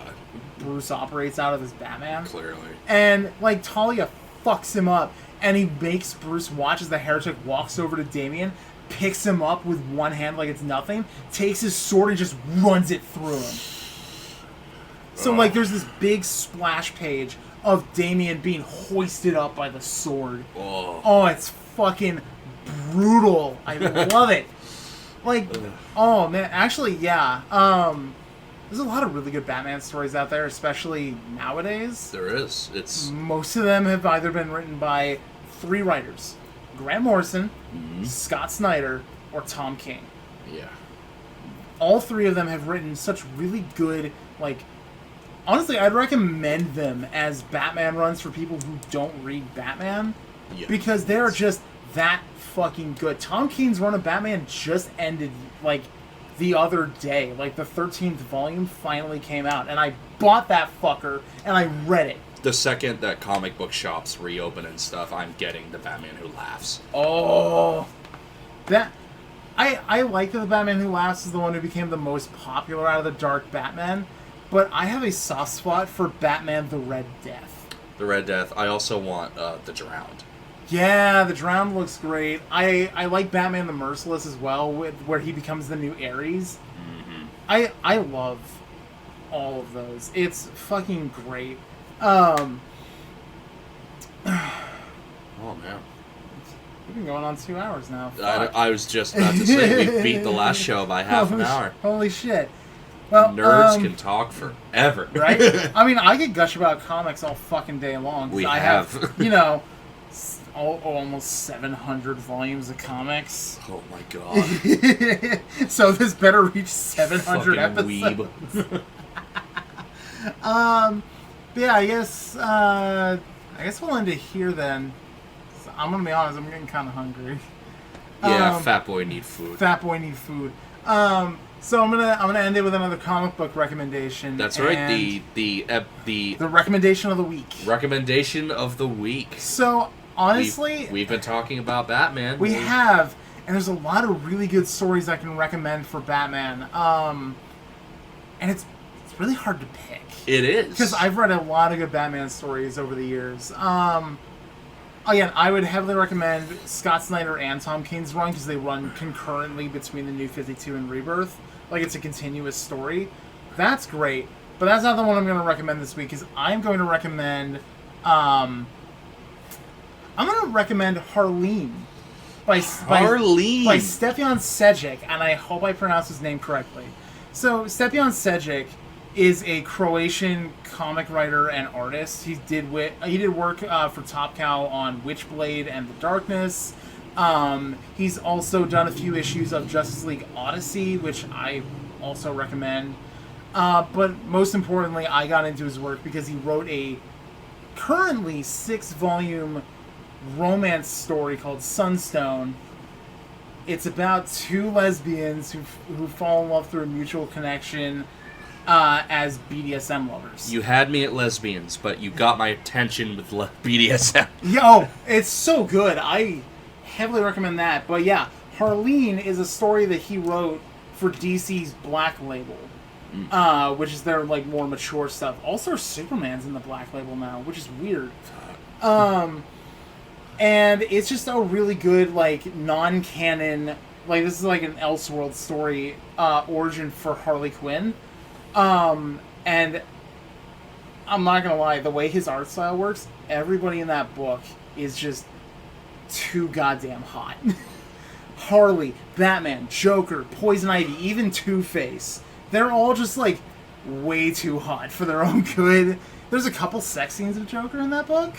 Bruce operates out of as Batman. Clearly. And like Talia fucks him up, and he makes Bruce watch as the Heretic walks over to Damian, picks him up with one hand like it's nothing, takes his sword and just runs it through him. So, like, there's this big splash page of Damian being hoisted up by the sword. Oh, it's fucking brutal. I love it. Like, oh, man. Actually, yeah. There's a lot of really good Batman stories out there, especially nowadays. There is. Most of them have either been written by 3 writers. Grant Morrison, Scott Snyder, or Tom King. Yeah. All 3 of them have written such really good, like... Honestly, I'd recommend them as Batman runs for people who don't read Batman. Yeah. Because they're just that fucking good. Tom King's run of Batman just ended, like, the other day. Like, the 13th volume finally came out. And I bought that fucker, and I read it. The second that comic book shops reopen and stuff, I'm getting the Batman Who Laughs. Oh, I like that the Batman Who Laughs is the one who became the most popular out of the Dark Batman, but I have a soft spot for Batman the Red Death. The Red Death. I also want the Drowned. Yeah, the Drowned looks great. I like Batman the Merciless as well, where he becomes the new Ares. Mm-hmm. I love all of those. It's fucking great. Oh man, we've been going on 2 hours now. I was just about to say we beat the last show by half an hour. Holy shit! Well, nerds can talk forever, right? I mean, I could gush about comics all fucking day long. I have, almost 700 volumes of comics. Oh my god! So this better reach 700 episodes. Weeb. But yeah, I guess I guess we'll end it here then. So I'm gonna be honest, I'm getting kind of hungry. Yeah, fat boy need food. Fat boy need food. So I'm gonna end it with another comic book recommendation. That's right. The recommendation of the week. Recommendation of the week. So honestly, we've been talking about Batman. We have, and there's a lot of really good stories I can recommend for Batman. And it's really hard to pick. It is, because I've read a lot of good Batman stories over the years. Again, I would heavily recommend Scott Snyder and Tom King's run because they run concurrently between the New 52 and Rebirth. Like, it's a continuous story. That's great, but that's not the one I'm going to recommend this week. Because I'm going to recommend, Harleen by Stefan Sejic, and I hope I pronounced his name correctly. So Stefan Sejic is a Croatian comic writer and artist. He did work for Top Cow on Witchblade and The Darkness. He's also done a few issues of Justice League Odyssey, which I also recommend. But most importantly, I got into his work because he wrote a currently 6-volume romance story called Sunstone. It's about 2 lesbians who fall in love through a mutual connection as BDSM lovers. You had me at lesbians, but you got my attention with BDSM. Yo, it's so good. I heavily recommend that. But yeah, Harleen is a story that he wrote for DC's Black Label, which is their like more mature stuff. Also, Superman's in the Black Label now, which is weird. And it's just a really good, like, non-canon, like, this is like an Elseworld story, origin for Harley Quinn. And I'm not gonna lie, the way his art style works, everybody in that book is just too goddamn hot. Harley, Batman, Joker, Poison Ivy, even Two-Face. They're all just, like, way too hot for their own good. There's a couple sex scenes of Joker in that book.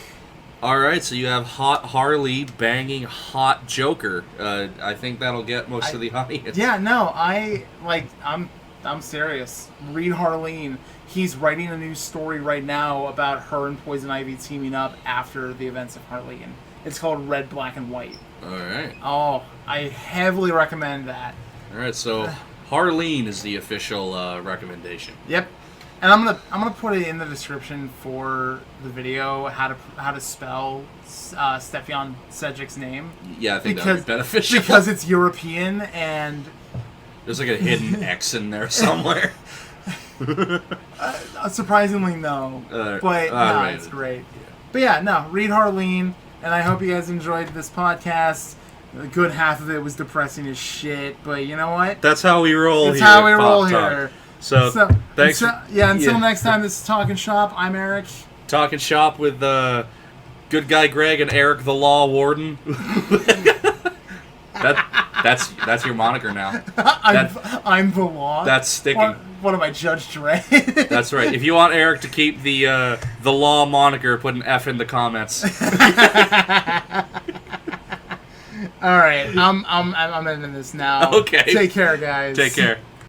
Alright, so you have hot Harley banging hot Joker. I think that'll get most of the audience. Yeah, no, I'm serious. Read Harleen. He's writing a new story right now about her and Poison Ivy teaming up after the events of Harleen. It's called Red, Black, and White. Alright. Oh, I heavily recommend that. Alright, so Harleen is the official recommendation. Yep. And I'm gonna put it in the description for the video how to spell Stefan Sejic's name. Yeah, I think that would be beneficial because it's European and there's like a hidden X in there somewhere. Surprisingly, no. But right. It's great. Yeah. But yeah, no. Read Harleen, and I hope you guys enjoyed this podcast. A good half of it was depressing as shit, but you know what? That's how we roll. That's how we roll here. So thanks. Until next time, this is Talkin' Shop. I'm Eric. Talking Shop with good guy Greg and Erik the Law Warden. That's your moniker now. I'm the law. That's sticking. What am I, Judge Dredd? That's right. If you want Erik to keep the law moniker, put an F in the comments. All right, I'm ending this now. Okay. Take care, guys. Take care.